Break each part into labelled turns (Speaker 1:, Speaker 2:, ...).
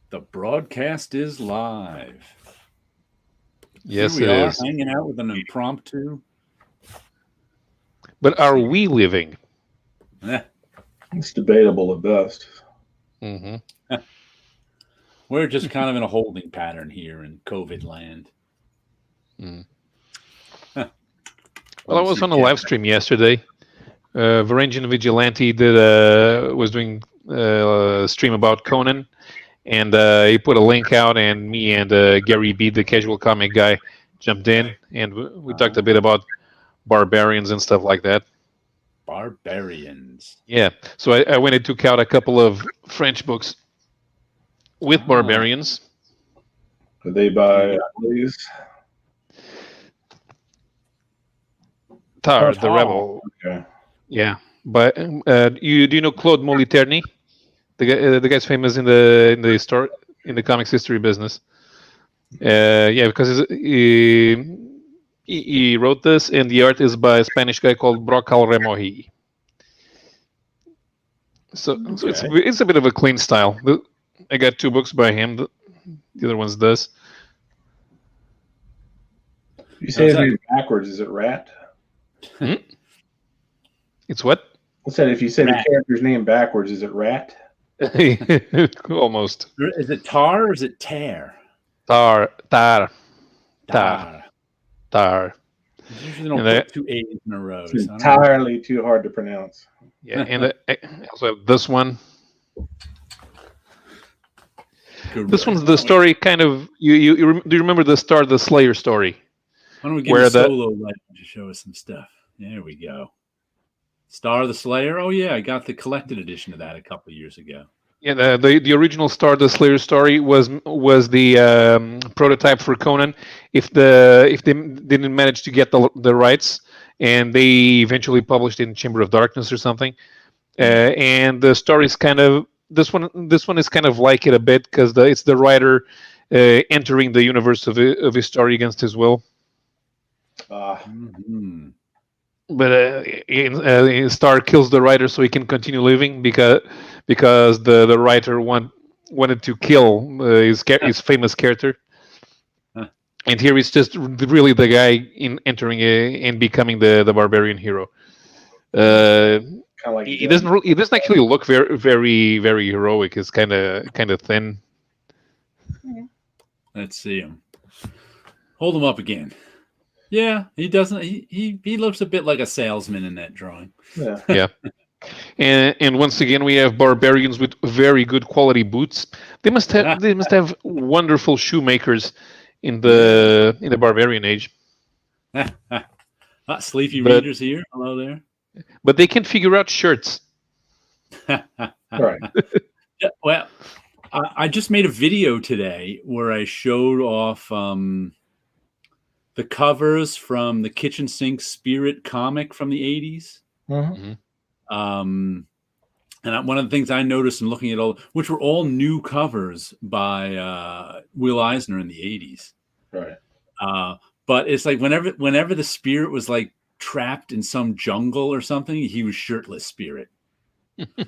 Speaker 1: The broadcast is live.
Speaker 2: Yes,
Speaker 1: Here
Speaker 2: it
Speaker 1: we are
Speaker 2: is.
Speaker 1: hanging out with an impromptu.
Speaker 2: But
Speaker 1: Let's
Speaker 2: are
Speaker 1: see.
Speaker 2: we living?
Speaker 1: Eh,
Speaker 3: It's debatable at best.
Speaker 2: Hmm.
Speaker 1: we're just kind of in a holding pattern here in COVID land.
Speaker 2: Mm.
Speaker 1: Let
Speaker 2: Well, I
Speaker 1: me
Speaker 2: was
Speaker 1: see
Speaker 2: on a
Speaker 1: Kevin.
Speaker 2: live stream yesterday. Varangian Vigilante was doing a stream about Conan, and he put a link out, and me and Gary B, the casual comic guy, jumped in, and we talked a bit about barbarians and stuff like that.
Speaker 1: Barbarians.
Speaker 2: Yeah, so I went and took out a couple of French books with
Speaker 1: Ah,
Speaker 2: barbarians.
Speaker 3: Are they by these?
Speaker 2: Tar, the
Speaker 1: Tar.
Speaker 2: rebel.
Speaker 3: Okay.
Speaker 2: Yeah, but you do you know Claude Moliterni? The guy's famous in the story in the comics history business. Yeah, because he wrote this, and the art is by a Spanish guy called Brocal Remoji. So
Speaker 1: Okay.
Speaker 2: it's a bit of a clean style. I got two books by him. The other one's this.
Speaker 3: You
Speaker 1: Now,
Speaker 3: say
Speaker 1: is
Speaker 3: his
Speaker 1: that
Speaker 3: name backwards, is it Rat?
Speaker 2: Hmm? It's what?
Speaker 3: I said if you say the
Speaker 1: rat?
Speaker 3: character's name backwards, is it Rat?
Speaker 2: Almost.
Speaker 1: Is it tar or is it tear?
Speaker 2: Tar, tar, tar,
Speaker 1: Tar.
Speaker 2: tar.
Speaker 1: You usually don't
Speaker 2: And I,
Speaker 1: put two A's in a row,
Speaker 3: It's
Speaker 1: so I don't know.
Speaker 3: entirely too hard to pronounce.
Speaker 2: yeah, and I also have this one.
Speaker 1: Good
Speaker 2: This
Speaker 1: one.
Speaker 2: one's the story, kind of. Do you remember the Star the Slayer story,
Speaker 1: Why don't we give
Speaker 2: where
Speaker 1: a
Speaker 2: the
Speaker 1: solo legend to show us some stuff? There we go. Star of the Slayer. Oh yeah, I got the collected edition of that a couple of years ago.
Speaker 2: yeah, the original Star the Slayer story was the prototype for Conan. If they didn't manage to get the rights, and they eventually published it in Chamber of Darkness or something, and the story is kind of this one is kind of like it a bit because it's the writer entering the universe of his story against his will.
Speaker 1: Mm-hmm.
Speaker 2: But Star kills the writer so he can continue living because the writer wanted to kill his famous character, and here he's just really the guy in entering and becoming the barbarian hero. Uh,
Speaker 3: Kind of like
Speaker 2: he doesn't actually look very heroic. It's kind of thin.
Speaker 1: Let's see him. Hold him up again. Yeah, he doesn't. He looks a bit like a salesman in that drawing.
Speaker 3: Yeah.
Speaker 2: Yeah. And once again, we have barbarians with very good quality boots. They must have wonderful shoemakers in the barbarian age,
Speaker 1: Sleepy
Speaker 2: but
Speaker 1: readers here. Hello there.
Speaker 2: but they can figure out shirts.
Speaker 3: Right.
Speaker 1: Yeah, well, I just made a video today where I showed off the covers from the Kitchen Sink Spirit comic from the 80s.
Speaker 3: Mhm.
Speaker 1: And one of the things I noticed in looking at all, which were all new covers by Will Eisner in the 80s.
Speaker 3: Right.
Speaker 1: But it's like whenever the spirit was like trapped in some jungle or something, he was shirtless spirit.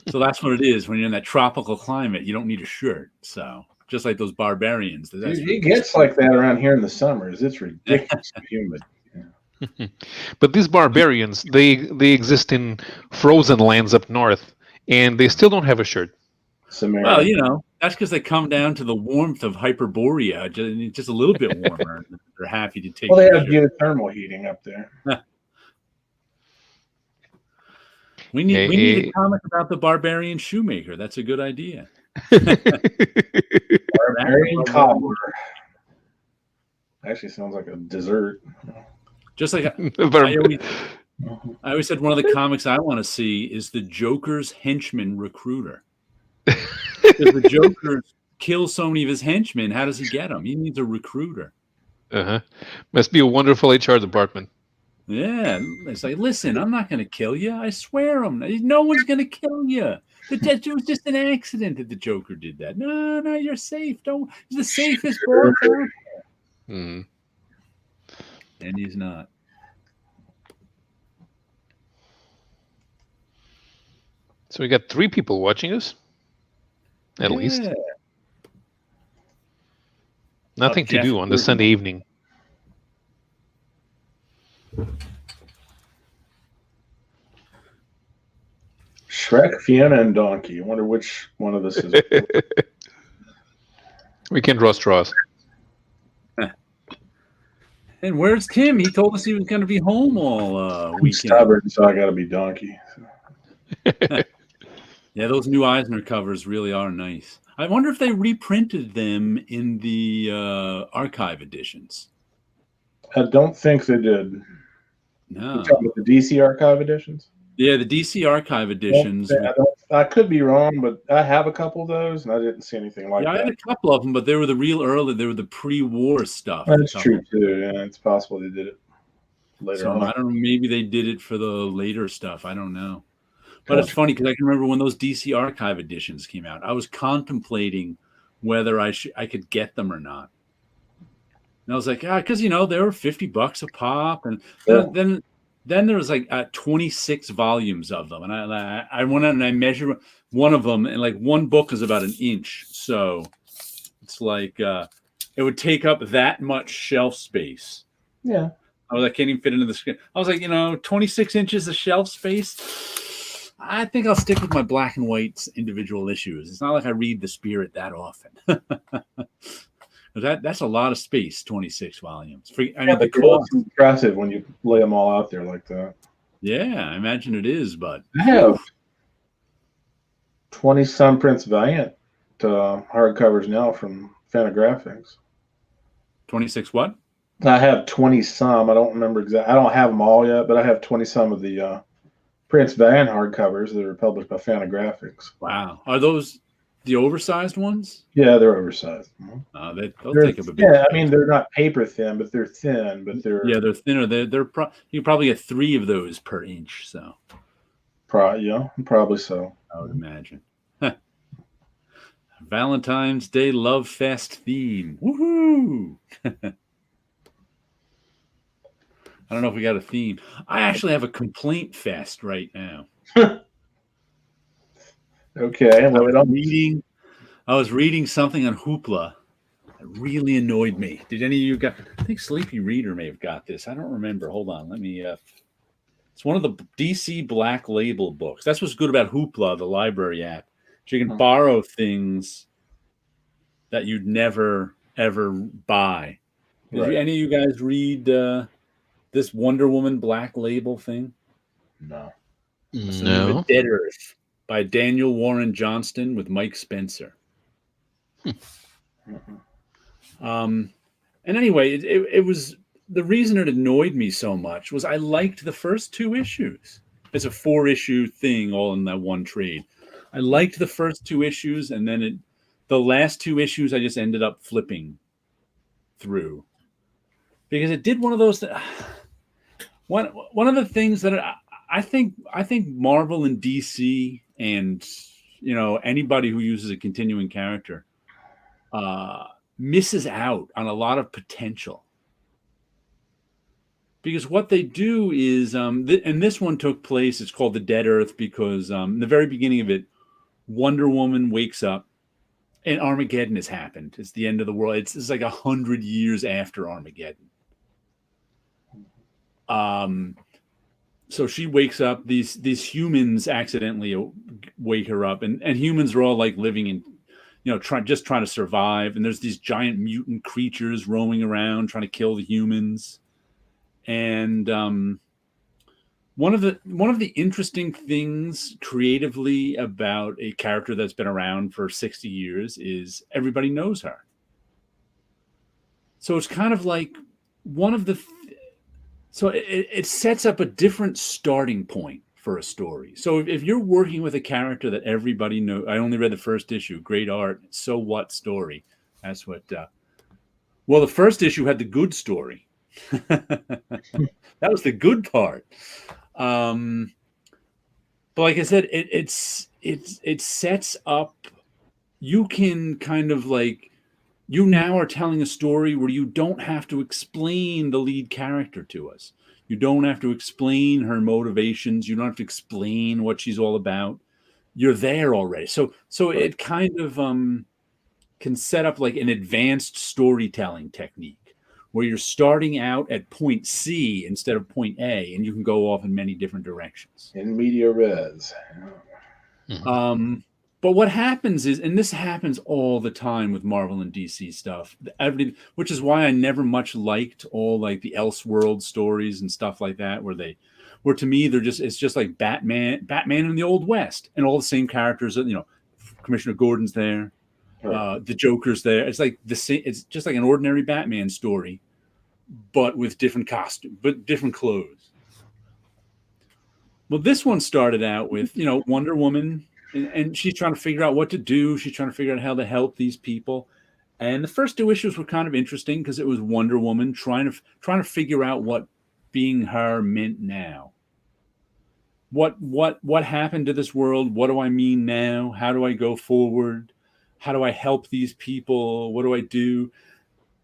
Speaker 1: So that's what it is. When you're in that tropical climate, you don't need a shirt. So just like those barbarians. That's
Speaker 3: Dude, it gets like that around here in the summers. It's ridiculously humid. Yeah.
Speaker 2: But these barbarians, they exist in frozen lands up north, and they still don't have a shirt.
Speaker 3: Samaria.
Speaker 1: Well, you know, that's because they come down to the warmth of Hyperborea, just a little bit warmer. They're happy to take.
Speaker 3: Well, they
Speaker 1: the
Speaker 3: have
Speaker 1: shirt.
Speaker 3: geothermal heating up there.
Speaker 1: We need a comic about the barbarian shoemaker. That's a good idea.
Speaker 3: Barbarian cobbler. Actually, sounds like a dessert.
Speaker 1: Just like I always said, one of the comics I want to see is the Joker's henchman recruiter. Because the Joker kills so many of his henchmen, how does he get them? He needs a recruiter.
Speaker 2: Must be a wonderful HR department.
Speaker 1: Yeah, it's like, listen, I'm not going to kill you. I swear, no one's going to kill you. It was just an accident that the Joker did that. No, you're safe. Don't. He's the safest boss.
Speaker 2: Mm.
Speaker 1: And he's not.
Speaker 2: So we got 3 people watching us, at least. Nothing to
Speaker 1: Jeff
Speaker 2: do on the
Speaker 1: Gordon.
Speaker 2: Sunday evening.
Speaker 3: Shrek, Fiona, and Donkey. I wonder which one of us is.
Speaker 2: We can draw straws.
Speaker 1: And where's Tim? He told us he was going to be home all
Speaker 3: I'm
Speaker 1: weekend.
Speaker 3: stubborn, so I got to be Donkey.
Speaker 1: Yeah, those new Eisner covers really are nice. I wonder if they reprinted them in the archive editions.
Speaker 3: I don't think they did.
Speaker 1: No.
Speaker 3: You're talking about the DC archive editions?
Speaker 1: Yeah, the DC archive editions.
Speaker 3: I could be wrong, but I have a couple of those, and I didn't see anything like that.
Speaker 1: I had a couple of them, but they were the real early. They were the pre-war stuff.
Speaker 3: That's true too. Yeah, it's possible they did it later on.
Speaker 1: I don't know. Maybe they did it for the later stuff. I don't know. But it's funny because I can remember when those DC archive editions came out. I was contemplating whether I could get them or not. And I was like, because they were $50 a pop, and then there was like 26 volumes of them, and I went out and I measured one of them, and like one book is about an inch, so it's like it would take up that much shelf space.
Speaker 3: Yeah,
Speaker 1: I can't even fit into the screen. I was like, 26 inches of shelf space. I think I'll stick with my black and white individual issues. It's not like I read The Spirit that often. That's a lot of space, 26 volumes.
Speaker 3: It's impressive when you lay them all out there like that.
Speaker 1: Yeah, I imagine it is, but
Speaker 3: I have 20-some Prince Valiant hardcovers now from Fantagraphics.
Speaker 1: 26 what?
Speaker 3: I have 20-some. I don't remember exactly. I don't have them all yet, but I have 20-some of the Prince Valiant hardcovers that are published by Fantagraphics.
Speaker 1: Wow. Are those the oversized ones?
Speaker 3: Yeah, they're oversized.
Speaker 1: They'll take up a bit.
Speaker 3: Yeah, I mean, they're not paper thin, but they're thin. But
Speaker 1: they're thinner. You probably get 3 of those per inch. So,
Speaker 3: probably so.
Speaker 1: I would imagine. Valentine's Day Love Fest theme. Woohoo! I don't know if we got a theme. I actually have a complaint fest right now.
Speaker 3: Okay.
Speaker 1: I was reading something on Hoopla that really annoyed me. Did any of you got? I think Sleepy Reader may have got this. I don't remember. Hold on. Let me. It's one of the DC Black Label books. That's what's good about Hoopla, the library app. So you can borrow things that you'd never ever buy. Did any of you guys read this Wonder Woman Black Label thing?
Speaker 3: No.
Speaker 2: No.
Speaker 1: Dead Earth by Daniel Warren Johnston with Mike Spencer. And anyway, it was the reason it annoyed me so much was I liked the first 2 issues. It's a 4-issue thing all in that one trade. I liked the first 2 issues, and then the last 2 issues I just ended up flipping through because it did one of those one of the things that I think Marvel and DC and anybody who uses a continuing character misses out on a lot of potential, because what they do is and this one took place, it's called the Dead Earth because in the very beginning of it, Wonder Woman wakes up and Armageddon has happened. It's the end of the world. It's like 100 years after Armageddon. So she wakes up, these humans accidentally wake her up, and humans are all like living in, trying to survive. And there's these giant mutant creatures roaming around trying to kill the humans. And one of the interesting things creatively about a character that's been around for 60 years is everybody knows her. So it's kind of like one of the so it sets up a different starting point for a story. So if you're working with a character that everybody knows, I only read the first issue, great art, so what story? That's what. Well, the first issue had the good story. That was the good part. But like I said, it sets up. You can kind of like. You now are telling a story where you don't have to explain the lead character to us. You don't have to explain her motivations. You don't have to explain what she's all about. You're there already. So it kind of can set up like an advanced storytelling technique where you're starting out at point C instead of point A, and you can go off in many different directions.
Speaker 3: In media res.
Speaker 1: But what happens is, and this happens all the time with Marvel and DC stuff, which is why I never much liked all like the Elseworld stories and stuff like that, where to me it's just like Batman in the Old West, and all the same characters. Commissioner Gordon's there, the Joker's there. It's like the same. It's just like an ordinary Batman story, but with different costumes, but different clothes. Well, this one started out with Wonder Woman. And she's trying to figure out what to do. She's trying to figure out how to help these people. And the first 2 issues were kind of interesting because it was Wonder Woman trying to figure out what being her meant now. What happened to this world? What do I mean now? How do I go forward? How do I help these people? What do I do?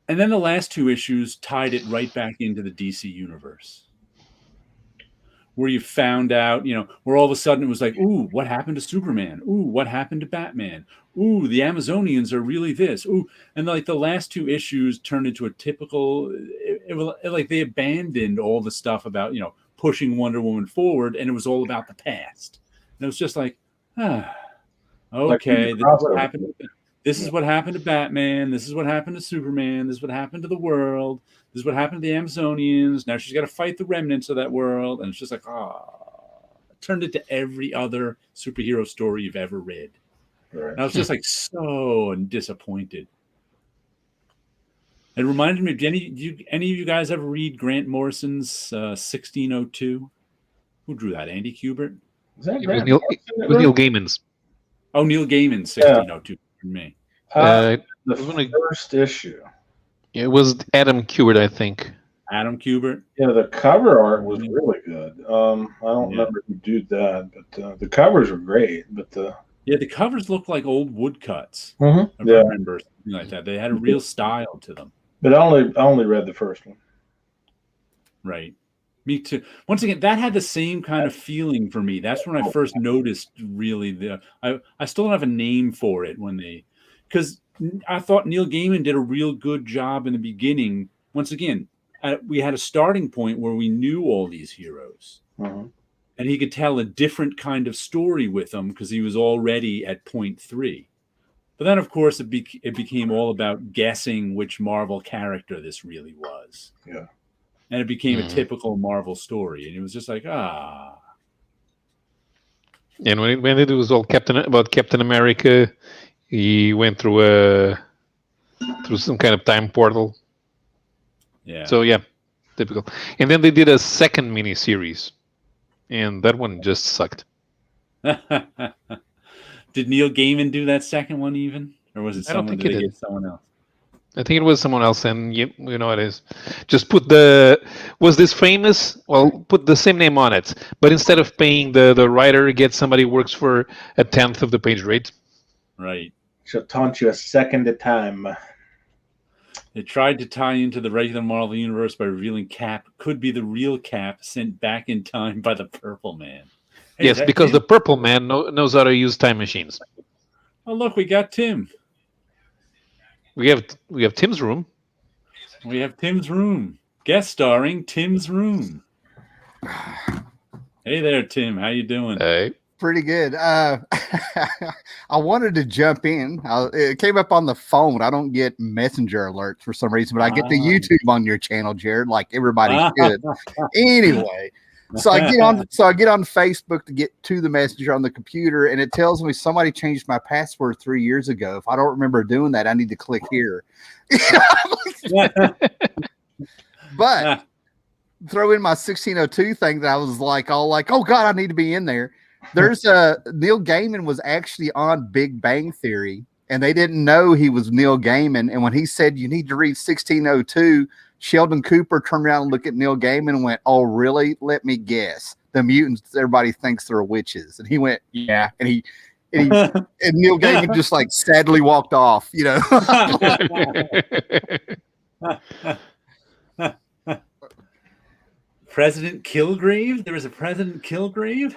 Speaker 1: And then the last 2 issues tied it right back into the DC universe, where you found out, where all of a sudden it was like, ooh, what happened to Superman? Ooh, what happened to Batman? Ooh, the Amazonians are really this. Ooh, and like the last 2 issues turned into a typical, like they abandoned all the stuff about, pushing Wonder Woman forward, and it was all about the past. And it was just like, okay, this is what happened to Batman. This is what happened to Superman. This is what happened to the world. This is what happened to the Amazonians. Now she's got to fight the remnants of that world. And it's just like, it turned into every other superhero story you've ever read. Right. And I was just like so disappointed. It reminded me, any of you guys ever read Grant Morrison's 1602? Who drew that? Andy Kubert?
Speaker 3: Is that
Speaker 2: it was Neil Gaiman's.
Speaker 1: Oh, Neil Gaiman's 1602 for me.
Speaker 3: The first issue.
Speaker 2: It was Adam Kubert, I think.
Speaker 1: Adam Kubert.
Speaker 3: Yeah, the cover art was really good. I don't remember who did that, but the covers were great. But
Speaker 1: the covers looked like old woodcuts.
Speaker 3: I
Speaker 1: remember something like that. They had a real style to them.
Speaker 3: But I only read the first one.
Speaker 1: Right. Me too. Once again, that had the same kind of feeling for me. That's when I first noticed really I still don't have a name for it because I thought Neil Gaiman did a real good job in the beginning. Once again, we had a starting point where we knew all these heroes. And he could tell a different kind of story with them because he was already at point 3. But then, of course, it became all about guessing which Marvel character this really was.
Speaker 3: Yeah.
Speaker 1: And it became a typical Marvel story. And it was just like,
Speaker 2: And when it was all about Captain America, he went through some kind of time portal.
Speaker 1: Yeah.
Speaker 2: So, yeah, typical. And then they did a second miniseries. And that one just sucked.
Speaker 1: Did Neil Gaiman do that second one even? Or was it someone else?
Speaker 2: I think it was someone else, and you know it is. Just put was this famous? Well, put the same name on it, but instead of paying the writer, get somebody who works for 1/10 of the page rate.
Speaker 1: Right.
Speaker 3: She'll taunt you a second at time.
Speaker 1: They tried to tie into the regular Marvel universe by revealing Cap could be the real Cap sent back in time by the Purple Man. Hey,
Speaker 2: yes, because the Purple Man knows how to use time machines.
Speaker 1: Oh, look, we got Tim.
Speaker 2: We have Tim's room.
Speaker 1: We have Tim's room. Guest starring Tim's room. Hey there, Tim. How you doing?
Speaker 2: Hey.
Speaker 4: Pretty good. I wanted to jump in. It came up on the phone. I don't get messenger alerts for some reason, but I get the YouTube on your channel, Jared, like everybody should. Anyway, so I get on Facebook to get to the messenger on the computer, and it tells me somebody changed my password 3 years ago. If I don't remember doing that, I need to click here. But throw in my 1602 thing that I was like, oh God, I need to be in there. There's Neil Gaiman was actually on Big Bang Theory, and they didn't know he was Neil Gaiman. And when he said you need to read 1602, Sheldon Cooper turned around and looked at Neil Gaiman and went, "Oh, really? Let me guess. The mutants everybody thinks they're witches." And he went, "Yeah." And and Neil Gaiman just like sadly walked off, you know.
Speaker 1: President Kilgrave? There was a President Kilgrave?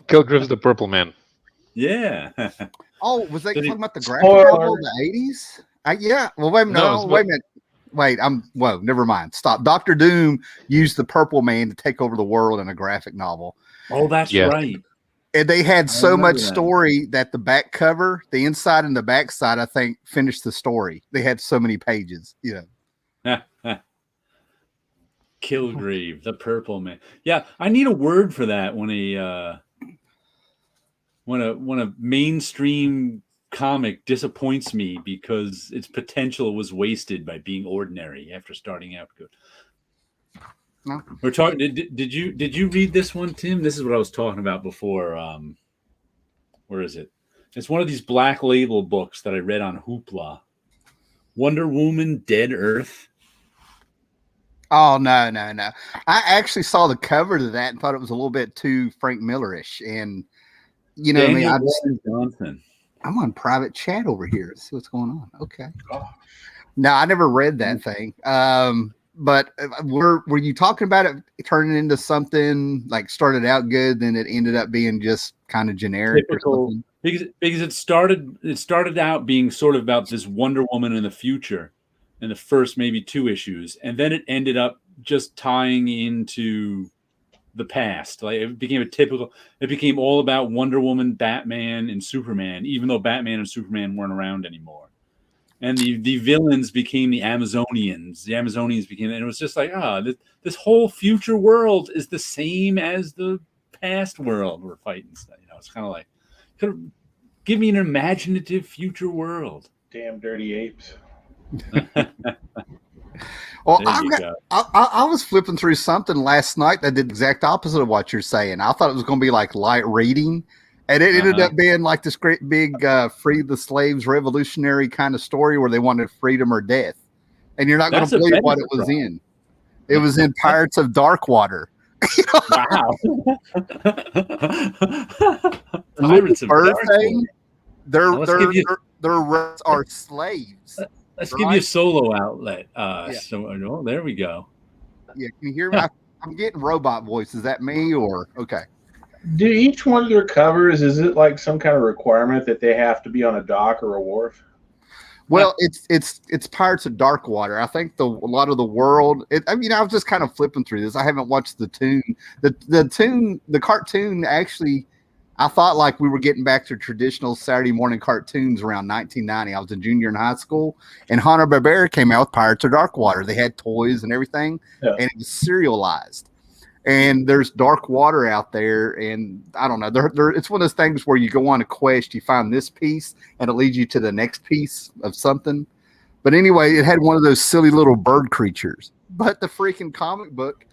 Speaker 2: Kilgrave's the Purple Man.
Speaker 1: Yeah.
Speaker 4: Oh, was they
Speaker 1: Did he-
Speaker 4: talking about the graphic
Speaker 3: Spoiler.
Speaker 4: novel in the 80s? Yeah. Well, wait a minute.
Speaker 2: No,
Speaker 4: No, wait a minute. Wait, well, never mind. Stop. Dr. Doom used the Purple Man to take over the world in a graphic novel.
Speaker 1: Oh, that's
Speaker 2: Yeah.
Speaker 1: right.
Speaker 4: And they had
Speaker 1: I
Speaker 4: so
Speaker 1: remember
Speaker 4: much
Speaker 1: that.
Speaker 4: story that the back cover, the inside and the back side, I think, finished the story. They had so many pages.
Speaker 1: Kilgrave, the Purple Man. Yeah, I need a word for that when a mainstream comic disappoints me because its potential was wasted by being ordinary after starting out good.
Speaker 4: No.
Speaker 1: We're talking. Did you read this one, Tim? This is what I was talking about before. Where is it? It's one of these Black Label books that I read on Hoopla. Wonder Woman, Dead Earth.
Speaker 4: Oh, no. I actually saw the cover to that and thought it was a little bit too Frank Millerish. And, you know,
Speaker 1: Daniel
Speaker 4: I mean,
Speaker 1: Warren Johnson.
Speaker 4: I'm on private chat over here. Let's see what's going on. Okay. No, I never read that thing. But were you talking about it turning into something like started out good, then it ended up being just kind of generic
Speaker 1: Typical,
Speaker 4: or something?
Speaker 1: because it started out being sort of about this Wonder Woman in the future in the first maybe 2 issues, and then it ended up just tying into the past. Like it became all about Wonder Woman, Batman, and Superman, even though Batman and Superman weren't around anymore. And the villains became the Amazonians. The Amazonians became, and it was just like, this whole future world is the same as the past world we're fighting. You know, it's kind of like, give me an imaginative future world.
Speaker 3: Damn dirty apes.
Speaker 4: Well,
Speaker 1: There you go.
Speaker 4: I was flipping through something last night that did the exact opposite of what you're saying. I thought it was going to be like light reading, and it ended up being like this great big free the slaves revolutionary kind of story where they wanted freedom or death. And you're not going to believe what it was in. It was in Pirates of Darkwater.
Speaker 1: Wow.
Speaker 4: Pirates
Speaker 1: of
Speaker 4: Darkwater.
Speaker 1: Darkwater.
Speaker 4: Their race are slaves.
Speaker 1: Let's give you a solo outlet.
Speaker 4: Yeah.
Speaker 1: There we go.
Speaker 4: Yeah, can you hear me? I'm getting robot voice. Is that me or okay?
Speaker 3: Do each one of their covers, is it like some kind of requirement that they have to be on a dock or a wharf?
Speaker 4: Well, it's Pirates of Darkwater. I think a lot of the world. I was just kind of flipping through this. I haven't watched the tune. The cartoon actually. I thought like we were getting back to traditional Saturday morning cartoons around 1990. I was a junior in high school, and Hanna-Barbera came out with Pirates of Darkwater. They had toys and everything, and it was serialized. And there's dark water out there, and I don't know. It's one of those things where you go on a quest, you find this piece, and it leads you to the next piece of something. But anyway, it had one of those silly little bird creatures. But the freaking comic book,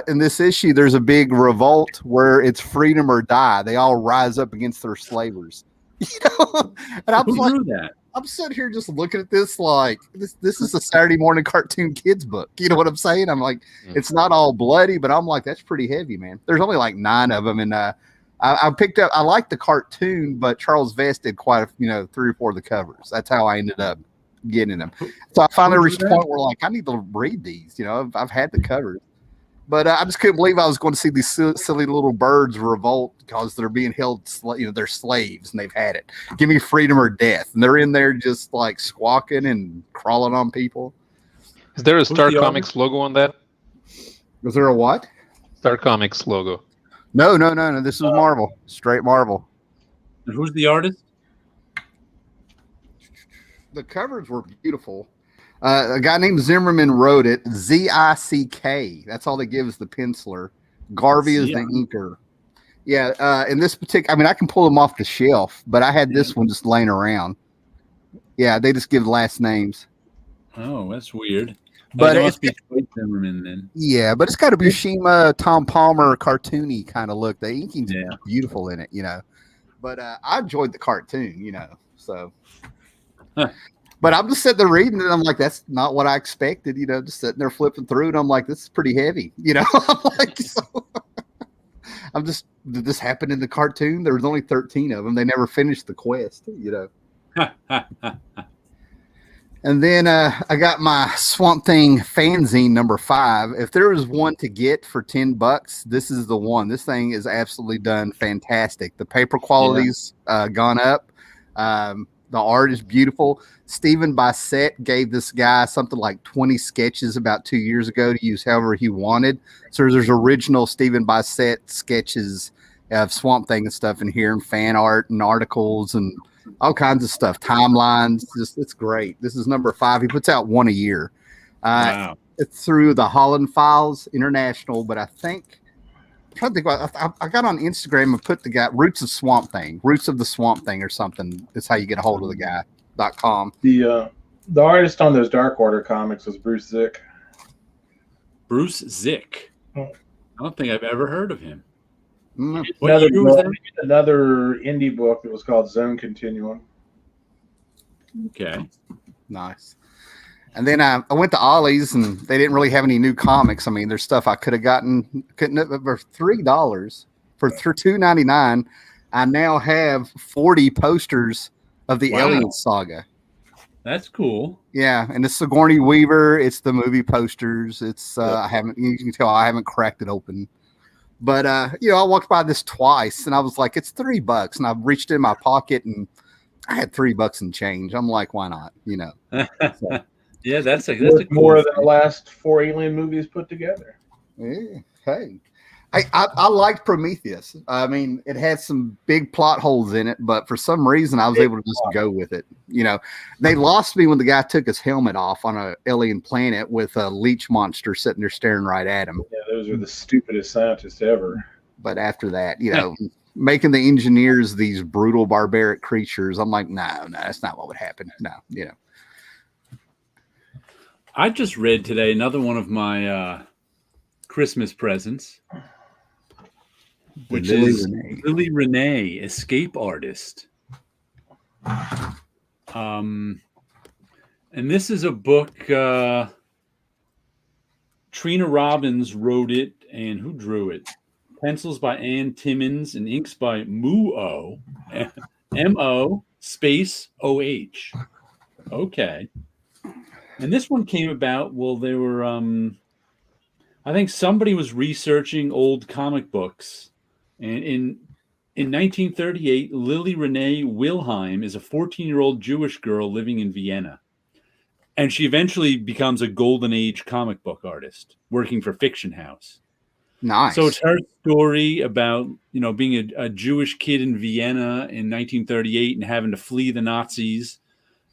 Speaker 4: in this issue, there's a big revolt where it's freedom or die. They all rise up against their slavers. And I was like, I'm sitting here just looking at this like this is a Saturday morning cartoon kids book. You know what I'm saying? I'm like, it's not all bloody, but I'm like, that's pretty heavy, man. There's only like 9 of them, and I picked up. I liked the cartoon, but Charles Vest did quite 3 or 4 of the covers. That's how I ended up getting them. So I finally reached a point where like I need to read these. I've had the covers. But I just couldn't believe I was going to see these silly little birds revolt because they're being held, they're slaves and they've had it. Give me freedom or death. And they're in there just like squawking and crawling on people.
Speaker 2: Is there a Star Comics logo on that?
Speaker 4: Was there a what?
Speaker 2: Star Comics logo.
Speaker 4: No. This is Marvel. Straight Marvel.
Speaker 1: And who's the artist?
Speaker 4: The covers were beautiful. A guy named Zimmerman wrote it. Zick. That's all they give is the penciler. Garvey is the inker. Yeah. In this particular, I can pull them off the shelf, but I had this one just laying around. Yeah, they just give last names.
Speaker 1: Oh, that's weird.
Speaker 4: But
Speaker 1: it must be Zimmerman then.
Speaker 4: Yeah, but it's got a Buscema, Tom Palmer cartoony kind of look. The inking's beautiful in it, But I enjoyed the cartoon, So.
Speaker 1: Huh.
Speaker 4: But I'm just sitting there reading it. And I'm like, that's not what I expected. Just sitting there flipping through it. I'm like, this is pretty heavy. I'm like, did this happen in the cartoon? There was only 13 of them. They never finished the quest. And then I got my Swamp Thing fanzine number 5. If there was one to get for $10, this is the one. This thing is absolutely done fantastic. The paper quality's gone up. The art is beautiful. Stephen Bissett gave this guy something like 20 sketches about 2 years ago to use however he wanted. So there's original Stephen Bissett sketches of Swamp Thing and stuff in here, and fan art and articles and all kinds of stuff, timelines. It's great. This is number 5. He puts out one a year.
Speaker 1: Wow.
Speaker 4: It's through the Holland Files International, but I think I'm trying to think about. I got on Instagram and put the guy Roots of the Swamp Thing or something. Is how you get a hold of the guy.com.
Speaker 3: The artist on those Dark Order comics was Bruce Zick.
Speaker 1: Bruce Zick. I don't think I've ever heard of him.
Speaker 3: Another indie book that was called Zone Continuum.
Speaker 1: Okay.
Speaker 4: Nice. And then I went to Ollie's, and they didn't really have any new comics. I mean, there's stuff I could have gotten for $3 for $2.99. I now have 40 posters of the Alien Saga.
Speaker 1: That's cool.
Speaker 4: Yeah, and it's Sigourney Weaver. It's the movie posters. It's you can tell I haven't cracked it open. But I walked by this twice, and I was like, it's $3, and I reached in my pocket, and I had $3 and change. I'm like, why not? So.
Speaker 1: Yeah, that's a
Speaker 3: cool more
Speaker 1: thing.
Speaker 3: than the last 4 Alien movies put together.
Speaker 4: Yeah, hey, I liked Prometheus. I mean, it had some big plot holes in it, but for some reason, I was able to just go with it. They lost me when the guy took his helmet off on an alien planet with a leech monster sitting there staring right at him.
Speaker 3: Yeah, those are the stupidest scientists ever.
Speaker 4: But after that, making the engineers these brutal, barbaric creatures, I'm like, no, that's not what would happen. No,
Speaker 1: I just read today another one of my Christmas presents, which is Lily Renee, Escape Artist. And this is a book. Trina Robbins wrote it, and who drew it? Pencils by Ann Timmons and inks by Moo-O, M-O space O-H. Okay. And this one came about, they were, I think somebody was researching old comic books. And in 1938, Lily Renee Wilhelm is a 14-year-old Jewish girl living in Vienna. And she eventually becomes a golden age comic book artist working for Fiction House.
Speaker 4: Nice.
Speaker 1: So it's her story about, being a Jewish kid in Vienna in 1938 and having to flee the Nazis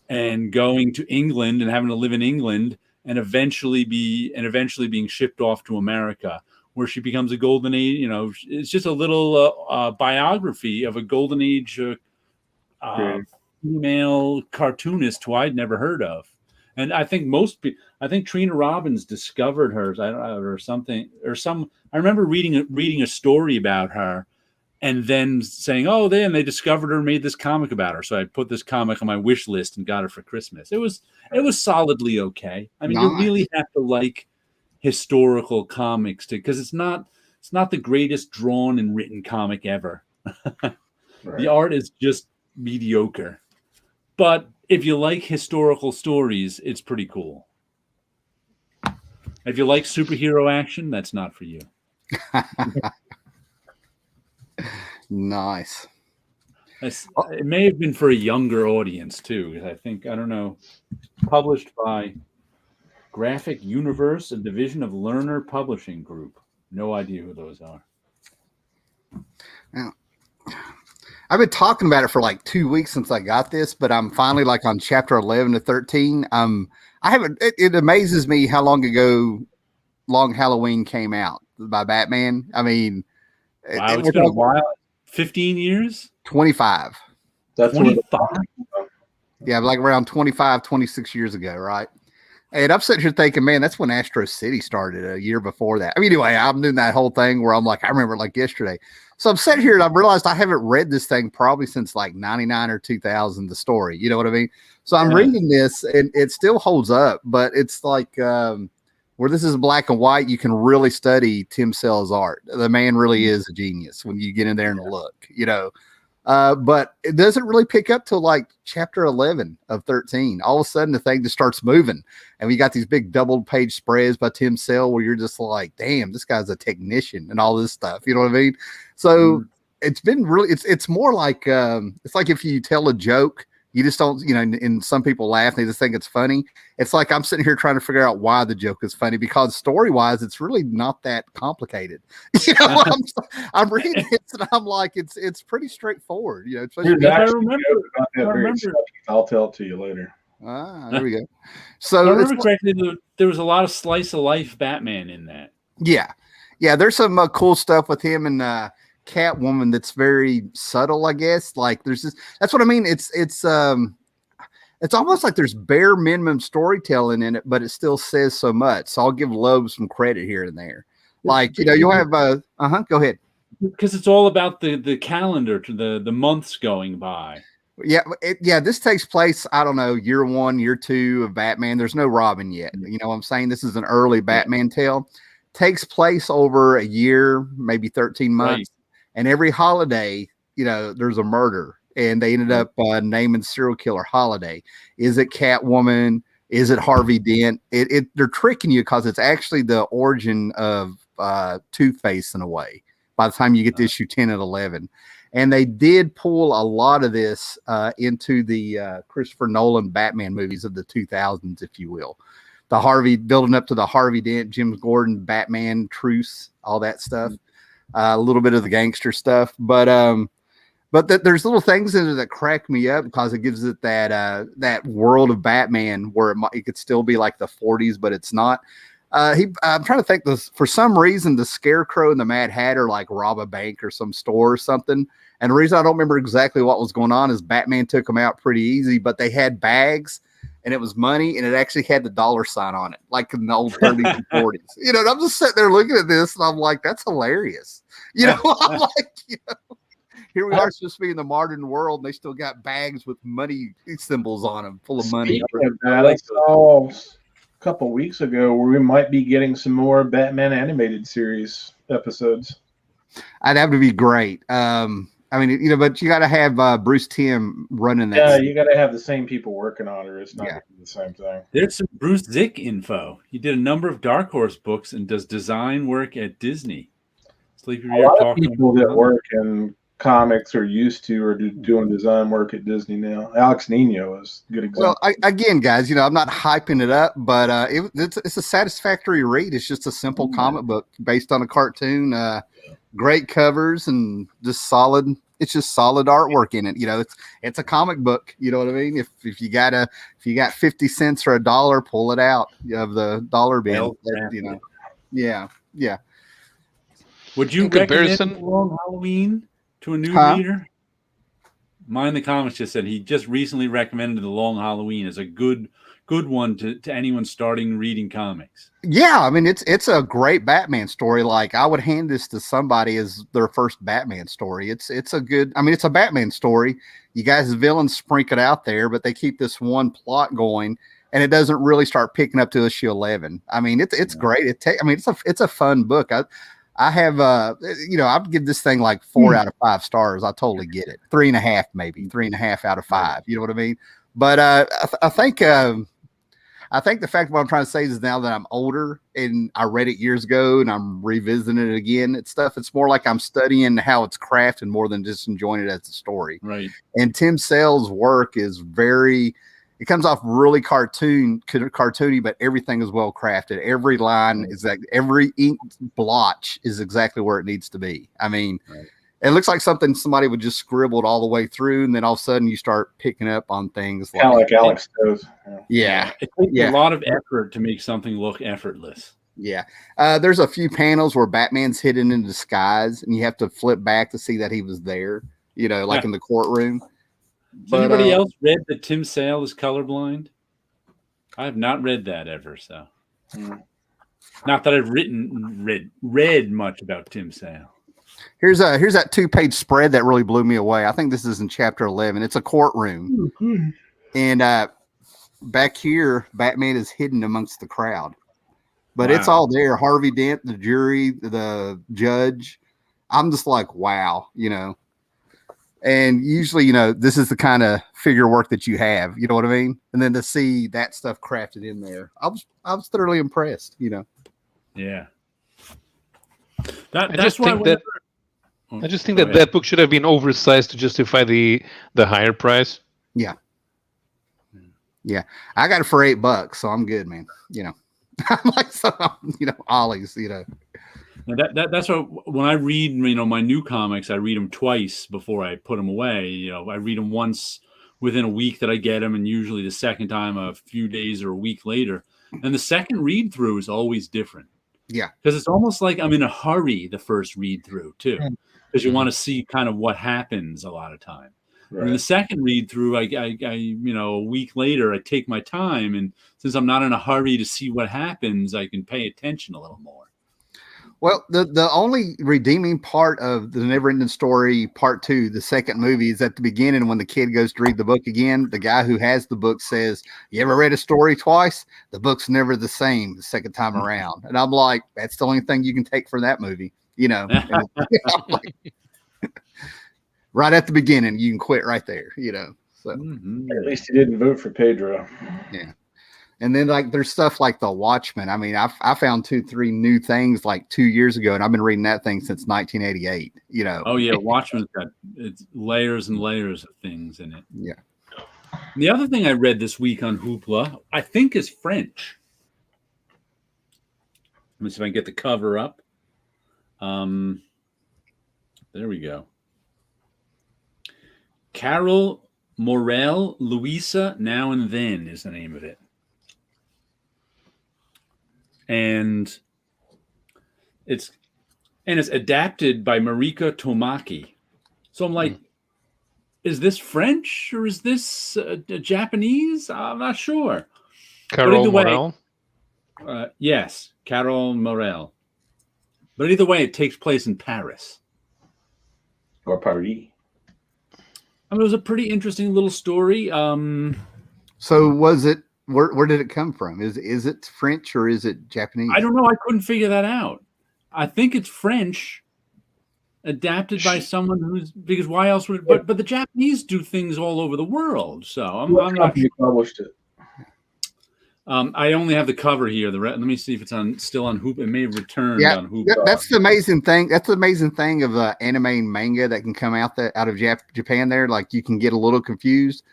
Speaker 1: and going to England and having to live in England and eventually being shipped off to America, where she becomes a golden age. It's just a little biography of a golden age female cartoonist who I'd never heard of. And I think Trina Robbins discovered her or something. I remember reading a story about her, and then saying, "Oh, they discovered her, made this comic about her." So I put this comic on my wish list and got it for Christmas. It was solidly okay. I mean, You really have to like historical comics because it's not the greatest drawn and written comic ever. Right. The art is just mediocre, but if you like historical stories, it's pretty cool. If you like superhero action, that's not for you.
Speaker 4: Nice.
Speaker 1: It may have been for a younger audience too. I don't know. Published by Graphic Universe, a division of Lerner Publishing Group. No idea who those are.
Speaker 4: Now, I've been talking about it for like 2 weeks since I got this, but I'm finally like on chapter 11 to 13. It amazes me how long ago Long Halloween came out by Batman. I mean,
Speaker 1: wow, it's been a while. 15 years?
Speaker 4: 25.
Speaker 3: That's
Speaker 1: 25.
Speaker 4: Yeah, like around 25, 26 years ago, right? And I'm sitting here thinking, man, that's when Astro City started a year before that. I mean, anyway, I'm doing that whole thing where I'm like, I remember like yesterday. So I'm sitting here and I've realized I haven't read this thing probably since like 99 or 2000, the story. You know what I mean? So I'm reading this and it still holds up, but it's like where this is black and white, you can really study Tim Sell's art. The man really is a genius when you get in there and look, but it doesn't really pick up till like chapter 11 of 13. All of a sudden the thing just starts moving and we got these big double page spreads by Tim Sell where you're just like, damn, this guy's a technician and all this stuff. You know what I mean? So it's been really it's more like it's like if you tell a joke, you just don't, and some people laugh, they just think it's funny. It's like I'm sitting here trying to figure out why the joke is funny, because story-wise, it's really not that complicated. I'm reading it and I'm like, it's pretty straightforward.
Speaker 3: Here's
Speaker 1: I
Speaker 3: actually
Speaker 1: remember,
Speaker 3: a joke about that
Speaker 1: I
Speaker 3: very
Speaker 1: remember.
Speaker 3: subject. I'll tell it to you later.
Speaker 4: There we go.
Speaker 1: If
Speaker 4: So
Speaker 1: I remember correctly, there was a lot of slice of life Batman in that.
Speaker 4: yeah, there's some cool stuff with him and Catwoman that's very subtle, I guess. Like there's this, that's what I mean. It's almost like there's bare minimum storytelling in it, but it still says so much. So I'll give Loeb some credit here and there. Like, you'll have go ahead.
Speaker 1: Because it's all about the calendar, to the months going by.
Speaker 4: Yeah, this takes place, I don't know, year 1, year 2 of Batman. There's no Robin yet. You know what I'm saying? This is an early Batman tale. Takes place over a year, maybe 13 months. Right. And every holiday, there's a murder. And they ended up naming serial killer Holiday. Is it Catwoman? Is it Harvey Dent? They're tricking you because it's actually the origin of Two-Face in a way by the time you get to issue 10 and 11. And they did pull a lot of this into the Christopher Nolan Batman movies of the 2000s, if you will. Building up to the Harvey Dent, Jim Gordon, Batman truce, all that stuff. A little bit of the gangster stuff. But there's little things in it that crack me up because it gives it that world of Batman where it could still be like the 40s, but it's not. I'm trying to think this, for some reason, the Scarecrow and the Mad Hatter like rob a bank or some store or something. And the reason I don't remember exactly what was going on is Batman took them out pretty easy, but they had bags and it was money and it actually had the dollar sign on it, like in the old 30s and 40s. And I'm just sitting there looking at this and I'm like, that's hilarious. I'm like, here we are supposed to be in the modern world and they still got bags with money symbols on them, full of money.
Speaker 3: I saw a couple weeks ago where we might be getting some more Batman animated series episodes.
Speaker 4: I'd have to be great. But you got to have Bruce Timm running that.
Speaker 3: Yeah, you got to have the same people working on it. It's not the same thing.
Speaker 1: There's some Bruce Zick info. He did a number of Dark Horse books and does design work at Disney.
Speaker 3: A lot of people that work in comics are used to or doing design work at Disney now. Alex Nino is a good example.
Speaker 4: Well, again, guys, I'm not hyping it up, but it's a satisfactory read. It's just a simple comic book based on a cartoon. Great covers and just solid. It's just solid artwork in it. It's a comic book. You know what I mean? If you got 50 cents or $1, pull it out of the dollar bin. Yeah.
Speaker 1: Would you recommend Long Halloween to a new reader? Mine in the comments just said he just recently recommended The Long Halloween as a good one to anyone starting reading comics.
Speaker 4: Yeah, it's a great Batman story. Like I would hand this to somebody as their first Batman story. It's a Batman story. You guys' villains sprinkle it out there, but they keep this one plot going, and it doesn't really start picking up to issue 11. It's great. It's a fun book. I have, I'd give this thing like 4 out of 5 stars. I totally get it. 3.5, maybe 3.5 out of 5. You know what I mean? But I think the fact of what I'm trying to say is now that I'm older and I read it years ago and I'm revisiting it again, it's more like I'm studying how it's crafted more than just enjoying it as a story.
Speaker 1: Right. And
Speaker 4: Tim Sale's work is it comes off really cartoony, but everything is well crafted. Every line is every ink blotch is exactly where it needs to be. It looks like something somebody would just scribbled all the way through, and then all of a sudden you start picking up on things
Speaker 3: kind of like Alex does.
Speaker 4: Yeah.
Speaker 1: It takes a lot of effort to make something look effortless.
Speaker 4: Yeah. There's a few panels where Batman's hidden in disguise, and you have to flip back to see that he was there, in the courtroom.
Speaker 1: Has anybody else read that Tim Sale is colorblind? I have not read that ever, so. Not that I've read much about Tim Sale.
Speaker 4: Here's that 2-page spread that really blew me away. I think this is in chapter 11. It's a courtroom. And back here, Batman is hidden amongst the crowd. But It's all there. Harvey Dent, the jury, the judge. I'm just like, wow, And usually, this is the kind of figure work that you have, you know what I mean? And then to see that stuff crafted in there, I was thoroughly impressed,
Speaker 1: Yeah.
Speaker 2: That's why I just think
Speaker 1: Go
Speaker 2: that
Speaker 1: ahead.
Speaker 2: that book should have been oversized to justify the higher price.
Speaker 4: Yeah. I got it for $8, so I'm good, man. I'm like, so, Ollie's,
Speaker 1: Now that's what when I read, my new comics, I read them twice before I put them away. I read them once within a week that I get them, and usually the second time a few days or a week later. And the second read through is always different.
Speaker 4: Yeah.
Speaker 1: Because it's almost like I'm in a hurry the first read through too, because you want to see kind of what happens a lot of time.
Speaker 3: Right.
Speaker 1: And then the second read through, I a week later, I take my time, and since I'm not in a hurry to see what happens, I can pay attention a little more.
Speaker 4: Well, the only redeeming part of the Never-Ending Story Part 2, the second movie, is at the beginning when the kid goes to read the book again. The guy who has the book says, "You ever read a story twice? The book's never the same the second time around." And I'm like, that's the only thing you can take from that movie, And I'm like, right at the beginning, you can quit right there, So
Speaker 3: At least he didn't vote for Pedro.
Speaker 4: yeah. And then there's stuff like The Watchmen. I mean, I found 2-3 new things like 2 years ago, and I've been reading that thing since 1988.
Speaker 1: Oh yeah, Watchmen's got it's layers and layers of things in it.
Speaker 4: Yeah.
Speaker 1: The other thing I read this week on Hoopla, I think, is French. Let me see if I can get the cover up. There we go. Carol Morel Louisa Now and Then is the name of it. And it's adapted by Mariko Tamaki. So I'm like, is this French or is this Japanese? I'm not sure.
Speaker 2: Carol Morel?
Speaker 1: Yes, Carol Morel. But either way, it takes place in Paris.
Speaker 3: Or Paris.
Speaker 1: I mean, it was a pretty interesting little story.
Speaker 4: So was it? Where did it come from? Is it French or is it Japanese?
Speaker 1: I don't know. I couldn't figure that out. I think it's French, adapted by someone because why else would it? But the Japanese do things all over the world, so I'm not sure.
Speaker 3: Published it.
Speaker 1: I only have the cover here. Let me see if it's still on Hoop. It may have returned on Hoop.
Speaker 4: That's the amazing thing. That's the amazing thing of anime and manga that can come out of Japan. There, like you can get a little confused.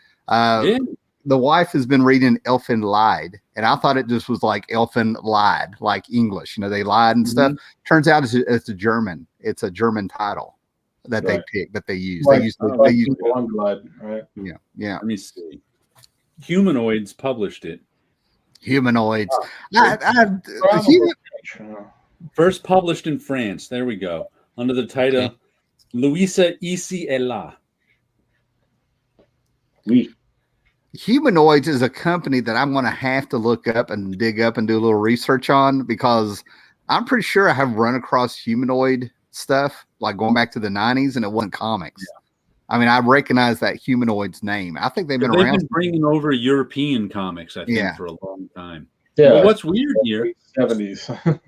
Speaker 4: The wife has been reading Elfin Lied, and I thought it just was like Elfin Lied, like English. They lied and stuff. Turns out it's a German. It's a German title that they picked, that they use. They use
Speaker 3: Lied, right?
Speaker 4: Yeah.
Speaker 1: Let me see. Humanoids published it.
Speaker 4: Humanoids.
Speaker 1: First published in France. There we go. Under the title Louisa Ici et là.
Speaker 3: Oui.
Speaker 4: Humanoids is a company that I'm going to have to look up and dig up and do a little research on, because I'm pretty sure I have run across humanoid stuff like going back to the 90s, and it wasn't comics. Yeah. I mean, I recognize that Humanoids name. I think they've been around.
Speaker 1: They've been bringing over European comics, I think, for a long time.
Speaker 3: Yeah.
Speaker 1: But what's weird here?
Speaker 3: 70s.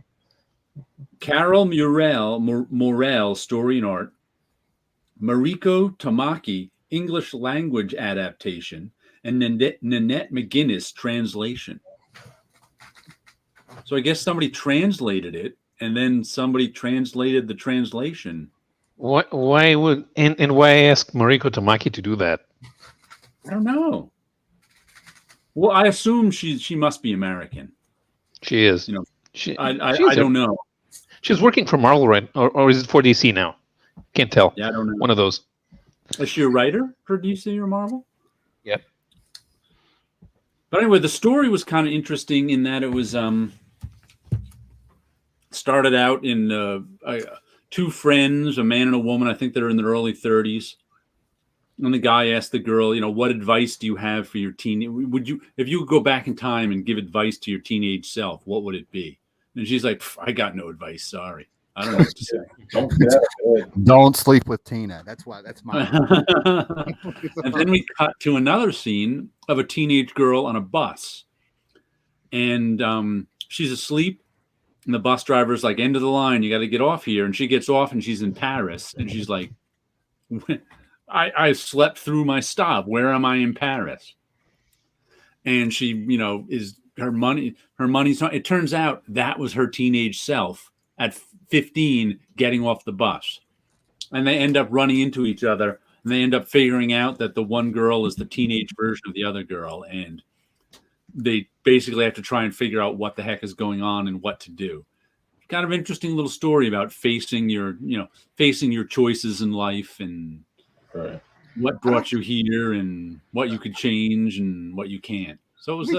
Speaker 1: Carol Morel, story and art. Mariko Tamaki, English language adaptation. And Nanette McGuinness, translation. So I guess somebody translated it, and then somebody translated the translation.
Speaker 2: Why ask Mariko Tamaki to do that?
Speaker 1: I don't know. Well, I assume she must be American.
Speaker 2: She is.
Speaker 1: I don't know.
Speaker 2: She's working for Marvel, right? Or is it for DC now? Can't tell.
Speaker 1: Yeah, I don't know.
Speaker 2: One of those.
Speaker 1: Is she a writer for DC or Marvel?
Speaker 2: Yep.
Speaker 1: But anyway, the story was kind of interesting in that it was started out in two friends, a man and a woman. I think they're in their early 30s. And the guy asked the girl, what advice do you have for your teen? If you could go back in time and give advice to your teenage self, what would it be? And she's like, I got no advice. Sorry. I don't know what to say.
Speaker 4: Don't sleep with Tina. That's mine.
Speaker 1: And then we cut to another scene of a teenage girl on a bus. And she's asleep. And the bus driver's like, end of the line. You got to get off here. And she gets off and she's in Paris. And she's like, I slept through my stop. Where am I in Paris? And she, is her money's not. It turns out that was her teenage self at 15 getting off the bus. and they end up running into each other, and they end up figuring out that the one girl is the teenage version of the other girl, and they basically have to try and figure out what the heck is going on and what to do. Kind of interesting little story about facing your choices in life and what brought you here and what you could change and what you can't. So it was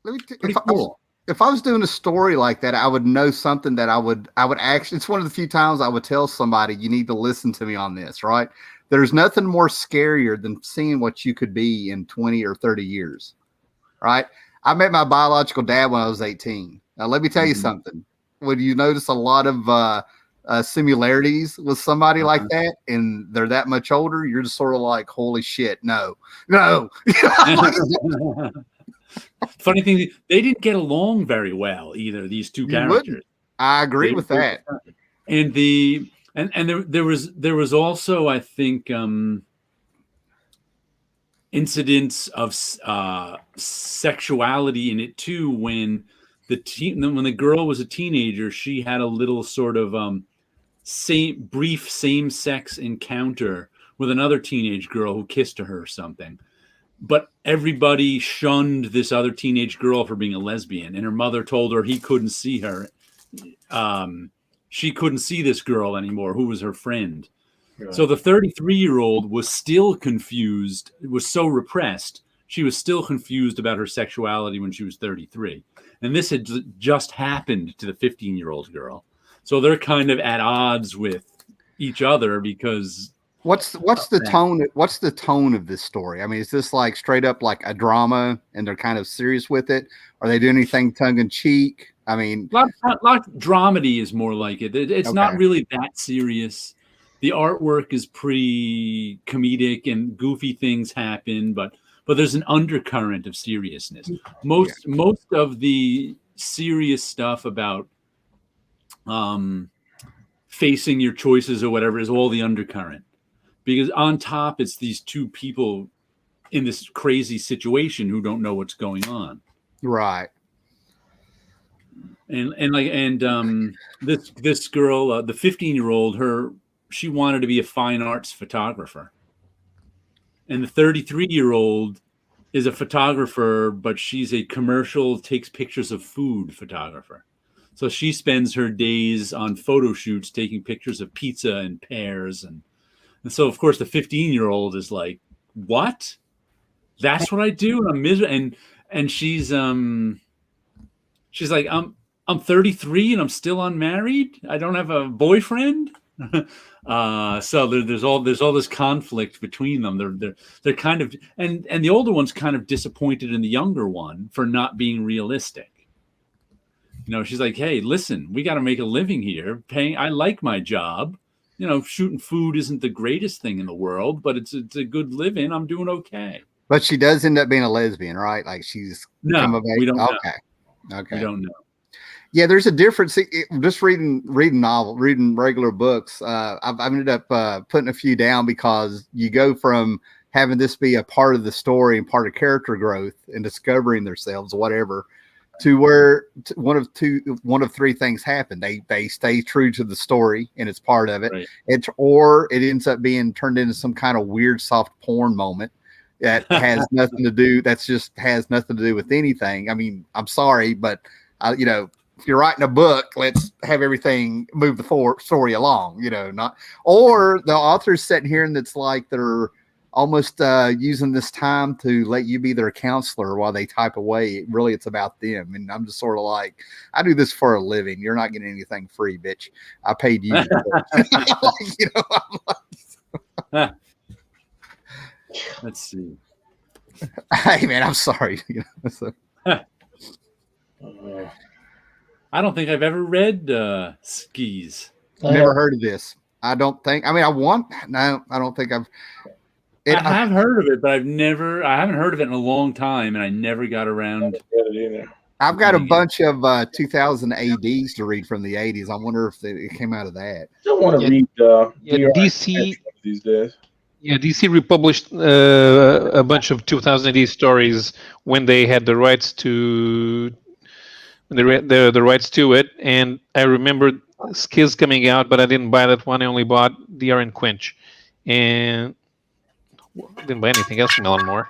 Speaker 1: pretty cool.
Speaker 4: If I was doing a story like that, I would know something that I would actually, it's one of the few times I would tell somebody, you need to listen to me on this, right? There's nothing more scarier than seeing what you could be in 20 or 30 years, right? I met my biological dad when I was 18. Now, let me tell you something. When you notice a lot of similarities with somebody like that, and they're that much older, you're just sort of like, holy shit, no.
Speaker 1: Funny thing, they didn't get along very well either. These two characters.
Speaker 4: I agree with that.
Speaker 1: And there was also, I think, incidents of sexuality in it too. When the girl was a teenager, she had a little sort of brief same-sex encounter with another teenage girl who kissed her or something. But everybody shunned this other teenage girl for being a lesbian, and her mother told her he couldn't see her. She couldn't see this girl anymore, who was her friend. Right. So the 33-year-old was still confused. It was so repressed. She was still confused about her sexuality when she was 33. And this had just happened to the 15-year-old girl. So they're kind of at odds with each other because...
Speaker 4: What's the tone? What's the tone of this story? I mean, is this like straight up like a drama and they're kind of serious with it? Are they doing anything tongue in cheek? I mean,
Speaker 1: a lot of dramedy is more like it. It's not really that serious. The artwork is pretty comedic and goofy things happen, but there's an undercurrent of seriousness. Most of the serious stuff about facing your choices or whatever is all the undercurrent. Because on top, it's these two people in this crazy situation who don't know what's going on.
Speaker 4: Right.
Speaker 1: And this girl, the 15-year-old, she wanted to be a fine arts photographer. And the 33-year-old is a photographer, but she's a commercial, takes pictures of food photographer. So she spends her days on photo shoots taking pictures of pizza and pears and so, of course, the 15-year-old is like, "What? That's what I do?" And I'm miserable. And she's like, "I'm 33 and I'm still unmarried. I don't have a boyfriend." So there's all this conflict between them. They're kind of and the older one's kind of disappointed in the younger one for not being realistic. She's like, "Hey, listen, we got to make a living here. I like my job. Shooting food isn't the greatest thing in the world, but it's a good living. I'm doing okay."
Speaker 4: But she does end up being a lesbian, right? Like she's
Speaker 1: we don't know.
Speaker 4: Okay,
Speaker 1: we don't know.
Speaker 4: Yeah, there's a difference. Just reading regular books. I've ended up putting a few down because you go from having this be a part of the story and part of character growth and discovering themselves, whatever, to where one of three things happen. They stay true to the story and it's part of it. Right. Or it ends up being turned into some kind of weird soft porn moment that has nothing to do. Has nothing to do with anything. I mean, I'm sorry, but if you're writing a book, let's have everything move the story along. Not or the author's sitting here and it's like they're almost using this time to let you be their counselor while they type away. Really, it's about them. And I'm just sort of like, I do this for a living. You're not getting anything free, bitch. I paid you.
Speaker 1: Let's see.
Speaker 4: Hey, man, I'm sorry.
Speaker 1: I don't think I've ever read Skis.
Speaker 4: Never heard of this. I don't think. I mean, I don't think I've.
Speaker 1: I have heard of it, but I haven't heard of it in a long time, and I never got around to it
Speaker 3: either.
Speaker 4: I've got a bunch of 2000 ADs to read from the 80s. I wonder if it came out of that.
Speaker 3: I don't want to read
Speaker 2: DC
Speaker 3: these days.
Speaker 2: Yeah, DC republished a bunch of 2000 AD stories when they had the rights to the rights to it, and I remember Skiz coming out, but I didn't buy that one. I only bought DR and Quench, and didn't buy anything else from Alan Moore.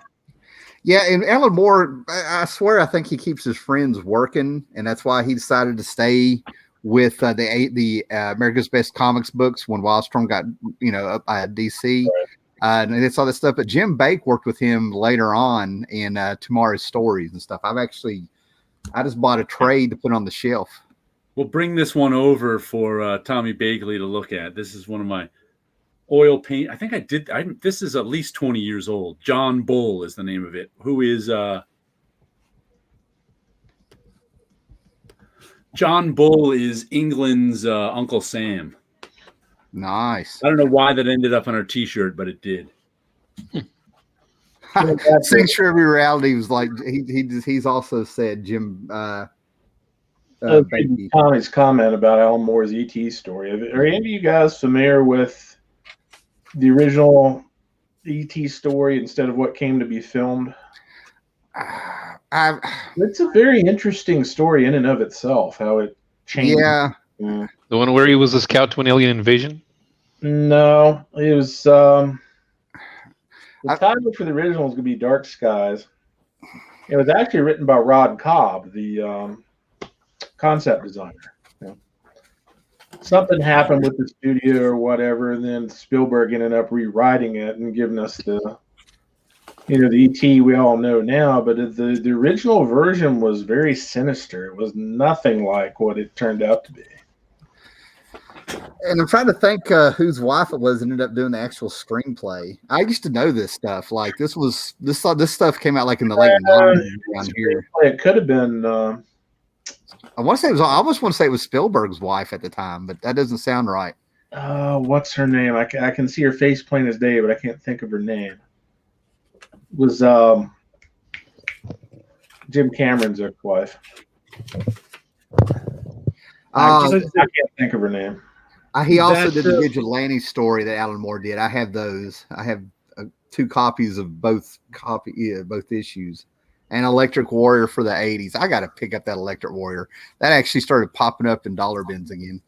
Speaker 4: Yeah, and Alan Moore, I swear, I think he keeps his friends working, and that's why he decided to stay with the America's Best Comics books when Wildstorm got up by DC, and it's all this stuff. But Jim Bake worked with him later on in Tomorrow's Stories and stuff. I just bought a trade to put on the shelf.
Speaker 1: We'll bring this one over for Tommy Bagley to look at. This is one of my oil paint. I think I did. This is at least 20 years old. John Bull is the name of it. Who is John Bull is England's Uncle Sam.
Speaker 4: Nice.
Speaker 1: I don't know why that ended up on our T-shirt, but it did.
Speaker 4: Sanctuary Reality was like he's also said Jim.
Speaker 3: Tommy's comment about Alan Moore's ET story. Are any of you guys familiar with the original ET story instead of what came to be filmed? It's a very interesting story in and of itself, how it changed.
Speaker 4: Yeah.
Speaker 3: Yeah.
Speaker 2: The one where he was a scout to an alien invasion?
Speaker 3: No, it was the title for the original was going to be Dark Skies. It was actually written by Rod Cobb, the concept designer. Yeah. Something happened with the studio or whatever, and then Spielberg ended up rewriting it and giving us the ET we all know now. But the original version was very sinister. It was nothing like what it turned out to be.
Speaker 4: And I'm trying to think whose wife it was that ended up doing the actual screenplay. I used to know this stuff. Like this stuff came out like in the late 90s around here.
Speaker 3: It could have been.
Speaker 4: I want to say it was. I almost want to say it was Spielberg's wife at the time, but that doesn't sound right.
Speaker 3: What's her name? I can see her face plain as day, but I can't think of her name. It was Jim Cameron's ex-wife. I can't think of her name.
Speaker 4: He also did the Vigilante story that Alan Moore did. I have those. I have 2 copies of both issues. And Electric Warrior for the 80s. I got to pick up that Electric Warrior. That actually started popping up in dollar bins again.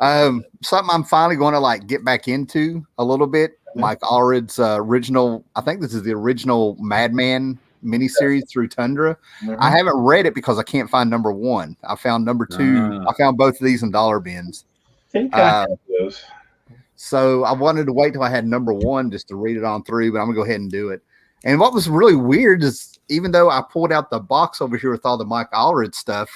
Speaker 4: Something I'm finally going to get back into a little bit. Mike Allred's original. I think this is the original Madman miniseries through Tundra. Mm-hmm. I haven't read it because I can't find number 1. I found number 2. I found both of these in dollar bins.
Speaker 3: I think I have those.
Speaker 4: So I wanted to wait till I had number 1 just to read it on through, but I'm gonna go ahead and do it. And what was really weird is even though I pulled out the box over here with all the Mike Allred stuff,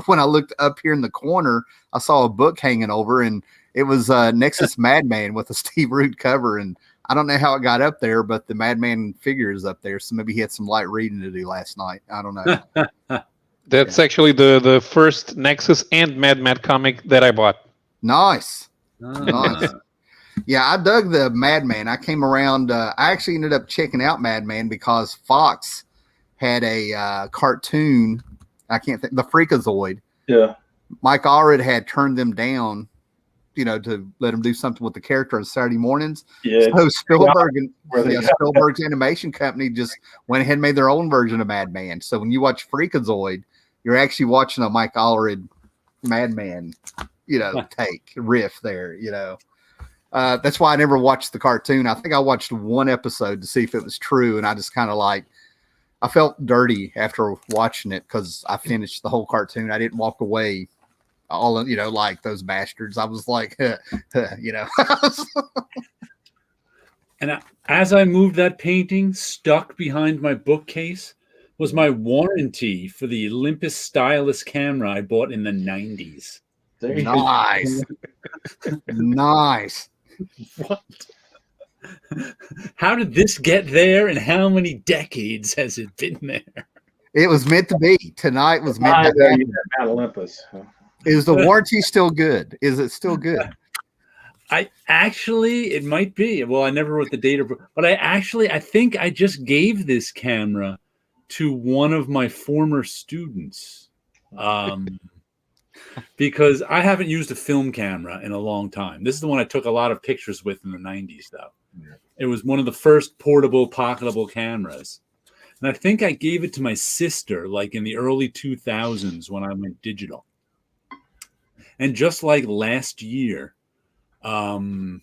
Speaker 4: when I looked up here in the corner, I saw a book hanging over, and it was Nexus Madman with a Steve Root cover. And I don't know how it got up there, but the Madman figure is up there. So maybe he had some light reading to do last night. I don't know.
Speaker 2: That's actually the first Nexus and Mad comic that I bought.
Speaker 4: Nice. Nice. Yeah, I dug the Madman. I came around. I actually ended up checking out Madman because Fox had a cartoon. I can't think. The Freakazoid.
Speaker 3: Yeah.
Speaker 4: Mike Allred had turned them down, to let him do something with the character on Saturday mornings.
Speaker 3: Yeah.
Speaker 4: So Spielberg's animation company just went ahead and made their own version of Madman. So when you watch Freakazoid, you're actually watching a Mike Allred Madman, take riff there, That's why I never watched the cartoon. I think I watched 1 episode to see if it was true. And I just kind of I felt dirty after watching it because I finished the whole cartoon. I didn't walk away all, like those bastards. I was like,
Speaker 1: And as I moved that painting, stuck behind my bookcase was my warranty for the Olympus Stylus camera I bought in the 90s.
Speaker 4: Nice. Nice.
Speaker 1: What? How did this get there, and how many decades has it been there?
Speaker 4: It was meant to be. Tonight was meant to be.
Speaker 3: At Olympus.
Speaker 4: Is the warranty still good? Is it still good?
Speaker 1: It might be. Well, I never wrote the date, but I think I just gave this camera to one of my former students. Because I haven't used a film camera in a long time. This is the one I took a lot of pictures with in the 90s, though. Yeah. It was one of the first portable, pocketable cameras. And I think I gave it to my sister, in the early 2000s when I went digital. And just like last year, my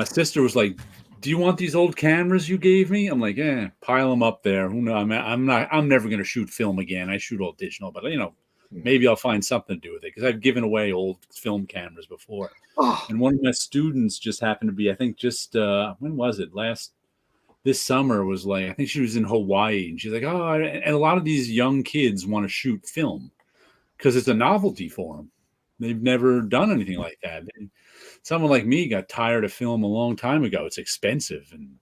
Speaker 1: sister was like, "Do you want these old cameras you gave me?" I'm like, pile them up there. Who knows? I'm never going to shoot film again. I shoot all digital, but maybe I'll find something to do with it because I've given away old film cameras before.
Speaker 4: Oh,
Speaker 1: And one of my students just happened to be, I think, just when was it? This summer was like, I think she was in Hawaii, and she's like, "Oh," and a lot of these young kids want to shoot film because it's a novelty for them. They've never done anything like that. Someone like me got tired of film a long time ago. It's expensive and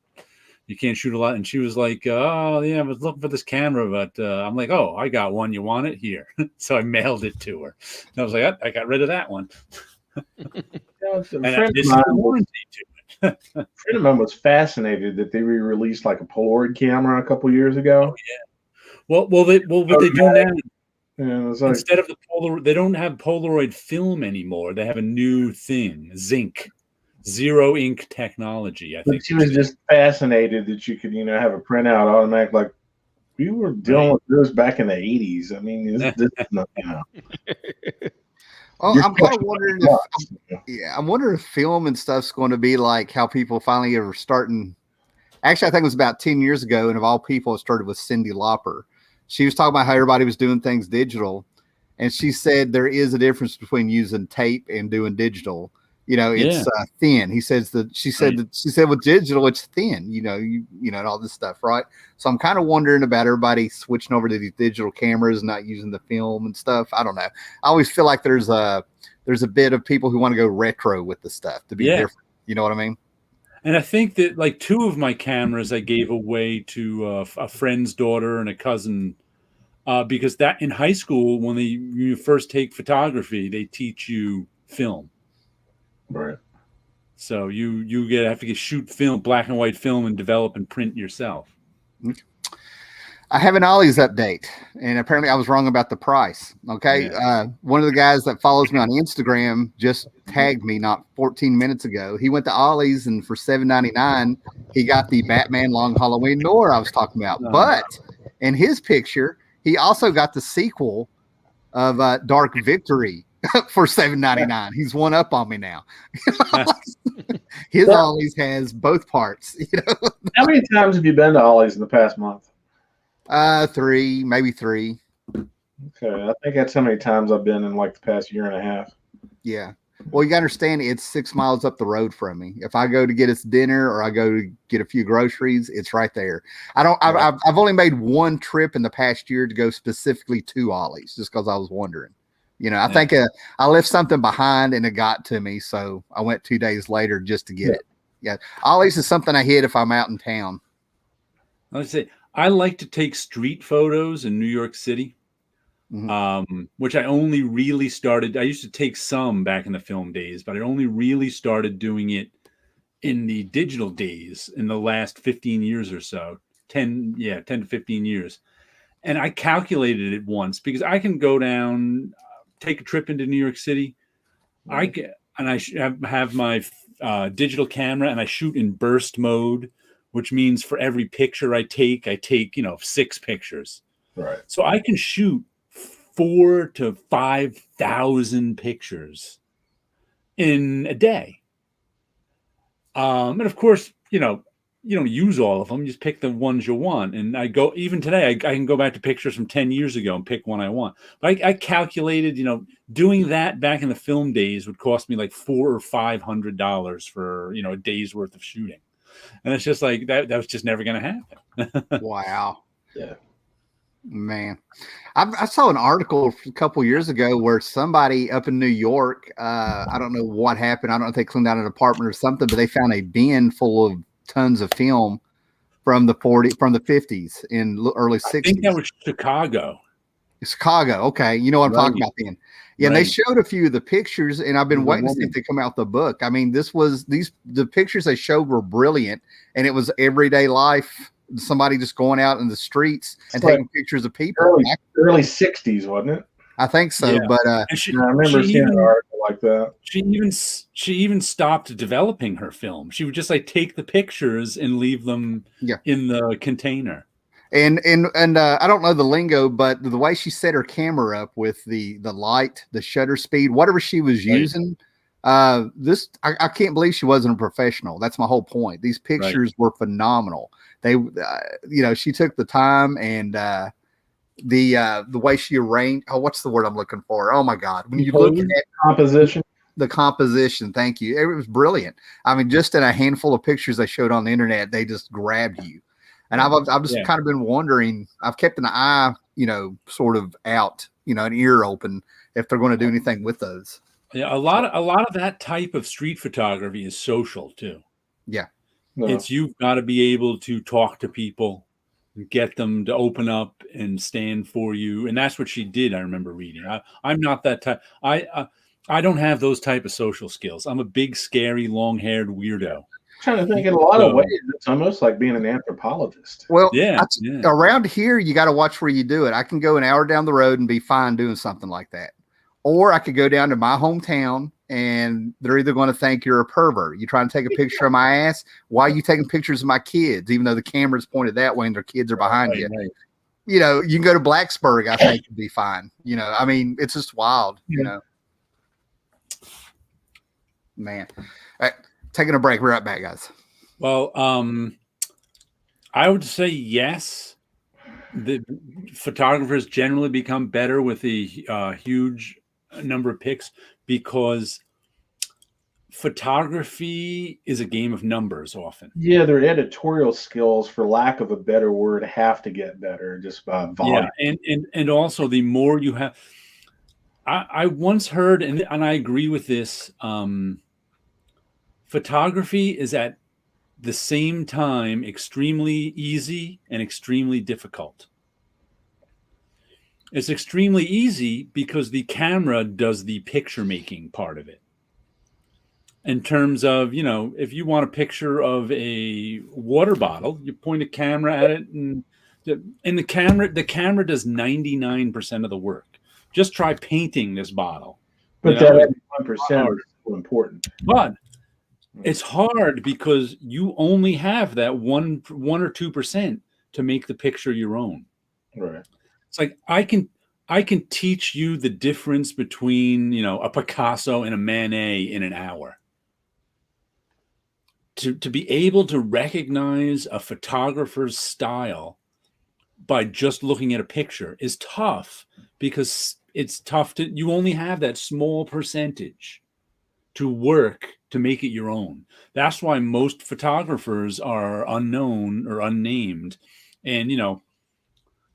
Speaker 1: you can't shoot a lot. And she was like, "Oh, yeah, I was looking for this camera, but I'm like, oh, I got one. You want it? Here." So I mailed it to her. And I was like, I got rid of that one.
Speaker 3: A
Speaker 1: And
Speaker 3: friend
Speaker 1: this
Speaker 3: of
Speaker 1: is
Speaker 3: mine
Speaker 1: the warranty to it.
Speaker 3: friend of mine was fascinated that they re-released like a Polaroid camera a couple years ago.
Speaker 1: Well, what they do now,
Speaker 3: And it was like,
Speaker 1: instead of the Polaroid, they don't have Polaroid film anymore. They have a new thing, zinc, zero ink technology. I
Speaker 3: but
Speaker 1: think
Speaker 3: she was just fascinated that you could, have a printout automatic. Like we were dealing with this back in the '80s. I mean, this is not,
Speaker 4: well,
Speaker 3: You're
Speaker 4: I'm kind of wondering if,
Speaker 3: Yeah.
Speaker 4: I'm wondering if film and stuff's going to be like how people finally are starting. Actually, I think it was about 10 years ago, and of all people, it started with Cyndi Lauper. She was talking about how everybody was doing things digital, and she said there is a difference between using tape and doing digital. It's thin. She said with digital it's thin. And all this stuff, right? So I'm kind of wondering about everybody switching over to these digital cameras, not using the film and stuff. I don't know. I always feel like there's a bit of people who want to go retro with the stuff to be different. You know what I mean?
Speaker 1: And I think that like two of my cameras I gave away to a friend's daughter and a cousin because that in high school when you first take photography, they teach you film.
Speaker 3: Right.
Speaker 1: So you have to shoot film, black and white film, and develop and print yourself.
Speaker 4: I have an Ollie's update, and apparently I was wrong about the price. Okay.
Speaker 1: Yeah.
Speaker 4: One of the guys that follows me on Instagram just tagged me not 14 minutes ago. He went to Ollie's, and for $7.99, he got the Batman Long Halloween Noir I was talking about.
Speaker 1: Oh.
Speaker 4: But in his picture, he also got the sequel of Dark Victory for $7.99. He's one up on me now. His Ollie's has both parts.
Speaker 3: How many times have you been to Ollie's in the past month?
Speaker 4: 3, maybe 3.
Speaker 3: Okay, I think that's how many times I've been in like the past year and a half.
Speaker 4: Yeah. Well, you got to understand, it's 6 miles up the road from me. If I go to get us dinner or I go to get a few groceries, it's right there. I've only made one trip in the past year to go specifically to Ollie's just because I was wondering. I think I left something behind and it got to me, so I went 2 days later just to get it. Yeah, Ollie's is something I hit if I'm out in town.
Speaker 1: Let's say I like to take street photos in New York City, which I only really started. I used to take some back in the film days, but I only really started doing it in the digital days in the last 15 years or so. 10 to 15 years. And I calculated it once because I can go down, take a trip into New York City. I have my digital camera and I shoot in burst mode, which means for every picture I take 6 pictures.
Speaker 3: Right.
Speaker 1: So I can shoot 4,000 to 5,000 pictures in a day. And of course, you don't use all of them. You just pick the ones you want. And even today, I can go back to pictures from 10 years ago and pick one I want. But I calculated, doing that back in the film days would cost me like $400 or $500 for, a day's worth of shooting. And it's just like that was just never going to happen.
Speaker 4: Wow.
Speaker 3: Yeah.
Speaker 4: Man, I saw an article a couple years ago where somebody up in New York, I don't know what happened. I don't know if they cleaned out an apartment or something, but they found a bin full of tons of film from the 50s in early 60s.
Speaker 1: I think that was Chicago.
Speaker 4: Chicago. Okay. You know what I'm talking about then. Yeah. And
Speaker 1: Right.
Speaker 4: they showed a few of the pictures and I've been waiting to see if they come out with the book. I mean, the pictures they showed were brilliant and it was everyday life. Somebody just going out in the streets and taking pictures of people.
Speaker 3: Early 60s, wasn't it?
Speaker 4: I think so.
Speaker 1: Yeah.
Speaker 4: But
Speaker 3: I remember seeing an article like that.
Speaker 1: She even stopped developing her film. She would just take the pictures and leave them in the container.
Speaker 4: And I don't know the lingo, but the way she set her camera up with the light, the shutter speed, whatever she was using, I can't believe she wasn't a professional. That's my whole point. These pictures were phenomenal. They, she took the time, and the way she arranged. Oh, what's the word I'm looking for? Oh my God! When you look at
Speaker 3: composition.
Speaker 4: The composition, thank you. It was brilliant. I mean, just in a handful of pictures they showed on the internet, they just grabbed you. And I've just kind of been wondering. I've kept an eye, sort of out, an ear open if they're going to do anything with those.
Speaker 1: Yeah, a lot of that type of street photography is social too.
Speaker 4: Yeah,
Speaker 1: it's you've got to be able to talk to people, get them to open up and stand for you, and that's what she did. I remember reading. I'm not that type. I don't have those type of social skills. I'm a big, scary, long-haired weirdo.
Speaker 3: Trying to think in a lot of ways, it's almost like being an anthropologist.
Speaker 4: Well, around here, you got to watch where you do it. I can go an hour down the road and be fine doing something like that. Or I could go down to my hometown and they're either going to think you're a pervert. You trying to take a picture of my ass. Why are you taking pictures of my kids, even though the camera's pointed that way and their kids are behind you? Right. You can go to Blacksburg, I think, and be fine. I mean, it's just wild, Man. All right. Taking a break. We're right back, guys.
Speaker 1: Well, I would say yes. The photographers generally become better with the huge number of pics because photography is a game of numbers often.
Speaker 3: Yeah, their editorial skills, for lack of a better word, have to get better just by volume.
Speaker 1: Yeah, and also the more you have. I once heard, and I agree with this. Photography is at the same time extremely easy and extremely difficult. It's extremely easy because the camera does the picture making part of it. In terms of, if you want a picture of a water bottle, you point a camera at it, and the camera does 99% of the work. Just try painting this bottle.
Speaker 3: But that 1% is so important.
Speaker 1: But it's hard because you only have that 1 or 2% to make the picture your own.
Speaker 3: Right.
Speaker 1: It's like I can teach you the difference between, a Picasso and a Manet in an hour. To be able to recognize a photographer's style by just looking at a picture is tough because it's tough you only have that small percentage to work to make it your own. That's why most photographers are unknown or unnamed. And,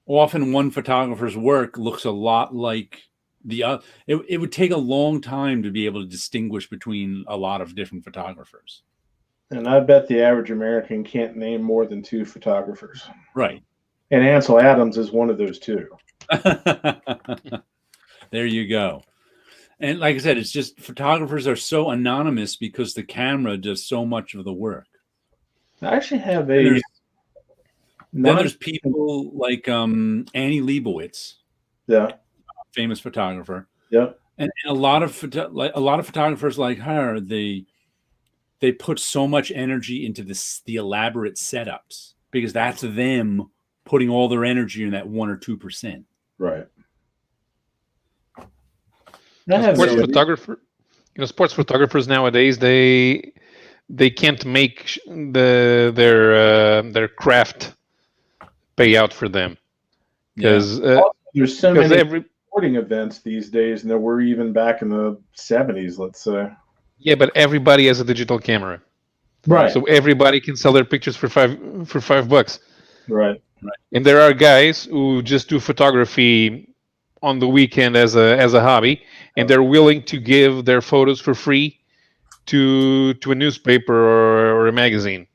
Speaker 1: often one photographer's work looks a lot like the other. It would take a long time to be able to distinguish between a lot of different photographers.
Speaker 3: And I bet the average American can't name more than 2 photographers.
Speaker 1: Right.
Speaker 3: And Ansel Adams is one of those 2.
Speaker 1: There you go. And like I said, it's just photographers are so anonymous because the camera does so much of the work.
Speaker 3: I actually have
Speaker 1: then there's people like Annie Leibovitz, famous photographer.
Speaker 3: Yeah,
Speaker 1: and a lot of photographers like her, they put so much energy into the elaborate setups because that's them putting all their energy in that 1 or 2%.
Speaker 3: Right.
Speaker 2: Sports photographers nowadays they can't make their craft pay out for them because
Speaker 3: there's so many sporting events these days than there were even back in the 70s, let's say.
Speaker 2: Yeah, but everybody has a digital camera,
Speaker 3: right?
Speaker 2: So everybody can sell their pictures for $5.
Speaker 3: Right.
Speaker 2: And there are guys who just do photography on the weekend as a hobby, and they're willing to give their photos for free to a newspaper or a magazine,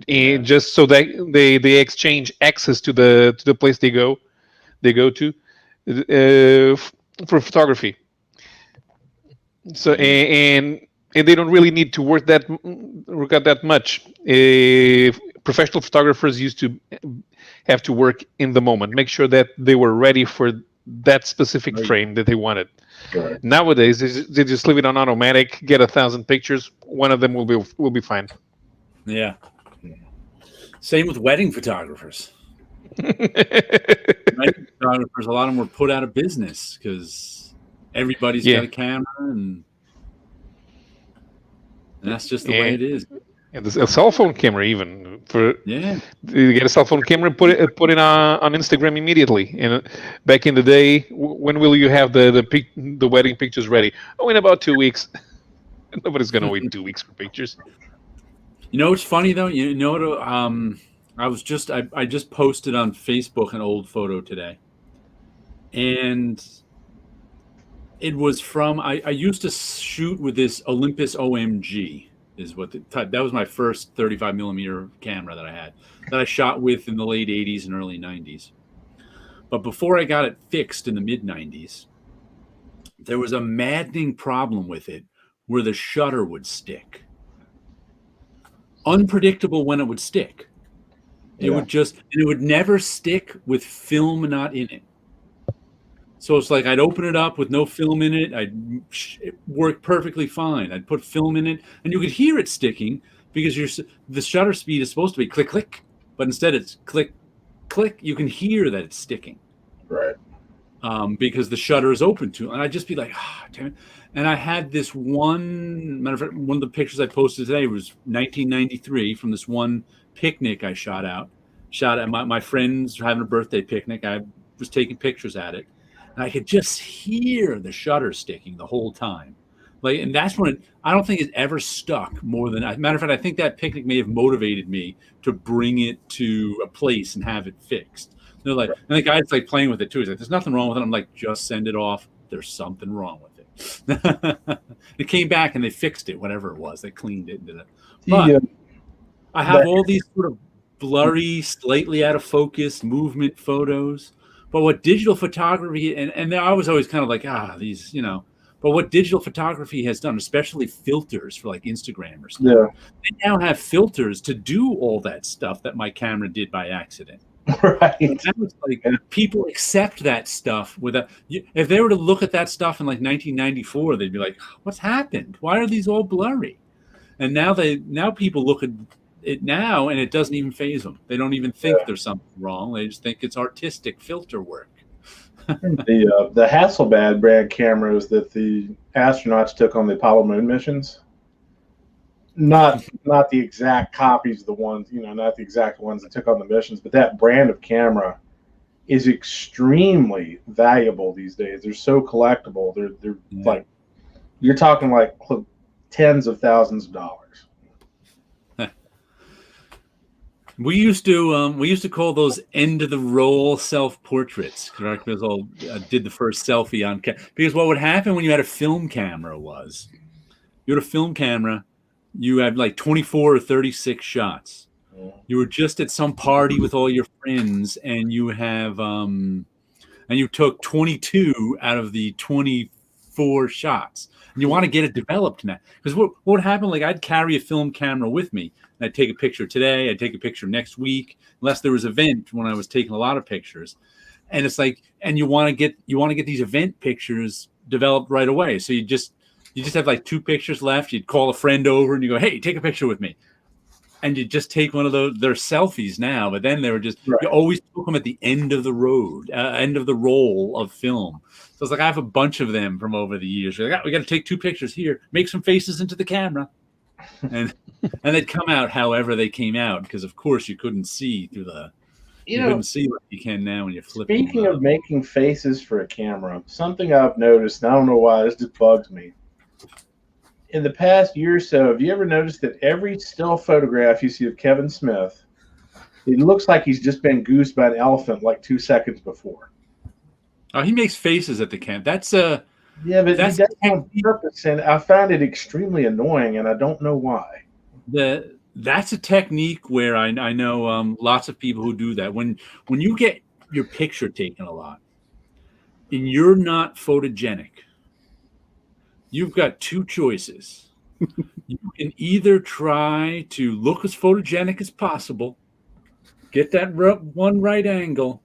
Speaker 2: and just so that they exchange access to the place they go to for photography. So and they don't really need to work out that much. Professional photographers used to have to work in the moment, make sure that they were ready for that specific frame that they wanted.
Speaker 3: Right.
Speaker 2: Nowadays, they just leave it on automatic, get 1,000 pictures. One of them will be fine.
Speaker 1: Yeah. Same with wedding photographers. Right? Photographers, a lot of them were put out of business because everybody's got a camera, and that's just the way it is.
Speaker 2: And a cell phone camera, even
Speaker 1: Yeah.
Speaker 2: You get a cell phone camera, put it on Instagram immediately. And back in the day, when will you have the wedding pictures ready? Oh, in about 2 weeks. Nobody's gonna wait 2 weeks for pictures.
Speaker 1: You know what's funny though? You know what? I just posted on Facebook an old photo today, and it was from I used to shoot with this Olympus OMG. Is what that was my first 35 millimeter camera that I shot with in the late 80s and early 90s. But before I got it fixed in the mid 90s, there was a maddening problem with it where the shutter would stick. Unpredictable when it would stick. It would never stick with film not in it. So it's like I'd open it up with no film in it. It worked perfectly fine. I'd put film in it, and you could hear it sticking because the shutter speed is supposed to be click, click, but instead it's click, click. You can hear that it's sticking.
Speaker 3: Right.
Speaker 1: Because the shutter is open to it. And I'd just be like, damn it. And I had this matter of fact, one of the pictures I posted today was 1993 from this one picnic I shot at. My friends were having a birthday picnic. I was taking pictures at it. And I could just hear the shutter sticking the whole time. And that's when I don't think it ever stuck more than matter of fact, I think that picnic may have motivated me to bring it to a place and have it fixed. They're like, and the guy's like playing with it too. He's like, there's nothing wrong with it. I'm like, just send it off. There's something wrong with it. It came back and they fixed it, whatever it was. They cleaned it and did it. But I have all these sort of blurry, slightly out of focus movement photos. But what digital photography, and I was always kind of like, these, but what digital photography has done, especially filters for like Instagram or stuff, they now have filters to do all that stuff that my camera did by accident.
Speaker 3: Right.
Speaker 1: That was like, people accept that stuff if they were to look at that stuff in like 1994, they'd be like, what's happened? Why are these all blurry? And now people look at it now and it doesn't even faze them. They don't even think there's something wrong. They just think it's artistic filter work.
Speaker 3: The Hasselblad brand cameras that the astronauts took on the Apollo moon missions, not the exact copies of the ones, not the exact ones that took on the missions, but that brand of camera is extremely valuable these days. They're so collectible. They're like, you're talking like tens of thousands of dollars.
Speaker 1: We used to call those end of the roll self portraits. Because all did the first selfie on because what would happen when you had a film camera was you had a film camera, you had like 24 or 36 shots. You were just at some party with all your friends, and you have and you took 22 out of the 24 shots. And you want to get it developed now. Because what would happen, like I'd carry a film camera with me. I'd take a picture today. I'd take a picture next week, unless there was an event when I was taking a lot of pictures. And it's like, and you want to get these event pictures developed right away. So you just have like 2 pictures left. You'd call a friend over and you go, hey, take a picture with me. And you just take one of those. They're selfies now, but then they were just, you always took them at the end of the road, end of the roll of film. So it's like I have a bunch of them from over the years. Like, we got to take 2 pictures here, make some faces into the camera. And they'd come out however they came out, because of course you couldn't see through the couldn't see what you can now when you flip.
Speaker 3: Speaking of making faces for a camera, something I've noticed, and I don't know why, this just bugs me. In the past year or so, have you ever noticed that every still photograph you see of Kevin Smith, it looks like he's just been goosed by an elephant like 2 seconds before?
Speaker 1: Oh, he makes faces at the camp. That's
Speaker 3: yeah, but that's on purpose, and I find it extremely annoying, and I don't know why.
Speaker 1: That's a technique where I know lots of people who do that. When you get your picture taken a lot, and you're not photogenic, you've got 2 choices. You can either try to look as photogenic as possible, get that one right angle,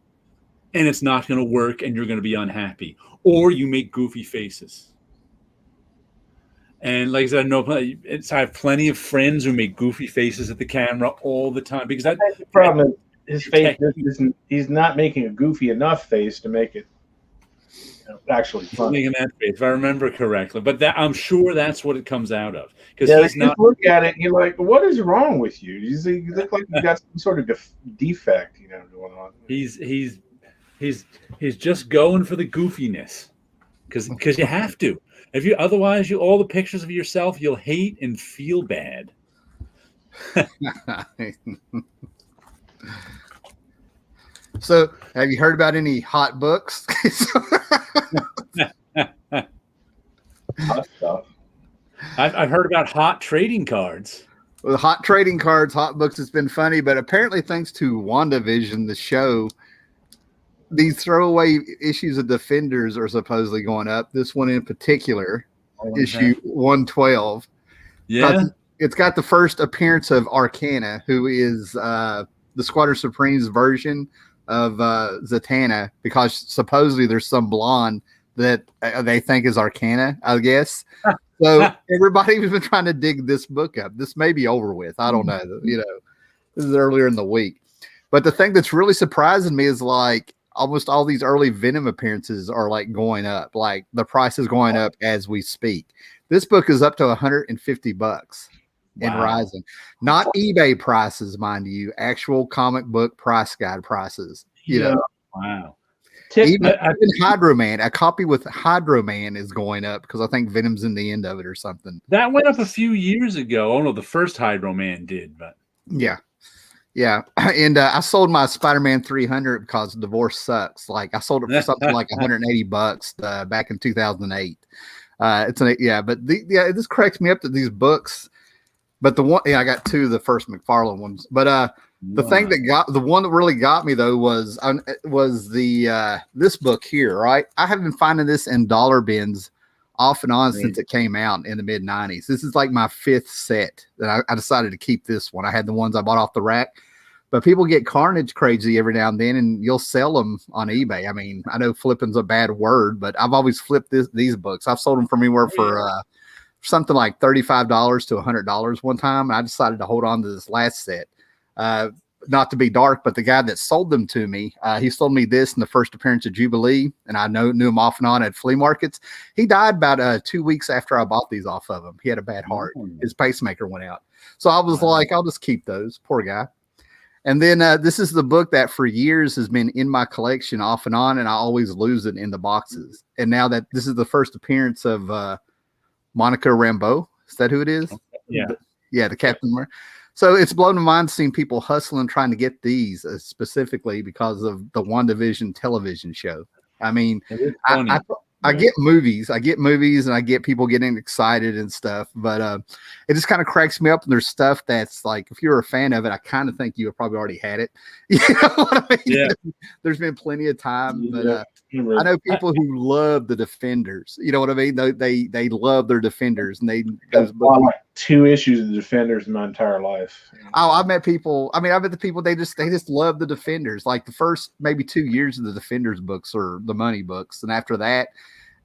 Speaker 1: and it's not going to work, and you're going to be unhappy. Or you make goofy faces. And like I said, I have plenty of friends who make goofy faces at the camera all the time, because
Speaker 3: the problem is his face isn't. He's not making a goofy enough face to make it actually funny.
Speaker 1: Making that face, if I remember correctly. But that I'm sure that's what it comes out of, because he's
Speaker 3: you
Speaker 1: not.
Speaker 3: Look at it, and you're like, "What is wrong with you? You look like you got some sort of defect, going on."
Speaker 1: He's just going for the goofiness, because you have to. If you otherwise, all the pictures of yourself you'll hate and feel bad.
Speaker 4: So, have you heard about any hot books?
Speaker 3: Hot stuff.
Speaker 1: I've heard about hot trading cards.
Speaker 4: Well, hot trading cards, hot books, it's been funny, but apparently thanks to WandaVision, the show, these throwaway issues of Defenders are supposedly going up. This one in particular, issue 112.
Speaker 1: Yeah.
Speaker 4: It's got the first appearance of Arcana, who is the Squadron Supreme's version of Zatanna, because supposedly there's some blonde that they think is Arcana, I guess. So everybody's been trying to dig this book up. This may be over with. I don't know. This is earlier in the week. But the thing that's really surprising me is like almost all these early Venom appearances are like going up. Like the price is going up as we speak. This book is up to $150 and rising. Not eBay prices, mind you, actual comic book price guide prices.
Speaker 1: Wow.
Speaker 4: Even Hydro Man, a copy with Hydro Man is going up because I think Venom's in the end of it or something.
Speaker 1: That went up a few years ago. Oh no, the first Hydro Man did, but
Speaker 4: yeah. And I sold my Spider-Man 300 because divorce sucks. Like I sold it for something like $180 back in 2008. This cracks me up that these books. But the one, I got two of the first McFarlane ones. But the thing the one that really got me though was the this book here, right? I have been finding this in dollar bins off and on since it came out in the mid 90s. This is like my fifth set that I decided to keep this one. I had the ones I bought off the rack, but people get Carnage crazy every now and then, and you'll sell them on eBay. I mean, I know flipping's a bad word, but I've always flipped these books. I've sold them from anywhere for something like $35 to $100 one time. And I decided to hold on to this last set. Not to be dark, but the guy that sold them to me, he sold me this in the first appearance of Jubilee, and I knew him off and on at flea markets. He died about 2 weeks after I bought these off of him. He had a bad heart. His pacemaker went out. So I was like, I'll just keep those. Poor guy. And then this is the book that for years has been in my collection off and on, and I always lose it in the boxes. And now that this is the first appearance of Monica Rambeau. Is that who it is?
Speaker 1: Yeah.
Speaker 4: The Captain. So it's blown my mind seeing people hustling trying to get these specifically because of the WandaVision television show. I mean, I get movies, and I get people getting excited and stuff, but it just kind of cracks me up. And there's stuff that's like, if you're a fan of it, I kind of think you have probably already had it. You know what I mean? Yeah. There's been plenty of time, but I know people who love the Defenders. You know what I mean? They love their Defenders, and
Speaker 3: I've bought like 2 issues of the Defenders in my entire life.
Speaker 4: Oh, I've met people. I mean, I met the people. They just love the Defenders. Like the first maybe 2 years of the Defenders books or the Money books, and after that,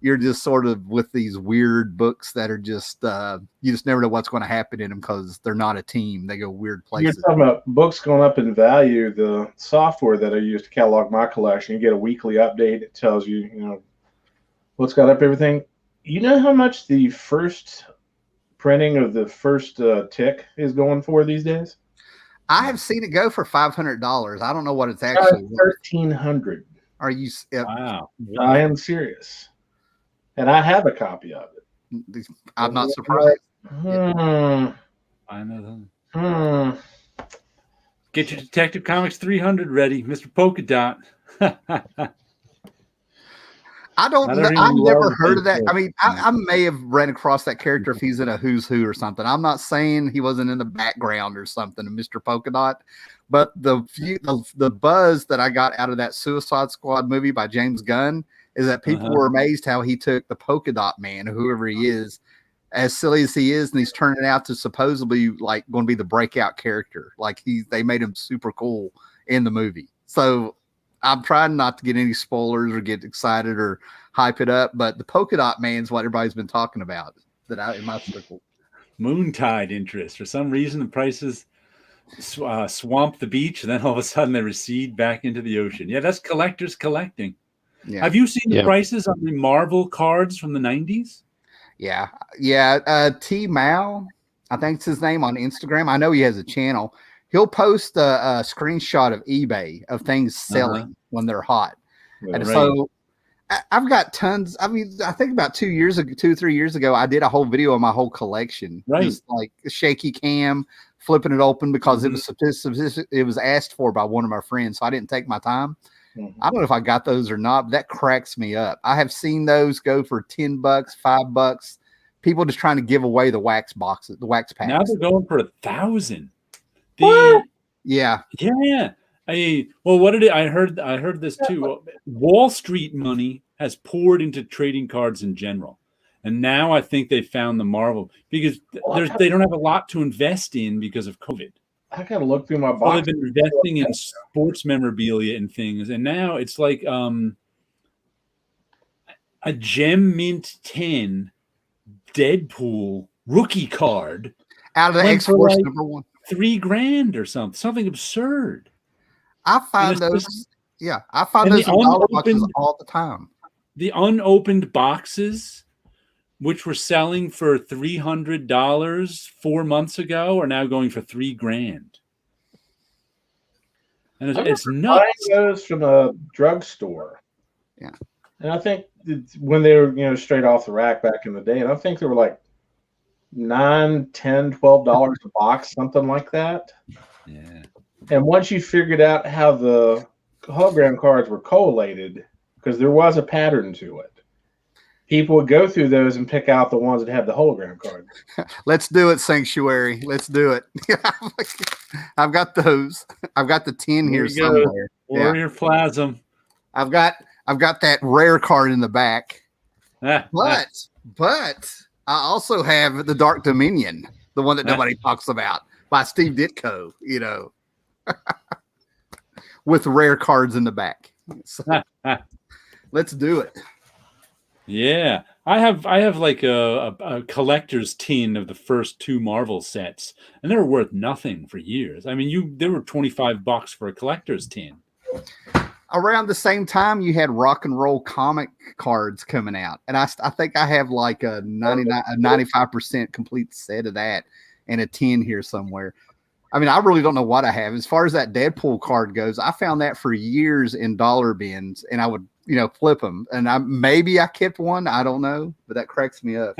Speaker 4: you're just sort of with these weird books that are just you just never know what's going to happen in them because they're not a team. They go weird places.
Speaker 3: You're talking about books going up in value. The software that I use to catalog my collection, you get a weekly update. It tells you, what's got up everything. You know how much the first printing of the first tick is going for these days?
Speaker 4: I have seen it go for $500. I don't know what it's actually
Speaker 3: $1,300.
Speaker 4: Are you?
Speaker 1: Wow.
Speaker 3: I am serious. And I have a copy of
Speaker 4: it. I'm not surprised.
Speaker 1: I know that. Get your Detective Comics 300 ready, Mr. Polka Dot.
Speaker 4: I don't know. I've never heard of that. I mean, I may have ran across that character if he's in a Who's Who or something. I'm not saying he wasn't in the background or something, Mr. Polka Dot. But the buzz that I got out of that Suicide Squad movie by James Gunn is that people were amazed how he took the Polka Dot Man, whoever he is, as silly as he is, and he's turning out to supposedly like going to be the breakout character. Like they made him super cool in the movie. So I'm trying not to get any spoilers or get excited or hype it up, but the Polka Dot Man is what everybody's been talking about in my circle.
Speaker 1: Moontide interest. For some reason, the prices swamp the beach, and then all of a sudden they recede back into the ocean. Yeah, that's collectors collecting.
Speaker 4: Yeah.
Speaker 1: Have you seen the
Speaker 2: Yeah.
Speaker 1: prices on the Marvel cards from the 90s?
Speaker 4: Yeah. T Mao, I think it's his name on Instagram. I know he has a channel. He'll post a screenshot of eBay of things selling when they're hot. And
Speaker 1: Right.
Speaker 4: so I've got tons. I mean, I think about 2 years ago, 3 years ago, I did a whole video of my whole collection.
Speaker 1: Right.
Speaker 4: Just like shaky cam, flipping it open because it was asked for by one of my friends. So I didn't take my time. I don't know if I got those or not, but that cracks me up. I have seen those go for $10, $5. People just trying to give away the wax boxes, the wax packs.
Speaker 1: Now they're going for 1,000.
Speaker 4: Yeah.
Speaker 1: Yeah. What did I heard this too. Wall Street money has poured into trading cards in general. And now I think they found the Marvel because they don't have a lot to invest in because of COVID.
Speaker 3: I gotta look through my
Speaker 1: So
Speaker 3: box.
Speaker 1: they've been investing in sports memorabilia and things, and now it's like a Gem Mint 10 Deadpool rookie card
Speaker 4: Out of the
Speaker 1: went
Speaker 4: X
Speaker 1: for
Speaker 4: Force
Speaker 1: like
Speaker 4: #1.
Speaker 1: $3,000 or something absurd.
Speaker 4: I find
Speaker 1: And
Speaker 4: those.
Speaker 1: it's
Speaker 4: Yeah, I find
Speaker 1: and
Speaker 4: those
Speaker 1: the
Speaker 4: in dollar boxes
Speaker 1: unopened-
Speaker 4: all the time.
Speaker 1: The unopened boxes, which were selling for $300 4 months ago, are now going for $3,000. And it's
Speaker 3: Buying
Speaker 1: nuts.
Speaker 3: those from a drugstore.
Speaker 4: Yeah.
Speaker 3: And I think when they were, straight off the rack back in the day, and I think they were like $9, $10, $12 a box, something like that.
Speaker 1: Yeah.
Speaker 3: And once you figured out how the hologram cards were collated, because there was a pattern to it, people would go through those and pick out the ones that had the hologram card.
Speaker 4: Let's do it, Sanctuary. Let's do it. I've got those. I've got the 10 here
Speaker 1: There you go.
Speaker 4: somewhere.
Speaker 1: Warrior Plasm.
Speaker 4: I've got that rare card in the back. But I also have the Dark Dominion, the one that nobody talks about, by Steve Ditko, with rare cards in the back. So, let's do it.
Speaker 1: Yeah, I have like a collector's tin of the first 2 Marvel sets, and they were worth nothing for years. I mean, they were $25 for a collector's tin.
Speaker 4: Around the same time, you had rock and roll comic cards coming out, and I think I have like a 95% complete set of that, and a 10 here somewhere. I mean, I really don't know what I have. As far as that Deadpool card goes, I found that for years in dollar bins, and I would, flip them. And maybe I kept one. I don't know, but that cracks me up.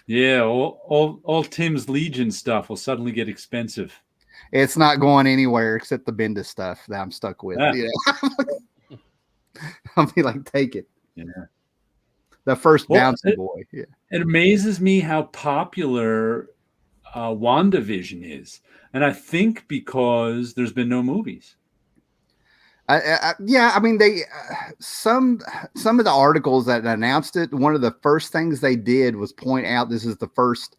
Speaker 1: Yeah, all Tim's Legion stuff will suddenly get expensive.
Speaker 4: It's not going anywhere except the Bendis stuff that I'm stuck with. I'll be like, take it.
Speaker 1: Yeah.
Speaker 4: The first bouncing boy. Yeah.
Speaker 1: It amazes me how popular WandaVision is, and I think because there's been no movies.
Speaker 4: Yeah, I mean, they some of the articles that announced it, one of the first things they did was point out this is the first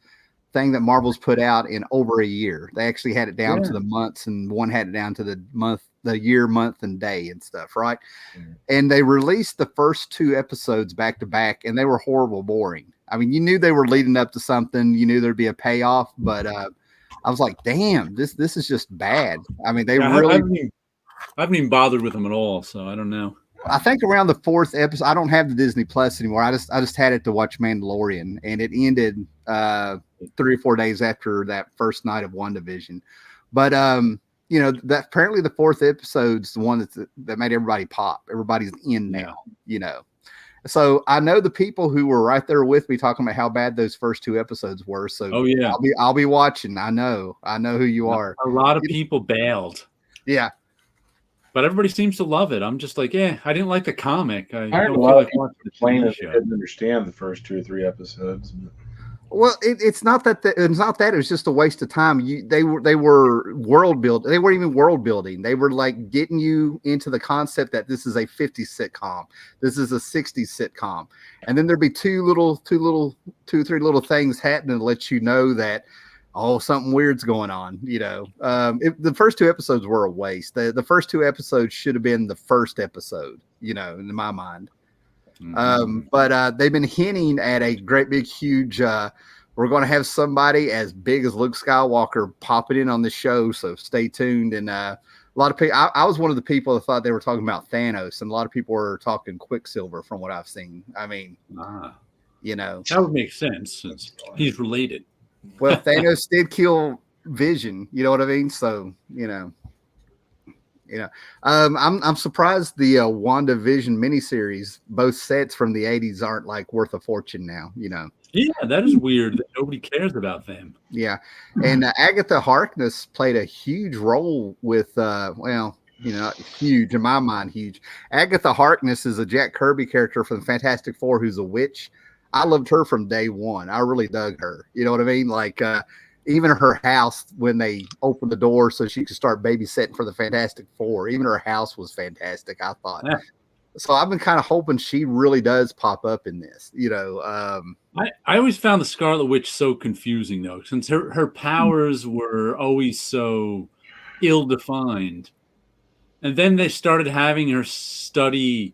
Speaker 4: thing that Marvel's put out in over a year. They actually had it down to the months, and one had it down to the month, the year, month, and day and stuff, right? And they released the first 2 episodes back to back, and they were horrible, boring. I mean, you knew they were leading up to something. You knew there'd be a payoff, but I was like, damn, this is just bad. I mean, they really.
Speaker 1: I haven't even bothered with them at all, so I don't know.
Speaker 4: I think around the 4th episode, I don't have the Disney Plus anymore. I just had it to watch Mandalorian, and it ended 3 or 4 days after that first night of WandaVision. But that apparently the 4th episode's the one that made everybody pop. Everybody's in now, So I know the people who were right there with me talking about how bad those first 2 episodes were. So I'll be watching. I know who you are.
Speaker 1: A lot of people bailed.
Speaker 4: Yeah.
Speaker 1: But everybody seems to love it. I'm just like, I didn't like the comic. I
Speaker 3: heard
Speaker 1: don't
Speaker 3: a lot
Speaker 1: feel
Speaker 3: of
Speaker 1: like
Speaker 3: people
Speaker 1: watching the
Speaker 3: complain
Speaker 1: TV
Speaker 3: that they
Speaker 1: show.
Speaker 3: couldn't understand the first 2 or 3 episodes.
Speaker 4: Well, it's not that. It's not that. It was just a waste of time. They were world building. They weren't even world building. They were like getting you into the concept that this is a 50s sitcom. This is a 60s sitcom, and then there'd be 2 or 3 little things happening to let you know that something weird's going on. The first 2 episodes were a waste. The first 2 episodes should have been the first episode. In my mind. But they've been hinting at a great big huge we're going to have somebody as big as Luke Skywalker popping in on the show. So stay tuned. And a lot of people, I was one of the people that thought they were talking about Thanos, and a lot of people were talking Quicksilver from what I've seen. I mean, you know,
Speaker 1: that would make sense since he's related.
Speaker 4: Well, Thanos did kill Vision. You know what I mean? So, you know, I'm surprised the WandaVision miniseries, both sets from the 80s, aren't like worth a fortune now, you know.
Speaker 1: Yeah, that is weird that nobody cares about them.
Speaker 4: Yeah. And Agatha Harkness played a huge role with, well, you know, huge in my mind, huge. Agatha Harkness is a Jack Kirby character from the Fantastic Four who's a witch. I loved her from day one. I really dug her. You know what I mean? Like, even her house, when they opened the door so she could start babysitting for the Fantastic Four, even her house was fantastic, I thought. Yeah. So I've been kind of hoping she really does pop up in this, you know.
Speaker 1: I always found the Scarlet Witch so confusing, though, since her powers were always so ill-defined. And then they started having her study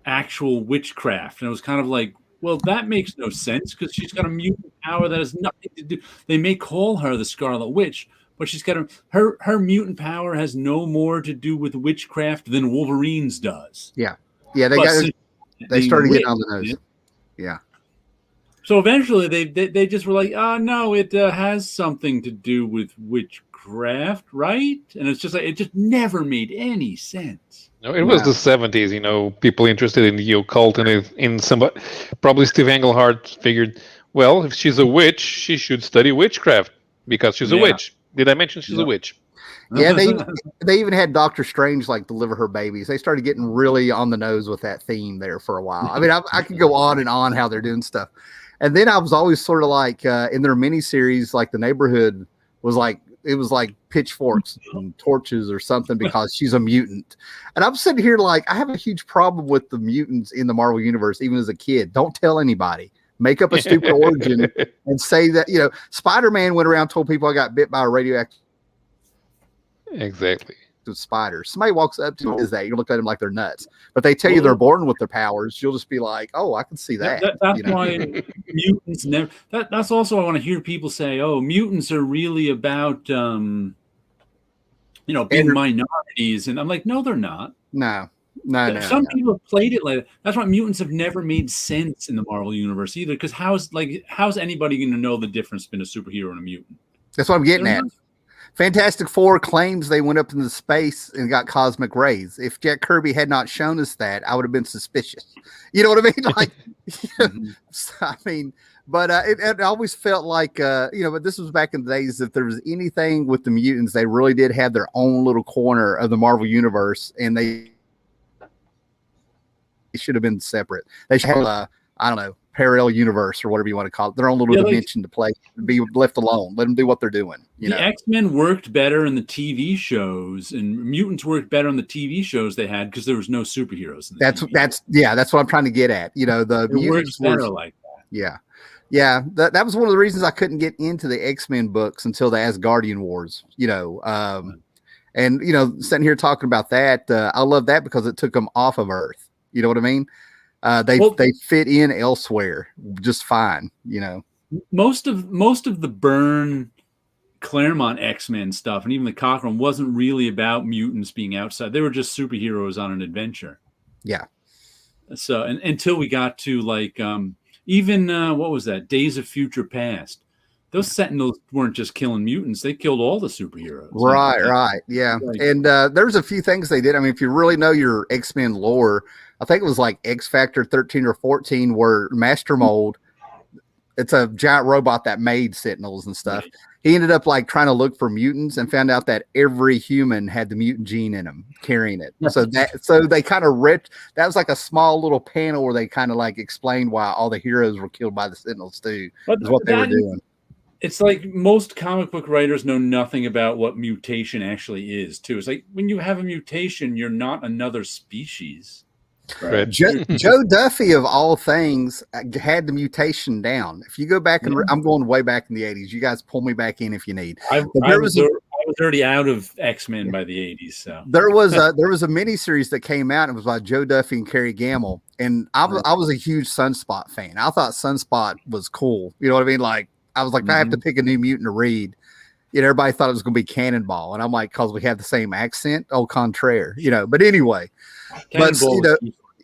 Speaker 1: actual witchcraft. And it was kind of like, well, that makes no sense because she's got a mutant power that has nothing to do. They may call her the Scarlet Witch, but she's got her mutant power has no more to do with witchcraft than Wolverine's does.
Speaker 4: Yeah. Yeah, they started getting on the nose. Yeah.
Speaker 1: So eventually they just were like, no, it has something to do with witchcraft, right? And it's just like, it just never made any sense.
Speaker 2: No, it was the 70s, you know, people interested in the occult and in somebody, probably Steve Englehart figured, well, if she's a witch, she should study witchcraft because she's a witch. Did I mention she's a witch?
Speaker 4: Yeah, they even had Doctor Strange like deliver her babies. They started getting really on the nose with that theme there for a while. I mean, I could go on and on how they're doing stuff. And then I was always sort of like in their miniseries, like the neighborhood was like, it was like pitchforks and torches or something because she's a mutant. And I'm sitting here like, I have a huge problem with the mutants in the Marvel Universe, even as a kid. Don't tell anybody. Make up a stupid origin and say that, you know, Spider-Man went around, told people I got bit by a radioactive spider. Somebody walks up to you, is that you look at them like they're nuts, but they tell you they're born with their powers. You'll just be like, oh, I can see that.
Speaker 1: That's
Speaker 4: you know?
Speaker 1: why mutants never. That's also I want to hear people say, oh, mutants are really about you know, being minorities, and I'm like, no, they're not.
Speaker 4: No.
Speaker 1: Some people have played it like that. That's why mutants have never made sense in the Marvel Universe either. Because how's anybody going to know the difference between a superhero and a mutant?
Speaker 4: That's what I'm getting at. Fantastic Four claims they went up into space and got cosmic rays. If Jack Kirby had not shown us that, I would have been suspicious. You know what I mean? Like, I mean, but it always felt like, you know, but this was back in the days. If there was anything with the mutants, they really did have their own little corner of the Marvel Universe, and they should have been separate. They should have, I don't know, parallel universe or whatever you want to call it, their own little dimension to play, be left alone. Let them do what they're doing. You know,
Speaker 1: X-Men worked better in the TV shows, and mutants worked better on the TV shows they had because there was no superheroes.
Speaker 4: That's what I'm trying to get at. You know, the mutants
Speaker 1: works better like
Speaker 4: that. Yeah. That was one of the reasons I couldn't get into the X-Men books until the Asgardian Wars. You know, and you know, sitting here talking about that, I love that because it took them off of Earth. You know what I mean? They fit in elsewhere just fine, you know.
Speaker 1: Most of the Byrne Claremont X-Men stuff and even the Cochran wasn't really about mutants being outside. They were just superheroes on an adventure.
Speaker 4: Yeah.
Speaker 1: So and until we got to like even what was that? Days of Future Past. Those Sentinels weren't just killing mutants; they killed all the superheroes.
Speaker 4: Right, yeah. And there's a few things they did. I mean, if you really know your X-Men lore, I think it was like X Factor 13 or 14, where Master Mold, it's a giant robot that made Sentinels and stuff. He ended up like trying to look for mutants and found out that every human had the mutant gene in them, carrying it. So they kind of that was like a small little panel where they kind of like explained why all the heroes were killed by the Sentinels too. Is what they were doing.
Speaker 1: It's like most comic book writers know nothing about what mutation actually is too. It's like when you have a mutation, you're not another species.
Speaker 2: Right.
Speaker 4: Joe Duffy of all things had the mutation down. If you go back and I'm going way back in the 80s, you guys pull me back in if you need.
Speaker 1: I was already out of X-Men by the 80s. So
Speaker 4: there was a miniseries that came out. It was by Joe Duffy and Kerry Gamble, and I was a huge Sunspot fan. I thought Sunspot was cool. You know what I mean? Like I was like, if I have to pick a New Mutant to read, everybody thought it was going to be Cannonball, and I'm like, because we have the same accent, au contraire, But anyway,
Speaker 1: Cannonball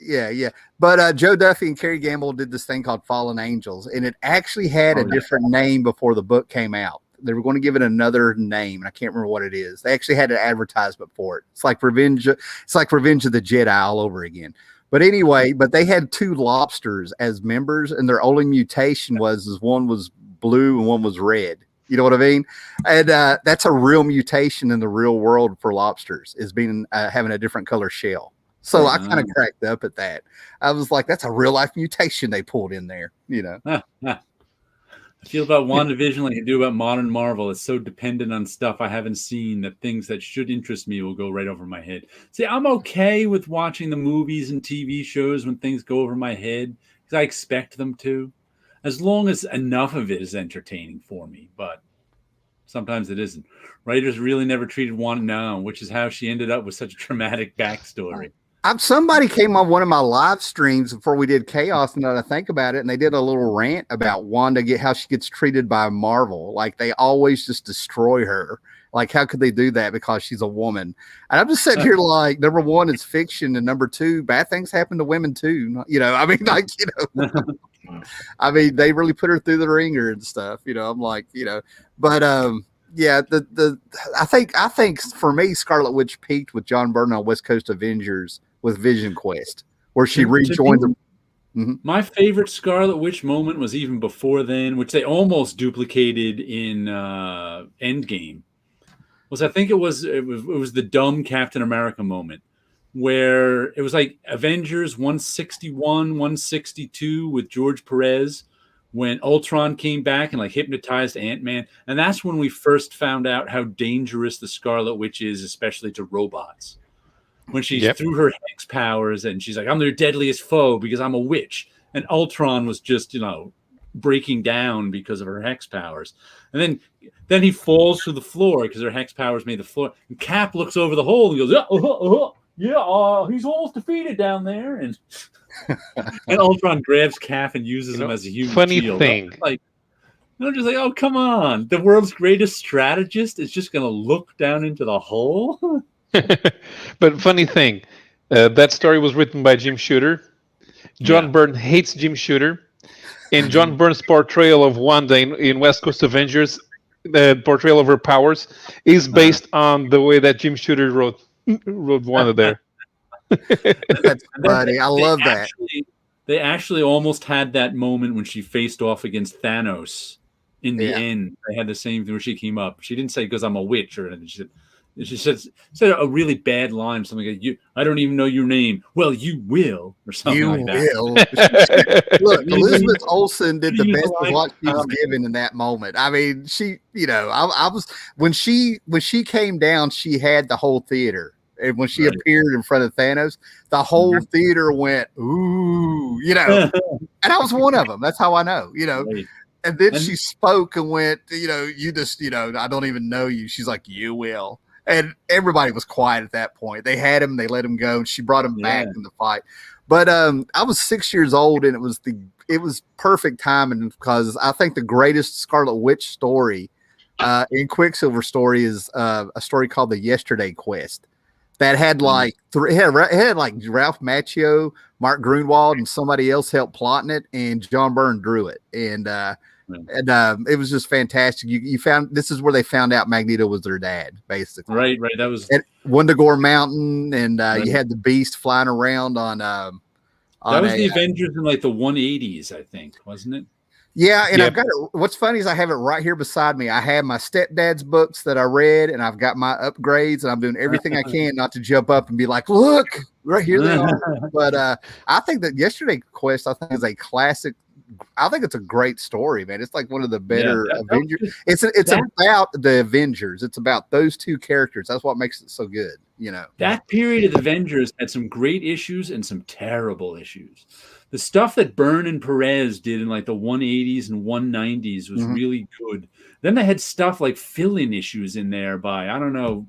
Speaker 4: yeah. But Joe Duffy and Kerry Gamble did this thing called Fallen Angels, and it actually had a different name before the book came out. They were going to give it another name, and I can't remember what it is. They actually had an advertisement for it. It's like Revenge of the Jedi all over again. But anyway, they had 2 lobsters as members, and their only mutation was one was blue and one was red. You know what I mean? And that's a real mutation in the real world for lobsters, is being having a different color shell. So I kind of cracked up at that. I was like, that's a real life mutation they pulled in there,
Speaker 1: I feel about WandaVision like I do about modern Marvel. It's so dependent on stuff I haven't seen that things that should interest me will go right over my head. See, I'm okay with watching the movies and TV shows when things go over my head because I expect them to, as long as enough of it is entertaining for me. But sometimes it isn't. Writers really never treated Wanda, which is how she ended up with such a traumatic backstory.
Speaker 4: Somebody came on one of my live streams before we did Chaos, and I think about it, and they did a little rant about Wanda, how she gets treated by Marvel. Like, they always just destroy her. Like, how could they do that because she's a woman? And I'm just sitting here like, number one, it's fiction, and number two, bad things happen to women too. I mean, they really put her through the ringer and stuff. I'm like, but yeah, I think for me, Scarlet Witch peaked with John Byrne on West Coast Avengers with Vision Quest, where she rejoined the. Mm-hmm.
Speaker 1: My favorite Scarlet Witch moment was even before then, which they almost duplicated in Endgame. I think it was the dumb Captain America moment, where it was like Avengers 161, 162 with George Perez, when Ultron came back and like hypnotized Ant-Man. And that's when we first found out how dangerous the Scarlet Witch is, especially to robots. When she threw her Hex powers and she's like, I'm their deadliest foe because I'm a witch. And Ultron was just, breaking down because of her Hex powers. And then he falls to the floor because her Hex powers made the floor. And Cap looks over the hole and goes, he's almost defeated down there. And and Ultron grabs Cap and uses him as a human
Speaker 2: funny
Speaker 1: shield.
Speaker 2: Thing.
Speaker 1: Just like, oh, come on. The world's greatest strategist is just going to look down into the hole?
Speaker 2: But funny thing, that story was written by Jim Shooter. John Byrne hates Jim Shooter. And John Byrne's portrayal of Wanda in West Coast Avengers, the portrayal of her powers, is based on the way that Jim Shooter wrote Wanda there.
Speaker 4: That's funny. I love that.
Speaker 1: They actually almost had that moment when she faced off against Thanos in the end. They had the same thing where she came up. She didn't say because I'm a witch or anything. She said a really bad line, something like, I don't even know your name. Well, you will, or something like that.
Speaker 4: Look, Elizabeth Olsen did the best of what she was given in that moment. I mean, she, I was when she came down, she had the whole theater. And when she appeared in front of Thanos, the whole theater went, ooh, and I was one of them. That's how I know,
Speaker 1: Right.
Speaker 4: And then she spoke and went, you just, I don't even know you. She's like, you will. And everybody was quiet at that point. They had him, they let him go, and she brought him back in the fight. But I was 6 years old, and it was perfect timing because I think the greatest Scarlet Witch story in Quicksilver story is a story called the Yesterday Quest that had like it had like Ralph Macchio, Mark Grunwald, and somebody else helped plotting it, and John Byrne drew it, and it was just fantastic. You found this is where they found out Magneto was their dad, basically.
Speaker 1: Right. That was
Speaker 4: at Wundagore Mountain, and you had the Beast flying around on. That
Speaker 1: was the Avengers in like the 180s, I think, wasn't it?
Speaker 4: Yeah, and I've got it. What's funny is I have it right here beside me. I have my stepdad's books that I read, and I've got my upgrades, and I'm doing everything I can not to jump up and be like, "Look, right here they are." But I think that Yesterday Quest, I think, is a classic. I think it's a great story, man. It's like one of the better Avengers. It's about the Avengers. It's about those two characters. That's what makes it so good.
Speaker 1: That period of the Avengers had some great issues and some terrible issues. The stuff that Byrne and Perez did in like the 180s and 190s was really good. Then they had stuff like fill-in issues in there by, I don't know,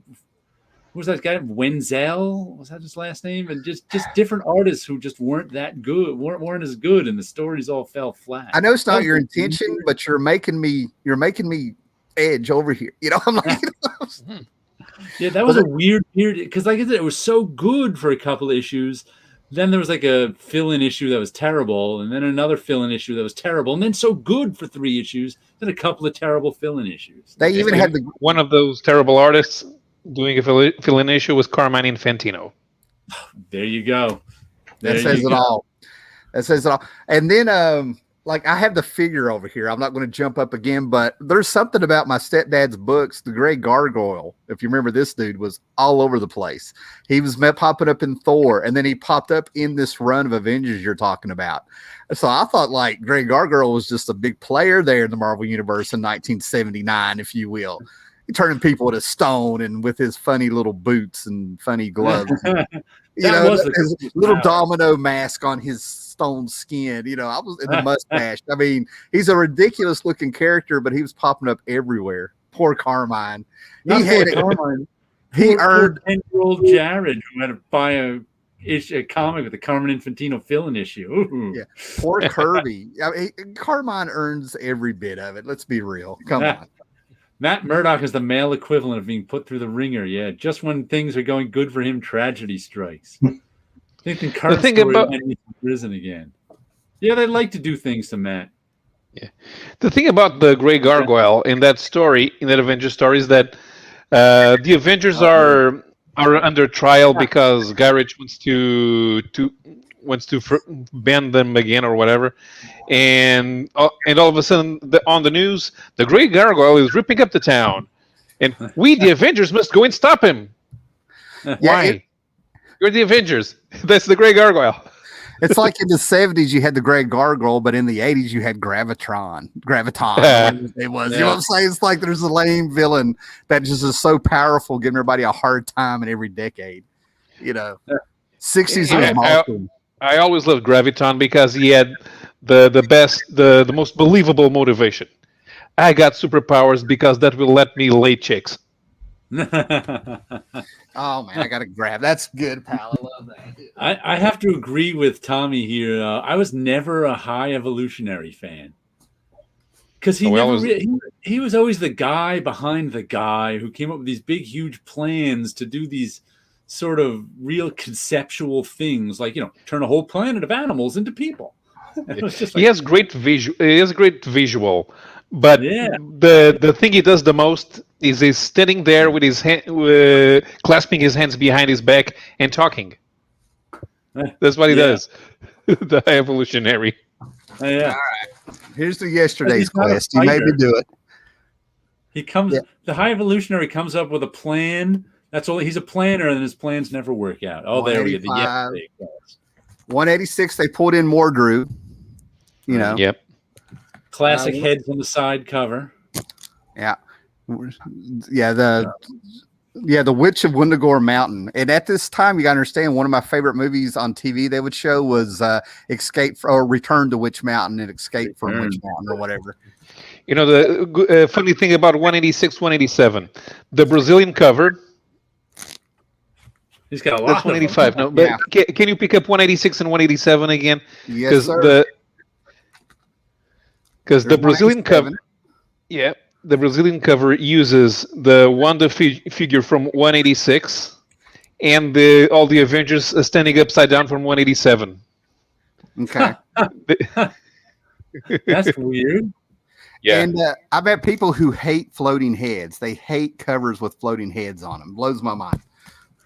Speaker 1: who was that guy? Wenzel? Was that his last name? And just different artists who just weren't that good, weren't as good, and the stories all fell flat.
Speaker 4: I know it's not your intention, but you're making me edge over here. You know, I'm like,
Speaker 1: yeah, that was a weird because, like I said, it was so good for a couple of issues. Then there was like a fill-in issue that was terrible, and then another fill-in issue that was terrible, and then so good for 3 issues, then a couple of terrible fill-in issues.
Speaker 4: They even had
Speaker 2: one of those terrible artists doing a fill-in issue was Carmine Infantino.
Speaker 1: There you go.
Speaker 4: That says it all. That says it all. And then, like, I have the figure over here. I'm not going to jump up again, but there's something about my stepdad's books. The Gray Gargoyle, if you remember, this dude was all over the place. He was popping up in Thor, and then he popped up in this run of Avengers you're talking about. So I thought, like, Gray Gargoyle was just a big player there in the Marvel Universe in 1979, if you will. Turning people to stone and with his funny little boots and funny gloves. You know, his little domino mask on his stone skin. You know, I was in the mustache. I mean, he's a ridiculous looking character, but he was popping up everywhere. Poor Carmine. He earned
Speaker 1: 10-year-old Jared who had to buy a comic with a Carmine Infantino fill-in issue. Ooh.
Speaker 4: Yeah, poor Kirby. I mean, Carmine earns every bit of it. Let's be real. Come on.
Speaker 1: Matt Murdock is the male equivalent of being put through the ringer. Yeah, just when things are going good for him, tragedy strikes. Thinking the thing about prison again. Yeah, they like to do things to Matt.
Speaker 2: Yeah, the thing about the Gray Gargoyle in that story, in that Avengers story, is that the Avengers are under trial because Guy Ritchie wants to ban them again or whatever, and all of a sudden on the news, the Gray Gargoyle is ripping up the town, and we, the Avengers, must go and stop him. Why? You're the Avengers. That's the Gray Gargoyle.
Speaker 4: It's like in the 70s you had the Gray Gargoyle, but in the 80s you had Graviton. It was. You know what I'm saying? It's like there's a lame villain that just is so powerful, giving everybody a hard time in every decade. You know, 60s.
Speaker 2: I always loved Graviton because he had the best, the most believable motivation. I got superpowers because that will let me lay chicks.
Speaker 4: Oh man, I gotta grab. That's good, pal. I love that.
Speaker 1: I have to agree with Tommy here. I was never a High Evolutionary fan because he was always the guy behind the guy who came up with these big, huge plans to do these sort of real conceptual things, like, you know, turn a whole planet of animals into people.
Speaker 2: He has great visual. But the thing he does the most is he's standing there with his hand, clasping his hands behind his back and talking. That's what he does. The High Evolutionary.
Speaker 4: All right. Here's the yesterday's quest. He made me do it.
Speaker 1: He comes. The High Evolutionary comes up with a plan. That's all. He's a planner, and his plans never work out. Oh, there we go. The yesterday quest.
Speaker 4: 186. They pulled in Mordru. You know.
Speaker 2: Yep.
Speaker 1: Classic heads on the side cover.
Speaker 4: Yeah. The Witch of Wundagore Mountain. And at this time, you got to understand, one of my favorite movies on TV they would show was Return to Witch Mountain and Escape from Witch Mountain or whatever.
Speaker 2: You know, the funny thing about 186, 187, the Brazilian cover.
Speaker 1: He's got a lot.
Speaker 2: That's 185. No, but can you pick up 186 and 187 again?
Speaker 4: Yes, sir.
Speaker 2: Because the Brazilian cover, the Brazilian cover uses the Wanda figure from 186, and all the Avengers standing upside down from 187.
Speaker 4: Okay,
Speaker 1: that's weird.
Speaker 4: Yeah, and I bet people who hate floating heads, they hate covers with floating heads on them. Blows my mind.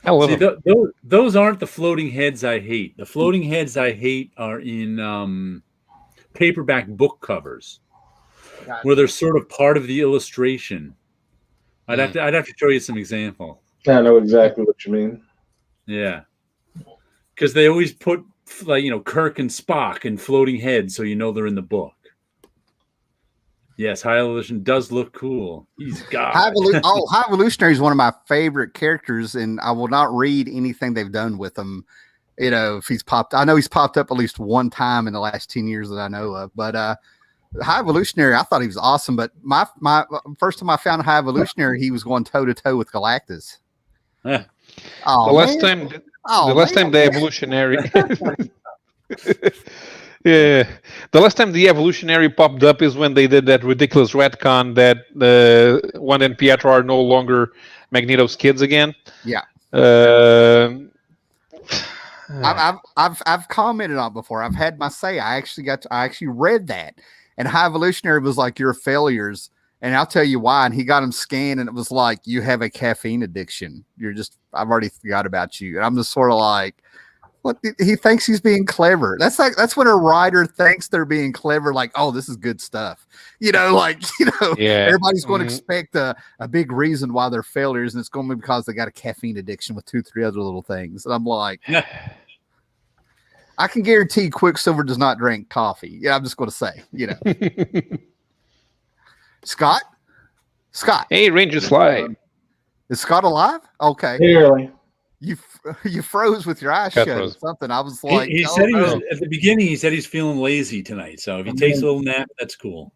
Speaker 2: I love them.
Speaker 1: Those aren't the floating heads I hate. The floating heads I hate are in paperback book covers, where they're sort of part of the illustration. I'd have to show you some example.
Speaker 3: I know exactly what you mean.
Speaker 1: Yeah, because they always put, like, you know, Kirk and Spock and floating heads, so you know they're in the book. Yes, High Evolution does look cool. He's God.
Speaker 4: High Evolutionary is one of my favorite characters, and I will not read anything they've done with him. You know, if I know he's popped up at least one time in the last 10 years that I know of. But High Evolutionary, I thought he was awesome. But my first time I found High Evolutionary, he was going toe to toe with Galactus. Oh,
Speaker 2: The last
Speaker 4: man.
Speaker 2: time,
Speaker 4: Oh,
Speaker 2: the last
Speaker 4: man.
Speaker 2: time the evolutionary. Yeah, the last time the evolutionary popped up is when they did that ridiculous retcon that Wanda and Pietro are no longer Magneto's kids again.
Speaker 4: Yeah.
Speaker 2: Uh,
Speaker 4: I've commented on it before. I've had my say. I actually read that, and High Evolutionary was like, "You're failures," and I'll tell you why. And he got him scanned, and it was like, "You have a caffeine addiction. I've already forgot about you." And I'm just sort of like, "What?" He thinks he's being clever. That's when a writer thinks they're being clever. Like, "Oh, this is good stuff."
Speaker 2: Yeah.
Speaker 4: Everybody's going to expect a big reason why they're failures, and it's going to be because they got a caffeine addiction with 2-3 other little things. And I'm like. I can guarantee Quicksilver does not drink coffee. Yeah, I'm just going to say, Scott?
Speaker 2: Hey, Ranger Sly.
Speaker 4: Is Scott alive? Okay.
Speaker 3: Clearly.
Speaker 4: You froze with your eyes
Speaker 2: Scott
Speaker 4: shut or
Speaker 2: froze.
Speaker 4: something. I was like,
Speaker 1: He said he was at the beginning. He said he's feeling lazy tonight. So if he takes a little nap, that's cool.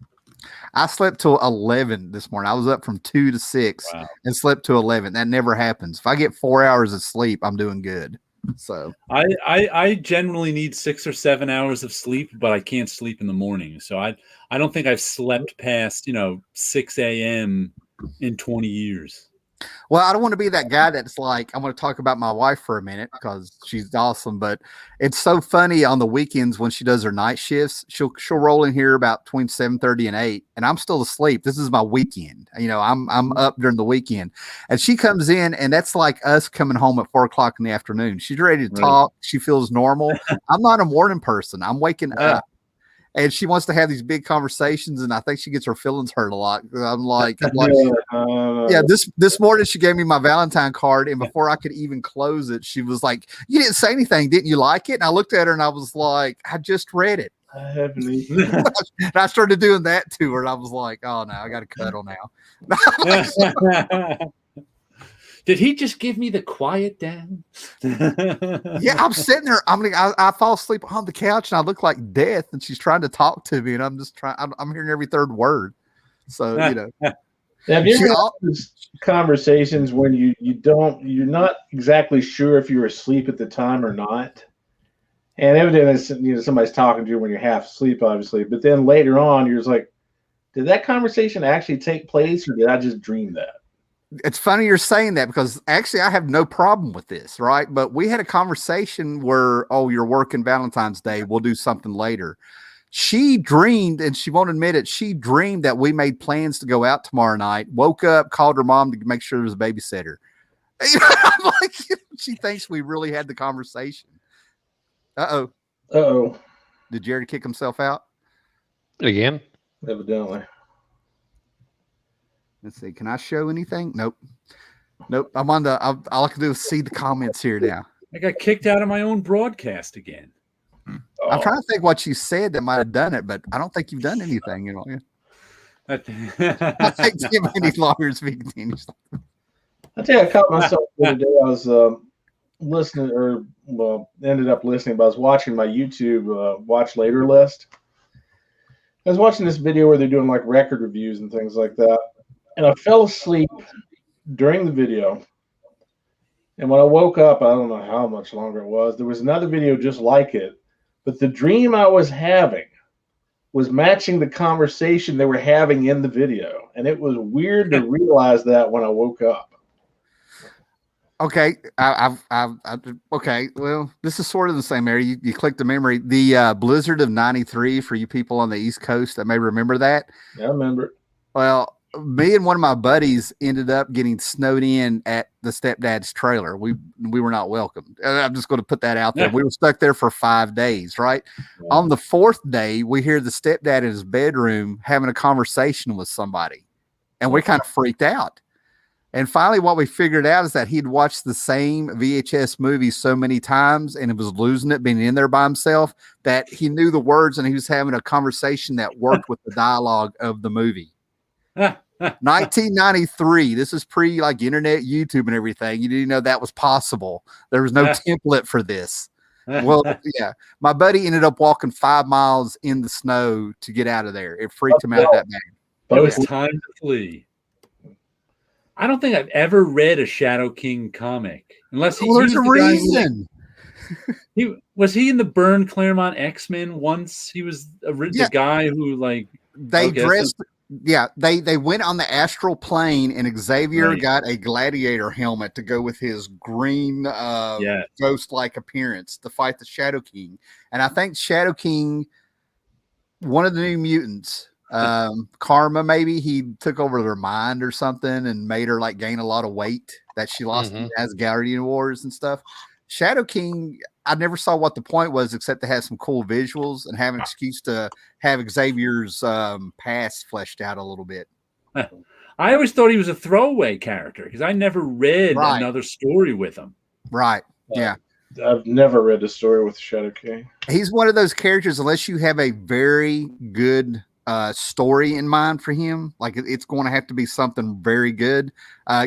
Speaker 4: I slept till 11 this morning. I was up from 2 to 6 and slept to 11. That never happens. If I get 4 hours of sleep, I'm doing good. So
Speaker 1: I generally need 6 or 7 hours of sleep, but I can't sleep in the morning. So I don't think I've slept past 6 a.m. in 20 years.
Speaker 4: Well, I don't want to be that guy that's like, I'm going to talk about my wife for a minute because she's awesome, but it's so funny on the weekends when she does her night shifts, she'll roll in here about between 7:30 and 8, and I'm still asleep. This is my weekend. I'm up during the weekend, and she comes in, and that's like us coming home at 4:00 in the afternoon. She's ready to talk. She feels normal. I'm not a morning person. I'm waking up. And she wants to have these big conversations, and I think she gets her feelings hurt a lot. I'm like, yeah. This morning she gave me my Valentine card, and before I could even close it, she was like, "You didn't say anything, didn't you like it?" And I looked at her, and I was like, "I just read it."
Speaker 3: I haven't even.
Speaker 4: And I started doing that to her, and I was like, "Oh no, I got to cuddle now."
Speaker 1: Did he just give me the quiet down?
Speaker 4: Yeah, I'm sitting there. I fall asleep on the couch and I look like death, and she's trying to talk to me, and I'm just trying. I'm hearing every third word. So
Speaker 3: Have you ever had those conversations when you're not exactly sure if you're asleep at the time or not, and evidently somebody's talking to you when you're half asleep, obviously, but then later on you're just like, did that conversation actually take place, or did I just dream that?
Speaker 4: It's funny you're saying that because actually I have no problem with this, right? But we had a conversation where, you're working Valentine's Day. We'll do something later. She dreamed, and she won't admit it, she dreamed that we made plans to go out tomorrow night, woke up, called her mom to make sure there was a babysitter. I'm like, she thinks we really had the conversation.
Speaker 3: Uh-oh.
Speaker 4: Did Jared kick himself out?
Speaker 2: Again?
Speaker 3: Evidently.
Speaker 4: Let's see. Can I show anything? Nope. I'm on all I can do is see the comments here now.
Speaker 1: I got kicked out of my own broadcast again.
Speaker 4: I'm trying to think what you said that might have done it, but I don't think you've done anything. I think Tim any longer as we continue.
Speaker 3: I tell you, I caught myself the other day. I was listening, ended up listening, but I was watching my YouTube watch later list. I was watching this video where they're doing like record reviews and things like that. And I fell asleep during the video. And when I woke up, I don't know how much longer it was, there was another video just like it. But the dream I was having was matching the conversation they were having in the video. And it was weird to realize that when I woke up.
Speaker 4: Okay. Okay. Well, this is sort of the same area. You clicked the memory. The blizzard of 93 for you people on the East Coast that may remember that.
Speaker 3: Yeah, I remember it.
Speaker 4: Well, me and one of my buddies ended up getting snowed in at the stepdad's trailer. We were not welcome. I'm just going to put that out there. We were stuck there for 5 days, right? Yeah. On the 4th day, we hear the stepdad in his bedroom having a conversation with somebody, and we kind of freaked out. And finally, what we figured out is that he'd watched the same VHS movie so many times and it was losing it being in there by himself that he knew the words and he was having a conversation that worked with the dialogue of the movie. 1993. This is pre like internet, YouTube, and everything. You didn't know that was possible. There was no template for this. Well, yeah, my buddy ended up walking 5 miles in the snow to get out of there. It freaked him out that bad.
Speaker 1: But it was time to flee. I don't think I've ever read a Shadow King comic unless he
Speaker 4: Well, there's
Speaker 1: was
Speaker 4: a
Speaker 1: the guy
Speaker 4: reason.
Speaker 1: was he in the Byrne Claremont X-Men once? He was
Speaker 4: Yeah.
Speaker 1: the guy who like
Speaker 4: They
Speaker 1: okay,
Speaker 4: dressed. Yeah, they went on the astral plane, and Xavier
Speaker 1: Right.
Speaker 4: got a gladiator helmet to go with his green
Speaker 1: Yeah.
Speaker 4: ghost-like appearance to fight the Shadow King. And I think Shadow King, one of the New Mutants, Karma, maybe he took over their mind or something and made her like gain a lot of weight that she lost in the Asgardian Wars and stuff. Shadow King, I never saw what the point was except to have some cool visuals and have an excuse to have Xavier's past fleshed out a little bit.
Speaker 1: I always thought he was a throwaway character because I never read another story with him.
Speaker 4: Right. Yeah.
Speaker 3: I've never read a story with Shadow King.
Speaker 4: He's one of those characters, unless you have a very good story in mind for him, like it's going to have to be something very good.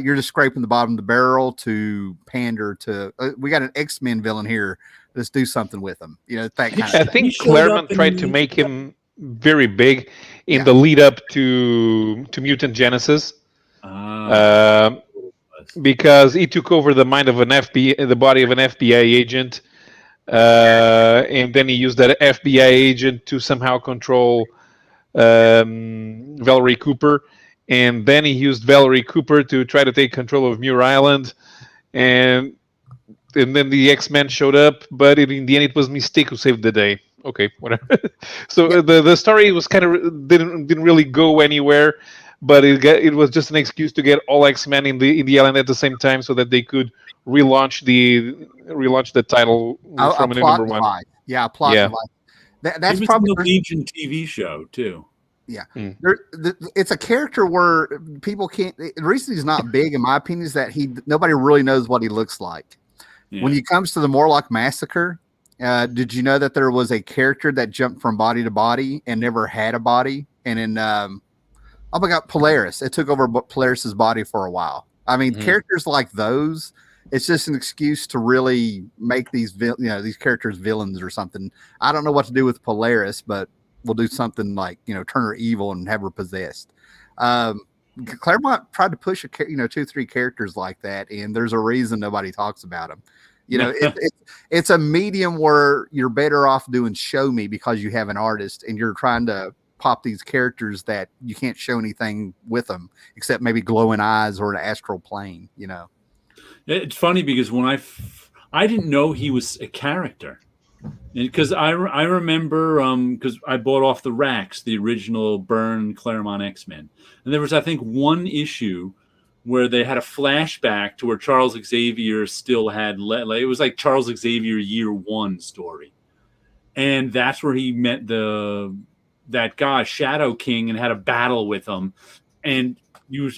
Speaker 4: You're just scraping the bottom of the barrel to pander to. We got an X-Men villain here. Let's do something with him. You know, that kind of.
Speaker 2: I think Claremont tried to make him very big in the lead up to Mutant Genesis, because he took over the mind of an the body of an FBI agent, and then he used that FBI agent to somehow control Valerie Cooper, and then he used Valerie Cooper to try to take control of Muir Island, and then the X-Men showed up, but in the end it was Mystique who saved the day. Okay, whatever. So the story was kind of didn't really go anywhere, but it was just an excuse to get all X-Men in the island at the same time so that they could relaunch the title from a number one.
Speaker 4: Yeah, a plot device. That's probably
Speaker 1: the Legion TV show too.
Speaker 4: Yeah, it's a character where people can't. The reason he's not big, in my opinion, is that nobody really knows what he looks like. Yeah. When it comes to the Morlock Massacre, did you know that there was a character that jumped from body to body and never had a body? And in oh my God, Polaris, it took over Polaris's body for a while. I mean, characters like those. It's just an excuse to really make these characters villains or something. I don't know what to do with Polaris, but we'll do something like, turn her evil and have her possessed. Claremont tried to push 2-3 characters like that, and there's a reason nobody talks about them. It's a medium where you're better off doing show me because you have an artist and you're trying to pop these characters that you can't show anything with them except maybe glowing eyes or an astral plane.
Speaker 1: It's funny because when I didn't know he was a character, because I remember because I bought off the racks the original Byrne Claremont X-Men, and there was I think one issue where they had a flashback to where Charles Xavier still had it was like Charles Xavier Year One story, and that's where he met that guy Shadow King and had a battle with him, and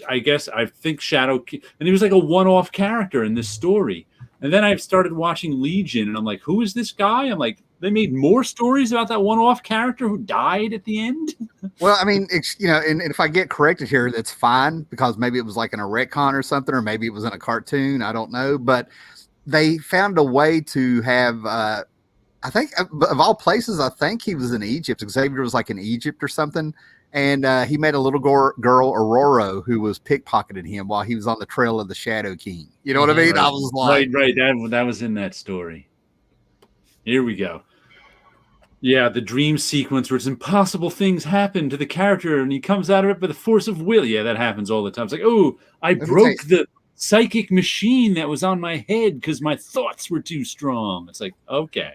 Speaker 1: I think Shadow King, and he was like a one-off character in this story. And then I started watching Legion, and I'm like, who is this guy? I'm like, they made more stories about that one-off character who died at the end?
Speaker 4: Well, I mean, and if I get corrected here, that's fine, because maybe it was like in a retcon or something, or maybe it was in a cartoon. I don't know. But they found a way to have, I think, of all places, I think he was in Egypt. Xavier was like in Egypt or something. And he met a little girl, Aurora, who was pickpocketing him while he was on the trail of the Shadow King. You know what I mean?
Speaker 1: Right.
Speaker 4: I was like,
Speaker 1: right. That was in that story. Here we go. Yeah, the dream sequence where it's impossible things happen to the character, and he comes out of it by the force of will. Yeah, that happens all the time. It's like, oh, I broke the psychic machine that was on my head because my thoughts were too strong. It's like, okay.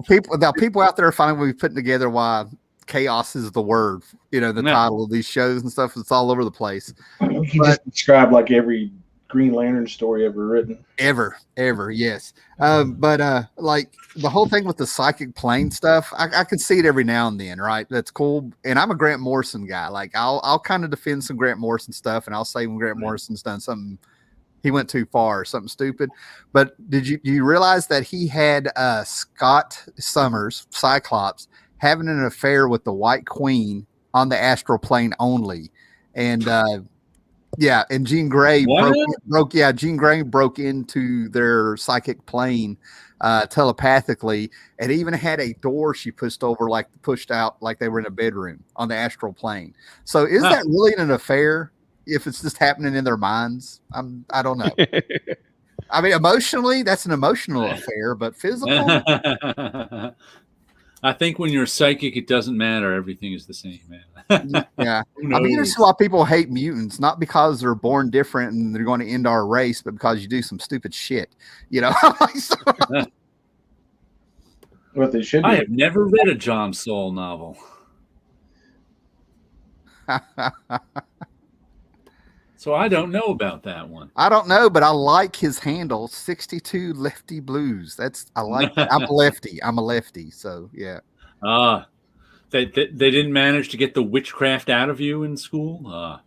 Speaker 4: People out there are finally putting together why chaos is the word, title of these shows and stuff. It's all over the place.
Speaker 3: You just described like every Green Lantern story ever written.
Speaker 4: Ever, yes. But like the whole thing with the psychic plane stuff, I can see it every now and then, right? That's cool. And I'm a Grant Morrison guy. Like I'll kind of defend some Grant Morrison stuff, and I'll say when Grant Morrison's done something, he went too far or something stupid. But do you realize that he had Scott Summers, Cyclops, having an affair with the White Queen on the astral plane only, and and Jean Grey broke into their psychic plane telepathically, and even had a door she pushed out like they were in a bedroom on the astral plane. So is that really an affair? if it's just happening in their minds. I don't know. I mean, emotionally, that's an emotional affair, but physical.
Speaker 1: I think when you're psychic, it doesn't matter. Everything is the same, man.
Speaker 4: Yeah.
Speaker 1: Who
Speaker 4: I'm beginning to
Speaker 1: knows?
Speaker 4: see why people hate mutants, not because they're born different and they're going to end our race, but because you do some stupid shit. You know,
Speaker 3: What they should
Speaker 1: I
Speaker 3: be.
Speaker 1: have never read a John Saul novel. So I don't know about that one.
Speaker 4: I don't know, but I like his handle, 62 Lefty Blues. I like that. I'm a lefty. So yeah.
Speaker 1: They didn't manage to get the witchcraft out of you in school.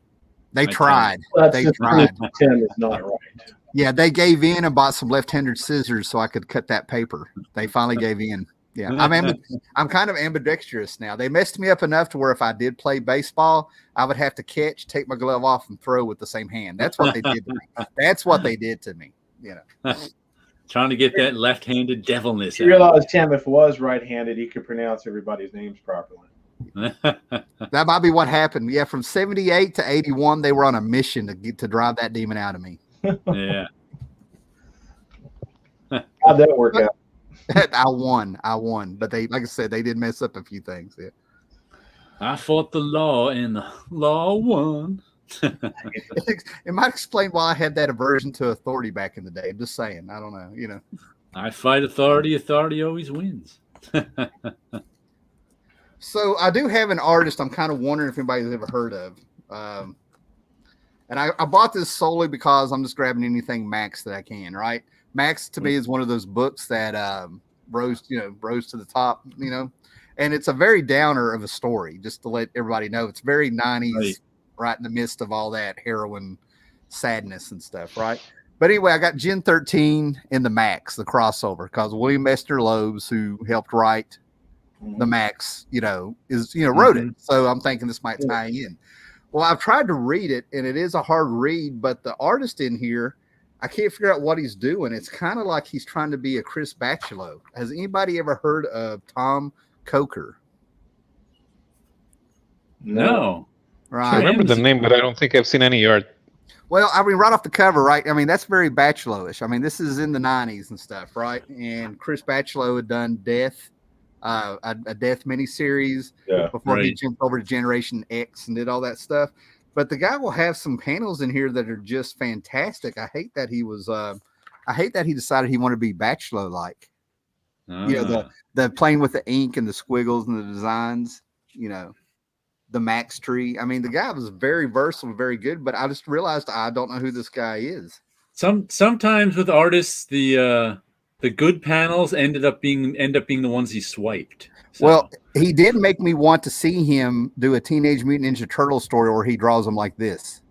Speaker 4: They tried.
Speaker 3: That's
Speaker 4: They
Speaker 3: just
Speaker 4: tried.
Speaker 3: Tim is not right.
Speaker 4: Yeah, they gave in and bought some left-handed scissors so I could cut that paper. They finally gave in. Yeah, I'm kind of ambidextrous now. They messed me up enough to where if I did play baseball, I would have to catch, take my glove off, and throw with the same hand. That's what they did to me. That's what they did to me. You know,
Speaker 1: trying to get that left-handed devilness.
Speaker 3: You realize Tim, if it was right-handed, he could pronounce everybody's names properly.
Speaker 4: That might be what happened. Yeah, from 78 to 81, they were on a mission to drive that demon out of me.
Speaker 1: Yeah.
Speaker 3: How'd that work out?
Speaker 4: I won, but they, like I said, they did mess up a few things. Yeah.
Speaker 1: I fought the law and the law won.
Speaker 4: It might explain why I had that aversion to authority back in the day. I'm just saying. I don't know. You know,
Speaker 1: I fight authority. Authority always wins.
Speaker 4: So I do have an artist I'm kind of wondering if anybody's ever heard of. And I bought this solely because I'm just grabbing anything Max that I can, right? Max to me is one of those books that rose to the top, you know, and it's a very downer of a story, just to let everybody know. It's very 90s, right in the midst of all that heroin sadness and stuff, right? But anyway, I got Gen 13 in the Max, the crossover, because William Esther Loebs, who helped write the Max, wrote it. So I'm thinking this might tie in. Well, I've tried to read it, and it is a hard read, but the artist in here, I can't figure out what he's doing. It's kind of like he's trying to be a Chris Bachalo. Has anybody ever heard of Tom Coker?
Speaker 1: No.
Speaker 4: Right.
Speaker 2: I remember the name, but I don't think I've seen any art.
Speaker 4: Well, I mean, right off the cover, right? I mean, that's very Bachalo-ish. I mean, this is in the 90s and stuff, right? And Chris Bachalo had done Death, a Death miniseries before he jumped over to Generation X and did all that stuff. But the guy will have some panels in here that are just fantastic. I hate that he decided he wanted to be Bachalo-like. You know, the playing with the ink and the squiggles and the designs, you know, the Max tree. I mean, the guy was very versatile, very good, but I just realized I don't know who this guy is.
Speaker 1: Sometimes with artists, the good panels end up being the ones he swiped. So.
Speaker 4: Well, he did make me want to see him do a Teenage Mutant Ninja Turtle story where he draws them like this.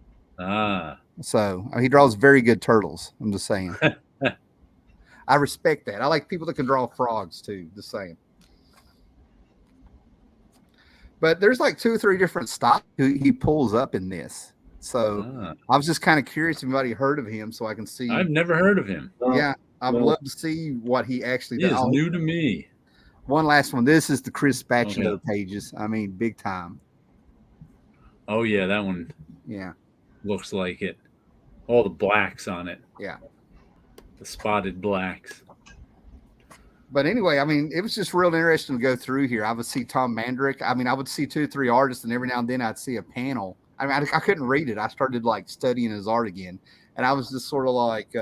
Speaker 4: So he draws very good turtles. I'm just saying. I respect that. I like people that can draw frogs too. Just saying. But there's like 2 or 3 different styles he pulls up in this. So I was just kind of curious if anybody heard of him, so I can see.
Speaker 1: I've never heard of him.
Speaker 4: Yeah, I'd love to see what he actually does.
Speaker 1: He is new to me.
Speaker 4: One last one. This is the Chris Bachalo pages. I mean, big time.
Speaker 1: Oh yeah, that one.
Speaker 4: Yeah,
Speaker 1: looks like it. All the blacks on it.
Speaker 4: Yeah,
Speaker 1: the spotted blacks.
Speaker 4: But anyway, I mean, it was just real interesting to go through here. I would see Tom Mandrick. I mean, I would see 2 or 3 artists, and every now and then I'd see a panel. I mean, I couldn't read it. I started like studying his art again, and I was just sort of like,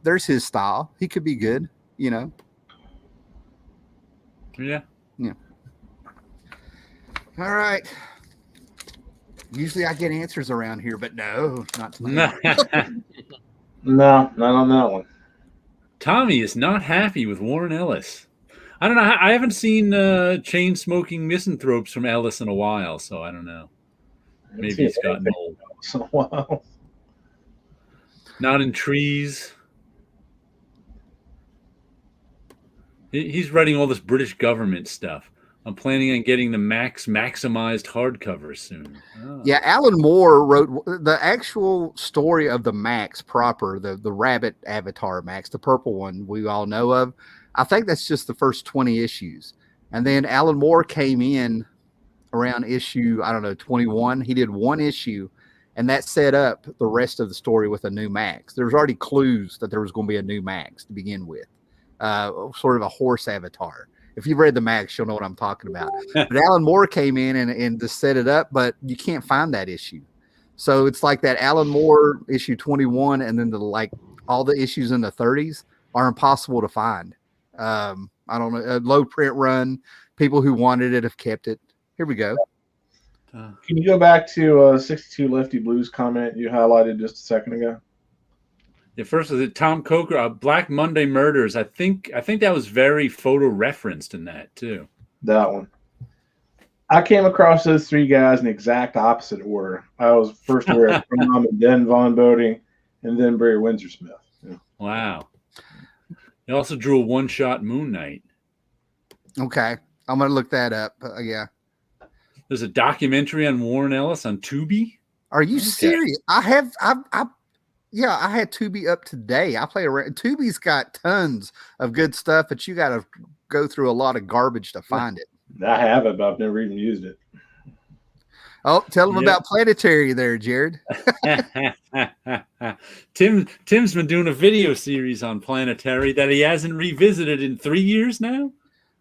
Speaker 4: there's his style. He could be good, you know.
Speaker 1: Yeah.
Speaker 4: All right. Usually I get answers around here, but no, not tonight.
Speaker 3: No, not on that one.
Speaker 1: Tommy is not happy with Warren Ellis. I don't know. I haven't seen chain smoking misanthropes from Ellis in a while, so I don't know. Maybe he's gotten old.
Speaker 3: Wow.
Speaker 1: Not in trees. He's writing all this British government stuff. I'm planning on getting the maximized hardcovers soon.
Speaker 4: Yeah, Alan Moore wrote the actual story of the Max proper, the rabbit avatar Max, the purple one we all know of. I think that's just the first 20 issues. And then Alan Moore came in around issue, 21. He did 1 issue, and that set up the rest of the story with a new Max. There was already clues that there was going to be a new Max to begin with, sort of a horse avatar. If you've read the Max, you'll know what I'm talking about. But Alan Moore came in and just set it up, but you can't find that issue. So it's like that Alan Moore issue 21, and then all the issues in the 30s are impossible to find. I don't know, a low print run. People who wanted it have kept it. Here we go.
Speaker 3: Can you go back to 62 Lefty Blues comment you highlighted just a second ago?
Speaker 1: Yeah, first was it Tom Coker, Black Monday Murders. I think that was very photo referenced in that too.
Speaker 3: That one. I came across those three guys in exact opposite order. I was first aware of Crom, and then Von Boating, and then Barry Windsor Smith. Yeah.
Speaker 1: Wow. He also drew a one-shot Moon Knight.
Speaker 4: Okay, I'm gonna look that up. Yeah.
Speaker 1: There's a documentary on Warren Ellis on Tubi.
Speaker 4: Are you serious? I had Tubi up today. I play around. Tubi's got tons of good stuff, but you got to go through a lot of garbage to find it.
Speaker 3: I have it, but I've never even used it.
Speaker 4: Oh, tell them about Planetary there, Jared.
Speaker 1: Tim's been doing a video series on Planetary that he hasn't revisited in 3 years now.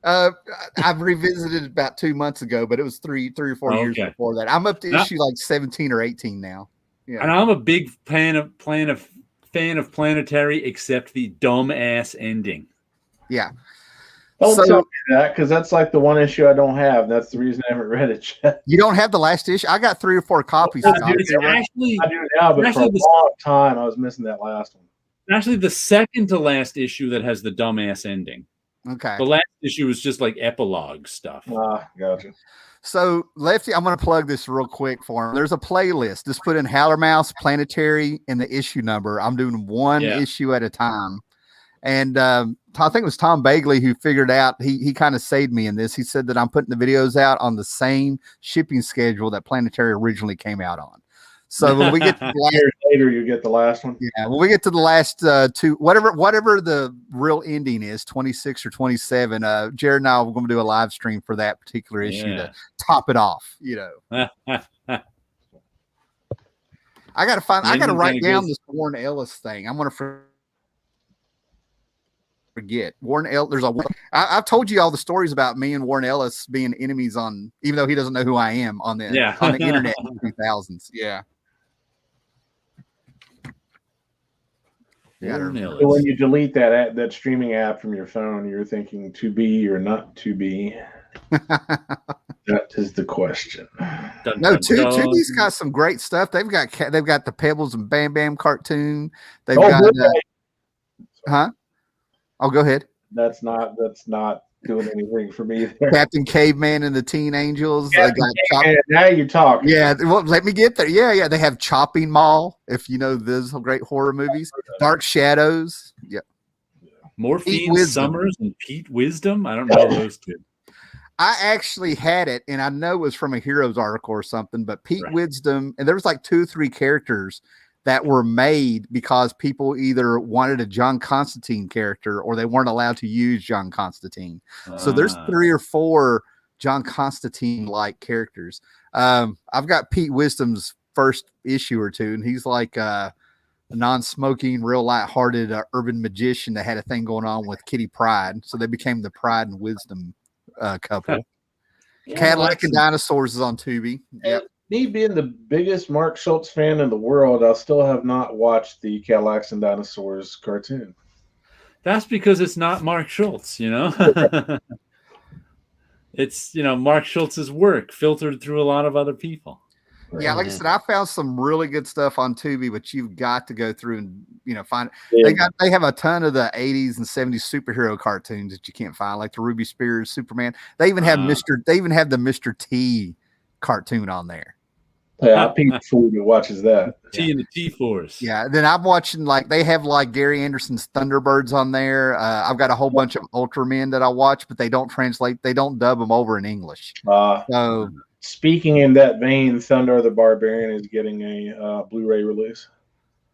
Speaker 4: I've revisited about 2 months ago, but it was three or 4 years before that. I'm up to issue like 17 or 18 now. Yeah.
Speaker 1: And I'm a big fan of Planetary, except the dumbass ending.
Speaker 4: Yeah.
Speaker 3: Don't tell me that, because that's like the one issue I don't have. That's the reason I haven't read it yet.
Speaker 4: You don't have the last issue? I got 3 or 4 copies.
Speaker 3: I do now, but for a long time I was missing that last one.
Speaker 1: Actually, the second to last issue that has the dumbass ending.
Speaker 4: Okay.
Speaker 1: The last issue is just like epilogue stuff.
Speaker 3: Gotcha.
Speaker 4: So, Lefty, I'm going to plug this real quick for him. There's a playlist. Just put in Howler Mouse, Planetary, and the issue number. I'm doing one issue at a time. And I think it was Tom Bagley who figured out, he kind of saved me in this. He said that I'm putting the videos out on the same shipping schedule that Planetary originally came out on. So when we get to
Speaker 3: later, you get the last one.
Speaker 4: Yeah, when we get to the last 2, whatever the real ending is, 26 or 27. Jared and I are going to do a live stream for that particular issue to top it off. I got to write down this Warren Ellis thing. I'm going to forget Warren Ellis. I've told you all the stories about me and Warren Ellis being enemies even though he doesn't know who I am on the internet in the 2000s. Yeah.
Speaker 3: So when you delete that streaming app from your phone, you're thinking to be or not to be. That is the question.
Speaker 4: No, Tubi's got some great stuff. They've got the Pebbles and Bam Bam cartoon. They've got Oh, go ahead.
Speaker 3: That's not doing anything for me there.
Speaker 4: Captain Caveman and the Teen Angels.
Speaker 3: Now you talk.
Speaker 4: Yeah, well, let me get there. Yeah. They have Chopping Mall, if you know those great horror movies. Dark Shadows. Yeah.
Speaker 1: Morphine Summers and Pete Wisdom. I don't know those two.
Speaker 4: I actually had it, and I know it was from a Heroes article or something, but Pete Wisdom, and there was like 2 or 3 characters that were made because people either wanted a John Constantine character or they weren't allowed to use John Constantine. So there's 3 or 4 John Constantine-like characters. I've got Pete Wisdom's first issue or 2, and he's like a non-smoking, real lighthearted urban magician that had a thing going on with Kitty Pryde. So they became the Pride and Wisdom couple. Cadillac and Dinosaurs is on Tubi. Yep.
Speaker 3: Me being the biggest Mark Schultz fan in the world, I still have not watched the Cadillacs and Dinosaurs cartoon.
Speaker 1: That's because it's not Mark Schultz, It's, Mark Schultz's work filtered through a lot of other people.
Speaker 4: Yeah, like I said, I found some really good stuff on Tubi, but you've got to go through and find it. Yeah. They have a ton of the 80s and 70s superhero cartoons that you can't find, like the Ruby Spears Superman. They even have the Mr. T cartoon on there.
Speaker 3: Yeah, I peep fool who watches that.
Speaker 1: T and the T-Force.
Speaker 4: Yeah, then I'm watching they have like Gary Anderson's Thunderbirds on there. I've got a whole bunch of Ultramen that I watch, but they don't dub them over in English. So
Speaker 3: speaking in that vein, Thunder the Barbarian is getting a Blu-ray release.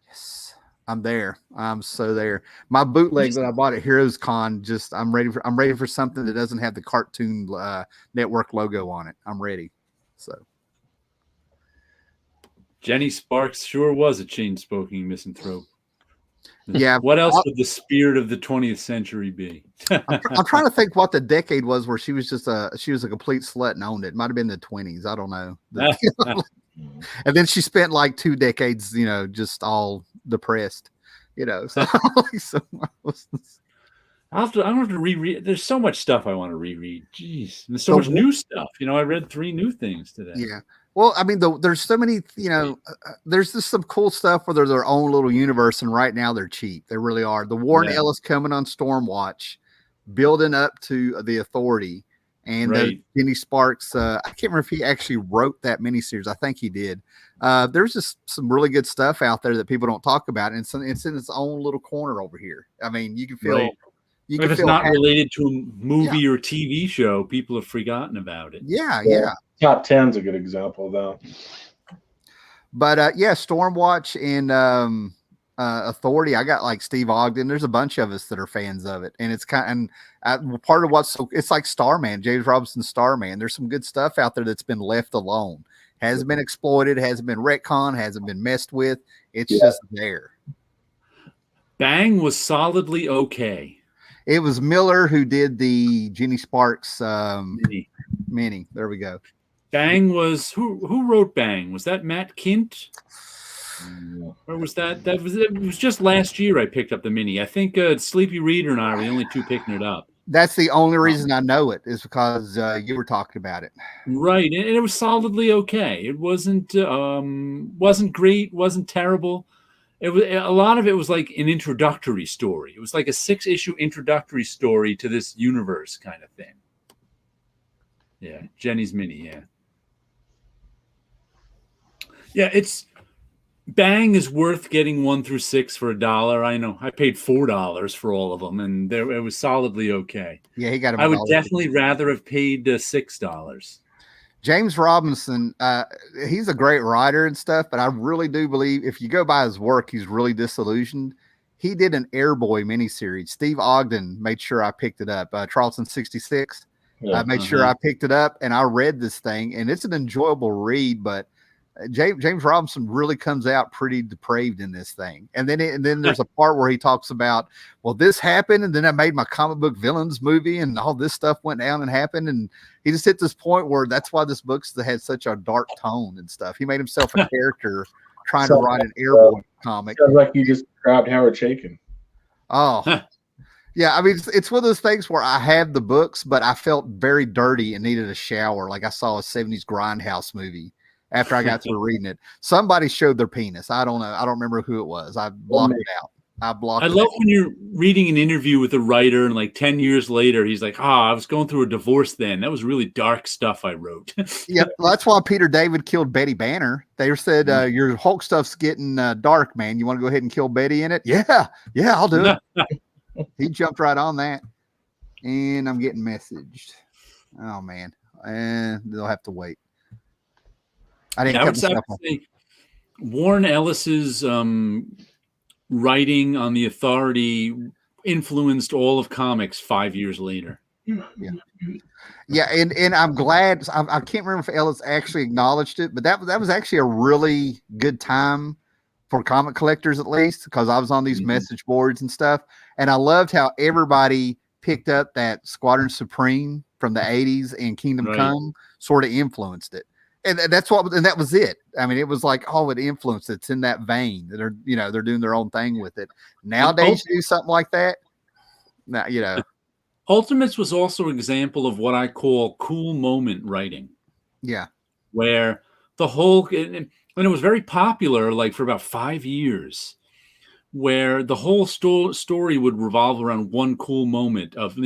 Speaker 4: Yes, I'm there. I'm so there. My bootleg that I bought at Heroes Con, I'm ready for something that doesn't have the Cartoon Network logo on it. I'm ready. So.
Speaker 1: Jenny Sparks sure was a chain-smoking misanthrope.
Speaker 4: Yeah.
Speaker 1: What else would the spirit of the 20th century be?
Speaker 4: I'm trying to think what the decade was where she was a complete slut and owned it. It might have been the 20s. I don't know. And then she spent like 2 decades, just all depressed, So,
Speaker 1: I have to reread. There's so much stuff I want to reread. Jeez, there's so much new stuff. I read 3 new things today.
Speaker 4: Yeah. Well, I mean, there's so many, there's just some cool stuff where they're their own little universe, and right now they're cheap. They really are. The Warren Ellis coming on Stormwatch, building up to the Authority, and Jenny Sparks. I can't remember if he actually wrote that miniseries. I think he did. There's just some really good stuff out there that people don't talk about, and it's in its own little corner over here. I mean, you can feel.
Speaker 1: If it's not related to a movie or TV show, people have forgotten about it.
Speaker 4: Yeah.
Speaker 3: Top 10's a good example, though.
Speaker 4: But Stormwatch and Authority. I got like Steve Ogden. There's a bunch of us that are fans of it, and it's part of it's like Starman, James Robinson's Starman. There's some good stuff out there that's been left alone, hasn't been exploited, hasn't been retconned, hasn't been messed with. It's just there.
Speaker 1: Bang was solidly okay.
Speaker 4: It was Miller who did the Jenny Sparks mini. There we go.
Speaker 1: Bang was who wrote Bang? Was that Matt Kint? Or was that it was just last year I picked up the mini. I think Sleepy Reader and I are the only 2 picking it up.
Speaker 4: That's the only reason I know it is because you were talking about it.
Speaker 1: Right, and it was solidly okay. It wasn't great, wasn't terrible. It was a lot of it was like an introductory story. It was like a 6-issue introductory story to this universe kind of thing. Yeah, Jenny's mini. Yeah. It's Bang is worth getting 1 through 6 for $1. I know I paid $4 for all of them, and it was solidly okay.
Speaker 4: Yeah, he got.
Speaker 1: I would definitely rather have paid $6.
Speaker 4: James Robinson, he's a great writer and stuff, but I really do believe if you go by his work, he's really disillusioned. He did an Airboy miniseries. Steve Ogden made sure I picked it up. Charleston 66. I made sure I picked it up, and I read this thing, and it's an enjoyable read, but James Robinson really comes out pretty depraved in this thing. And then there's a part where he talks about, well, this happened, and then I made my comic book villains movie, and all this stuff went down and happened. And he just hit this point where that's why this book's had such a dark tone and stuff. He made himself a character trying to write an Airboy comic.
Speaker 3: Sounds like you just grabbed Howard Chaykin.
Speaker 4: Oh, yeah. I mean, it's one of those things where I have the books, but I felt very dirty and needed a shower. Like I saw a 70s Grindhouse movie after I got through reading it. Somebody showed their penis. I don't know. I don't remember who it was. I blocked it out. I love
Speaker 1: when you're reading an interview with a writer and like 10 years later, he's like, I was going through a divorce then. That was really dark stuff I wrote.
Speaker 4: Yeah, that's why Peter David killed Betty Banner. They said, your Hulk stuff's getting dark, man. You want to go ahead and kill Betty in it? Yeah, I'll do it. He jumped right on that. And I'm getting messaged. Oh, man. And they'll have to wait. I would
Speaker 1: say Warren Ellis's writing on the Authority influenced all of comics 5 years later.
Speaker 4: Yeah, and I'm glad. I can't remember if Ellis actually acknowledged it, but that was actually a really good time for comic collectors, at least, because I was on these message boards and stuff, and I loved how everybody picked up that Squadron Supreme from the 80s and Kingdom Come sort of influenced it. And that was it. I mean, it was like, it influenced. It's in that vein that they're doing their own thing with it. Nowadays, you do something like that. Now,
Speaker 1: Ultimates was also an example of what I call cool moment writing.
Speaker 4: Yeah.
Speaker 1: Where the whole, and it was very popular, like for about 5 years, where the whole story would revolve around one cool moment of,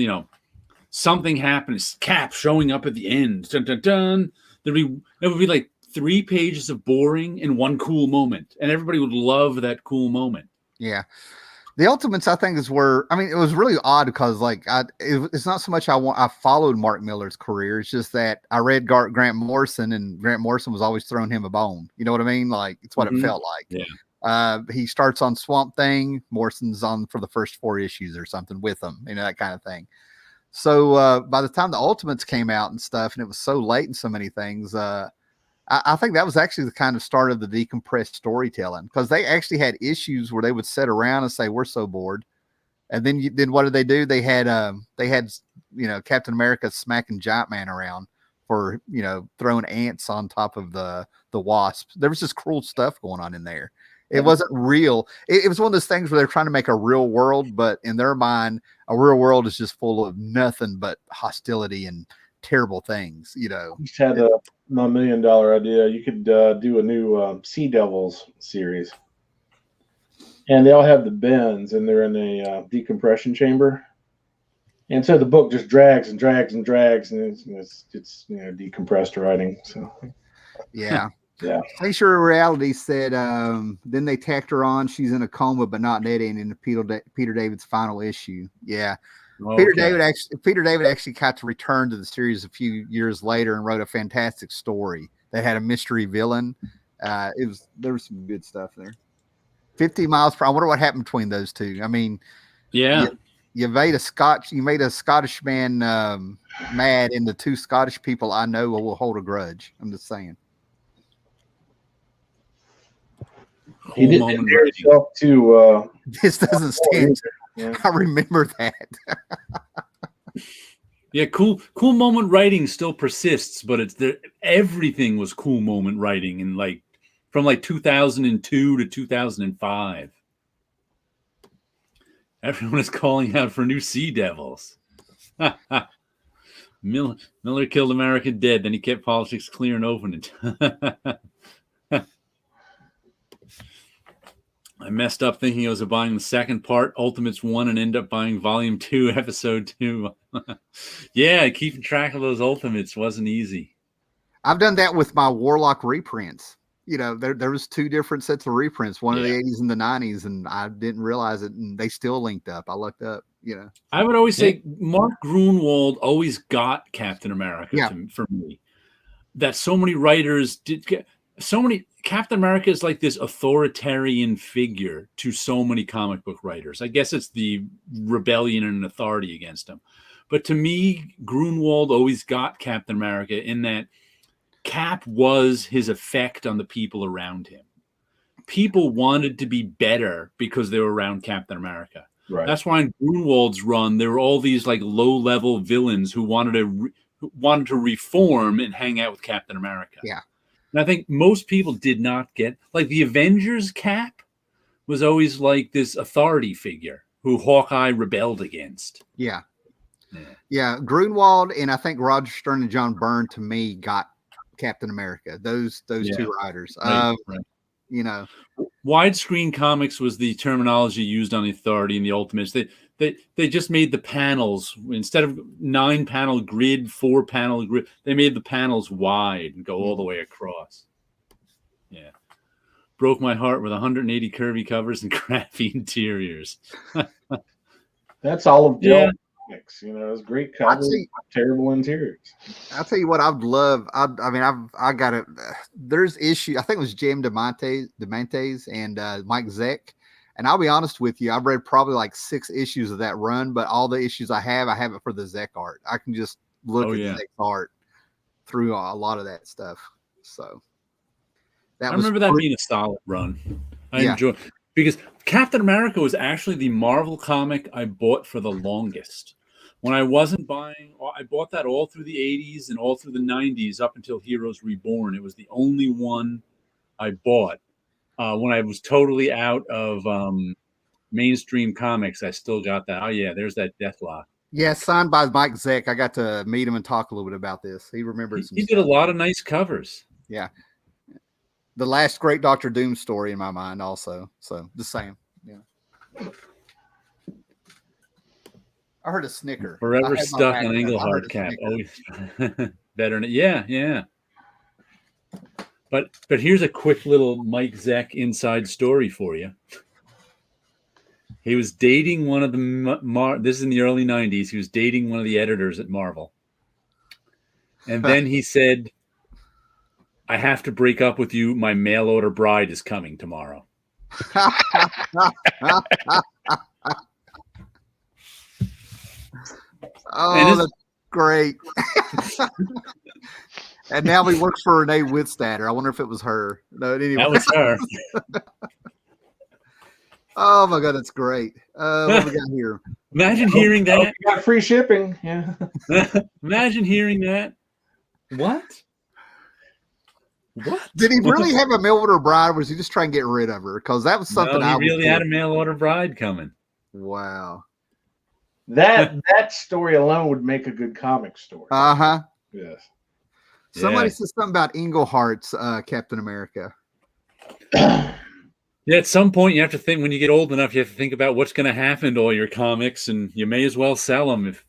Speaker 1: something happens, Cap showing up at the end, dun, dun, dun. It would be like 3 pages of boring and one cool moment, and everybody would love that cool moment.
Speaker 4: Yeah, the Ultimates, I think, is where it was really odd because it's not so much I followed Mark Millar's career. It's just that I read Grant Morrison, and Grant Morrison was always throwing him a bone. You know what I mean? Like it's what it felt like.
Speaker 1: Yeah.
Speaker 4: He starts on Swamp Thing. Morrison's on for the first 4 issues or something with him. That kind of thing. So by the time the Ultimates came out and stuff, and it was so late in so many things, I I think that was actually the kind of start of the decompressed storytelling, because they actually had issues where they would sit around and say, "We're so bored," and then what did they do? They had Captain America smacking Giant Man around for throwing ants on top of the wasps. There was just cruel stuff going on in there. It wasn't real. It was one of those things where they're trying to make a real world, but in their mind, a real world is just full of nothing but hostility and terrible things.
Speaker 3: Just had a $1 million idea. You could do a new Sea Devils series, and they all have the bends, and they're in a decompression chamber, and so the book just drags and drags and drags, and it's decompressed writing. So
Speaker 4: yeah.
Speaker 3: Yeah.
Speaker 4: Glacier Reality said then they tacked her on. She's in a coma, but not dead in the Peter David's final issue. Yeah.
Speaker 1: Okay.
Speaker 4: Peter David actually got to return to the series a few years later and wrote a fantastic story that had a mystery villain. There was some good stuff there. 50 miles per hour. I wonder what happened between those two. I mean,
Speaker 1: Yeah.
Speaker 4: You made a Scottish man mad, and the two Scottish people I know will hold a grudge. I'm just saying.
Speaker 3: He didn't compare himself to.
Speaker 4: This doesn't stand.
Speaker 3: Yeah.
Speaker 4: I remember that.
Speaker 1: Yeah, cool moment writing still persists, but everything was cool moment writing, and from 2002 to 2005. Everyone is calling out for new Sea Devils. Miller killed America dead, then he kept politics clear and open. I messed up thinking I was buying the second part, Ultimates 1, and end up buying Volume 2, Episode 2. Yeah, keeping track of those Ultimates wasn't easy.
Speaker 4: I've done that with my Warlock reprints. There was two different sets of reprints, one of the 80s and the 90s, and I didn't realize it, and they still linked up. I looked up,
Speaker 1: I would always say Mark Gruenwald always got Captain America for me. That so many writers did get... Captain America is like this authoritarian figure to so many comic book writers. I guess it's the rebellion and authority against him. But to me, Gruenwald always got Captain America in that Cap was his effect on the people around him. People wanted to be better because they were around Captain America.
Speaker 3: Right.
Speaker 1: That's why in Gruenwald's run, there were all these low-level villains who wanted to reform and hang out with Captain America.
Speaker 4: Yeah.
Speaker 1: And I think most people did not get, the Avengers Cap was always like this authority figure who Hawkeye rebelled against.
Speaker 4: Yeah. Grunwald and I think Roger Stern and John Byrne, to me, got Captain America. Those two writers.
Speaker 1: Right. Widescreen comics was the terminology used on the Authority and the Ultimates. They just made the panels, instead of 9-panel grid, 4-panel grid, they made the panels wide and go all the way across. Yeah. Broke my heart with 180 curvy covers and crappy interiors.
Speaker 3: That's all of Joe comics. It's great covers, terrible interiors.
Speaker 4: I'll tell you what I'd love. I got it. There's issue. I think it was Jim DeMantes and Mike Zeck. And I'll be honest with you, I've read probably 6 issues of that run, but all the issues I have it for the Zeck art. I can just look at the Zeck art through a lot of that stuff. So
Speaker 1: I remember that being a solid run. I enjoy, because Captain America was actually the Marvel comic I bought for the longest. When I wasn't buying, I bought that all through the 80s and all through the 90s up until Heroes Reborn. It was the only one I bought. When I was totally out of mainstream comics, I still got that. Oh, yeah, there's that Deathlock.
Speaker 4: Yeah, signed by Mike Zeck. I got to meet him and talk a little bit about this. He remembers.
Speaker 1: He did a lot of nice covers.
Speaker 4: Yeah. The last great Doctor Doom story in my mind also. So, the same. Yeah. I heard a snicker.
Speaker 1: Forever stuck on Englehart Cap. Always better. Yeah. But here's a quick little Mike Zeck inside story for you. He was dating one of the this is in the early 90s. He was dating one of the editors at Marvel. And then he said, "I have to break up with you. My mail order bride is coming tomorrow."
Speaker 4: Oh, that's great. And now he works for Renee Whitstatter. I wonder if it was her. No, anyway.
Speaker 1: That was her.
Speaker 4: Oh my God, that's great. What we got here?
Speaker 1: Imagine hearing that.
Speaker 3: You got free shipping. Yeah.
Speaker 1: Imagine hearing that. What? What?
Speaker 4: Did he really have a mail order bride, or was he just trying to get rid of her? Because that was something
Speaker 1: No,
Speaker 4: I
Speaker 1: he
Speaker 4: would
Speaker 1: really
Speaker 4: do.
Speaker 1: had a mail order bride coming.
Speaker 4: Wow.
Speaker 3: That story alone would make a good comic story.
Speaker 4: Uh-huh.
Speaker 3: Yes.
Speaker 4: Somebody
Speaker 1: Yeah.
Speaker 4: said something about Englehart's Captain America.
Speaker 1: Yeah, at some point you have to think, when you get old enough, you have to think about what's going to happen to all your comics, and you may as well sell them if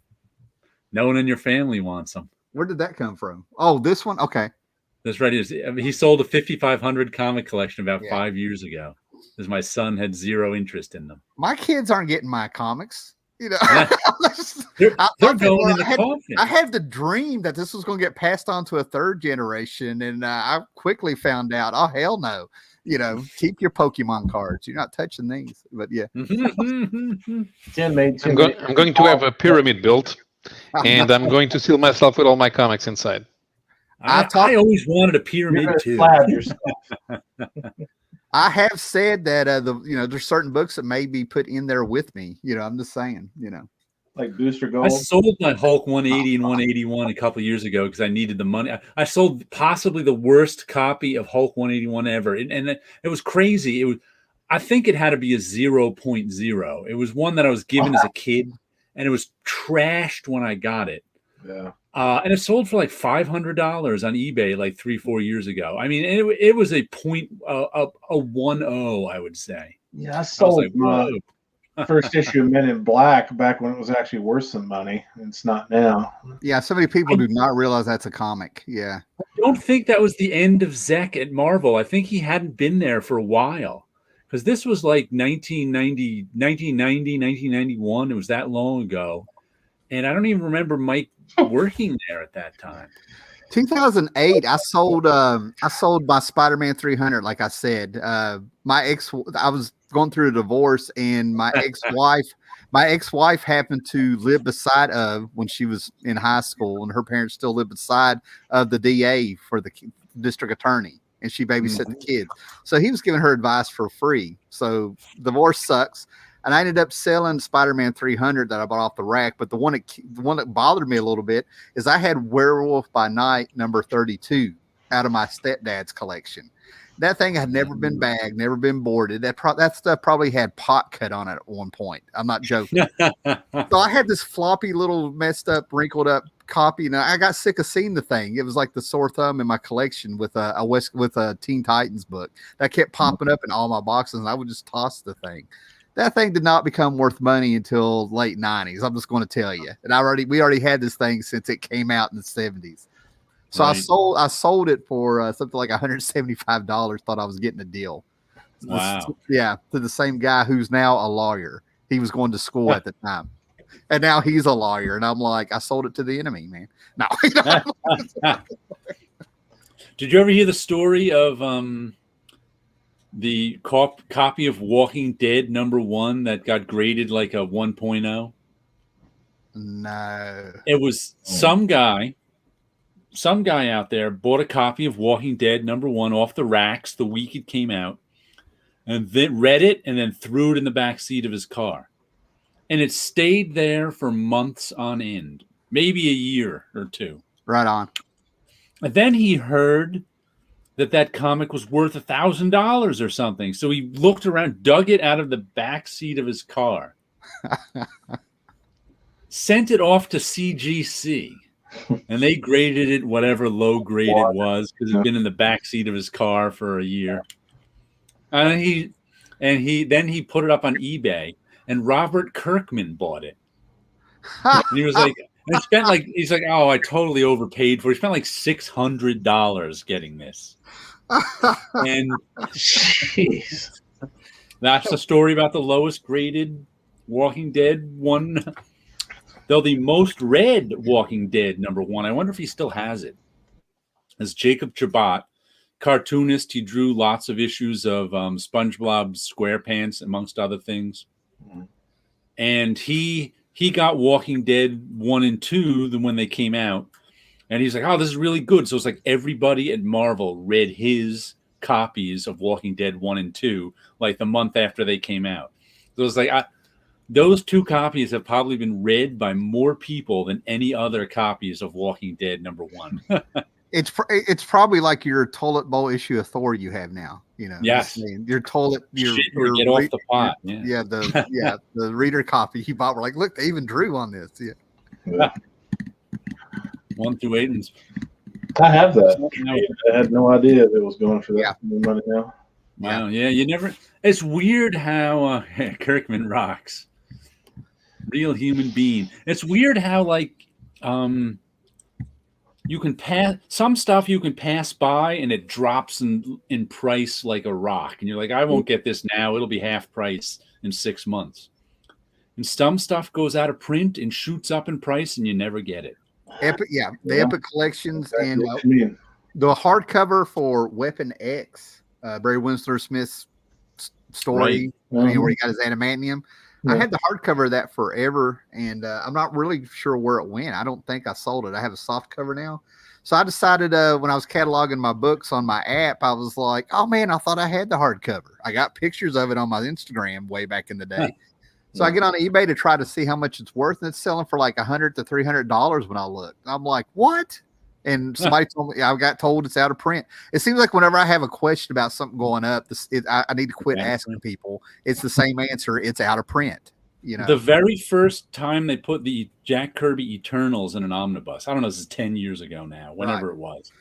Speaker 1: no one in your family wants them.
Speaker 4: Where did that come from? Oh, this one? Okay.
Speaker 1: That's right. He sold a 5,500 comic collection about
Speaker 4: Yeah.
Speaker 1: 5 years ago, because my son had zero interest in them.
Speaker 4: My kids aren't getting my comics. You know,
Speaker 1: They're
Speaker 4: I
Speaker 1: going in the coffin.
Speaker 4: I had the dream that this was going to get passed on to a third generation, and I quickly found out, oh, hell no. You know, keep your Pokemon cards. You're not touching these. But yeah.
Speaker 3: Tim made
Speaker 2: I'm going to have a pyramid built, and I'm going to seal myself with all my comics inside.
Speaker 1: I always wanted a pyramid too.
Speaker 3: Slab yourself.
Speaker 4: I have said that there's certain books that may be put in there with me. You know, I'm just saying,
Speaker 3: Like Booster
Speaker 1: I
Speaker 3: Gold.
Speaker 1: sold my Hulk 180 and 181 a couple years ago because I needed the money. I sold possibly the worst copy of Hulk 181 ever, and it was crazy. I think it had to be a 0.0. It was one that I was given as a kid, and it was trashed when I got it.
Speaker 3: Yeah.
Speaker 1: And it sold for like $500 on eBay like 3-4 years ago. I mean, it was a 1.0, I would say.
Speaker 3: Yeah, I sold
Speaker 1: whoa.
Speaker 3: first issue of Men in Black back when it was actually worth some money. It's not now.
Speaker 4: Yeah, so many people do not realize that's a comic. Yeah.
Speaker 1: I don't think that was the end of Zek at Marvel. I think he hadn't been there for a while, because this was like 1990, 1991. It was that long ago. And I don't even remember Mike working there at that time.
Speaker 4: 2008, I sold my Spider-Man 300. Like I said, I was going through a divorce, and my ex-wife happened to live beside when she was in high school, and her parents still lived beside of the DA for the district attorney, and she babysit the kids. So he was giving her advice for free. So divorce sucks. And I ended up selling Spider-Man 300 that I bought off the rack. But the one that bothered me a little bit is I had Werewolf by Night number 32 out of my stepdad's collection. That thing had never been bagged, never been boarded. That stuff probably had pot cut on it at one point. I'm not joking. So I had this floppy little messed up, wrinkled up copy, and I got sick of seeing the thing. It was like the sore thumb in my collection with a Teen Titans book that kept popping up in all my boxes, and I would just toss the thing. That thing did not become worth money until late 90s. I'm just going to tell you. And we already had this thing since it came out in the 70s. So right. I sold it for something like $175. Thought I was getting a deal.
Speaker 1: Wow.
Speaker 4: To the same guy who's now a lawyer. He was going to school at the time. And now he's a lawyer. And I'm like, I sold it to the enemy, man. No.
Speaker 1: Did you ever hear the story of the copy of Walking Dead #1 that got graded like a 1.0?
Speaker 4: No.
Speaker 1: It was some guy out there bought a copy of Walking Dead #1 off the racks the week it came out, and then read it and then threw it in the back seat of his car. And it stayed there for months on end, maybe a year or two.
Speaker 4: Right on.
Speaker 1: And then he heard that comic was worth $1,000 or something. So he looked around, dug it out of the back seat of his car, sent it off to CGC, and they graded it whatever low grade it was, because it had been in the back seat of his car for a year. And he put it up on eBay, and Robert Kirkman bought it. And he was like, he's like, oh, I totally overpaid for it. He spent like $600 getting this. And
Speaker 3: jeez,
Speaker 1: that's the story about the lowest graded Walking Dead one. Though the most read Walking Dead #1, I wonder if he still has it. As Jacob Chabot, cartoonist, he drew lots of issues of SpongeBob SquarePants, amongst other things. And he got Walking Dead 1 and 2 when they came out. And he's like, "Oh, this is really good." So it's like everybody at Marvel read his copies of Walking Dead 1 and 2 like the month after they came out. So it's like those 2 copies have probably been read by more people than any other copies of Walking Dead #1.
Speaker 4: It's probably like your toilet bowl issue of Thor you have now.
Speaker 1: Yes.
Speaker 4: Your toilet, your
Speaker 1: get off the pot.
Speaker 4: The reader copy you bought. We're like, look, they even drew on this. Yeah.
Speaker 1: 1 through 8. And
Speaker 3: I have that. I had no idea that it was going for that money now.
Speaker 1: Wow. Yeah. You never. It's weird how Kirkman rocks. Real human being. It's weird how you can pass some stuff you can pass by and it drops in price like a rock. And you're like, I won't get this now. It'll be half price in 6 months. And some stuff goes out of print and shoots up in price and you never get it.
Speaker 4: Epic, the Epic collections and the hardcover for Weapon X, Barry Windsor Smith's story, where he got his adamantium. I had the hardcover of that forever, and I'm not really sure where it went. I don't think I sold it. I have a soft cover now. So I decided when I was cataloging my books on my app, I was like, oh, man, I thought I had the hardcover. I got pictures of it on my Instagram way back in the day. So I get on eBay to try to see how much it's worth, and it's selling for like $100 to $300 when I look. I'm like, what? And somebody told me, I got told it's out of print. It seems like whenever I have a question about something going up, I need to quit asking people. It's the same answer. It's out of print.
Speaker 1: The very first time they put the Jack Kirby Eternals in an omnibus, I don't know, this is 10 years ago now, whenever it was.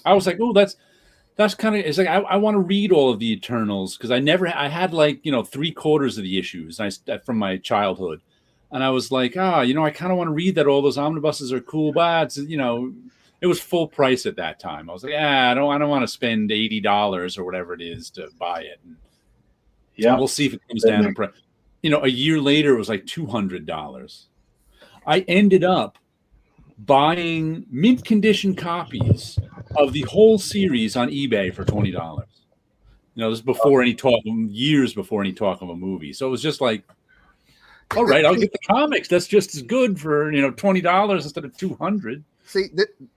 Speaker 1: I was like, oh, that's kind of, it's like, I want to read all of the Eternals because I had like, 3/4 of the issues from my childhood. And I was like, I kind of want to read that. All those omnibuses are cool, but it was full price at that time. I was like, I don't want to spend $80 or whatever it is to buy it. And we'll see if it comes down in price. A year later, it was like $200. I ended up buying mint condition copies of the whole series on eBay for $20. This is before any talk, years before any talk of a movie. So it was just like, all right, I'll get the comics. That's just as good for $20 instead of $200.
Speaker 4: See,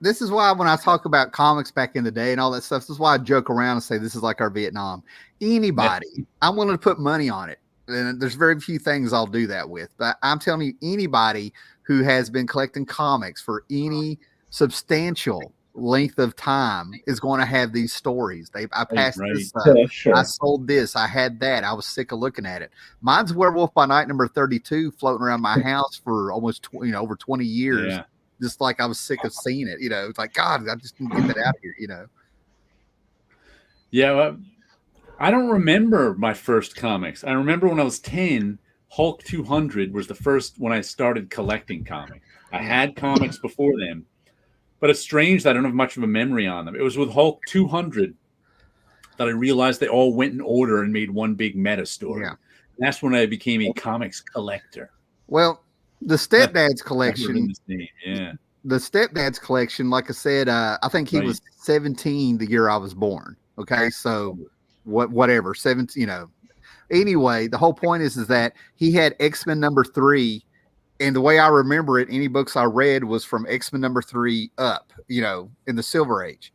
Speaker 4: this is why when I talk about comics back in the day and all that stuff, this is why I joke around and say this is like our Vietnam. Anybody, I'm willing to put money on it. And there's very few things I'll do that with. But I'm telling you, anybody who has been collecting comics for any substantial length of time is going to have these stories. I passed this up. I sold this. I had that. I was sick of looking at it. Mine's Werewolf by Night number 32 floating around my house for almost over 20 years. Yeah. Just like I was sick of seeing it. It's like, God, I just didn't get that out of here,
Speaker 1: Yeah, well, I don't remember my first comics. I remember when I was 10, Hulk 200 was the first when I started collecting comics. I had comics before then, but it's strange that I don't have much of a memory on them. It was with Hulk 200 that I realized they all went in order and made one big meta story. Yeah. That's when I became a comics collector.
Speaker 4: Well, the Stepdad's collection.
Speaker 1: Yeah.
Speaker 4: The Stepdad's collection, like I said, I think he was 17 the year I was born. Okay, so whatever, 17, Anyway, the whole point is that he had X-Men number 3, and the way I remember it, any books I read was from X-Men number 3 up, in the Silver Age.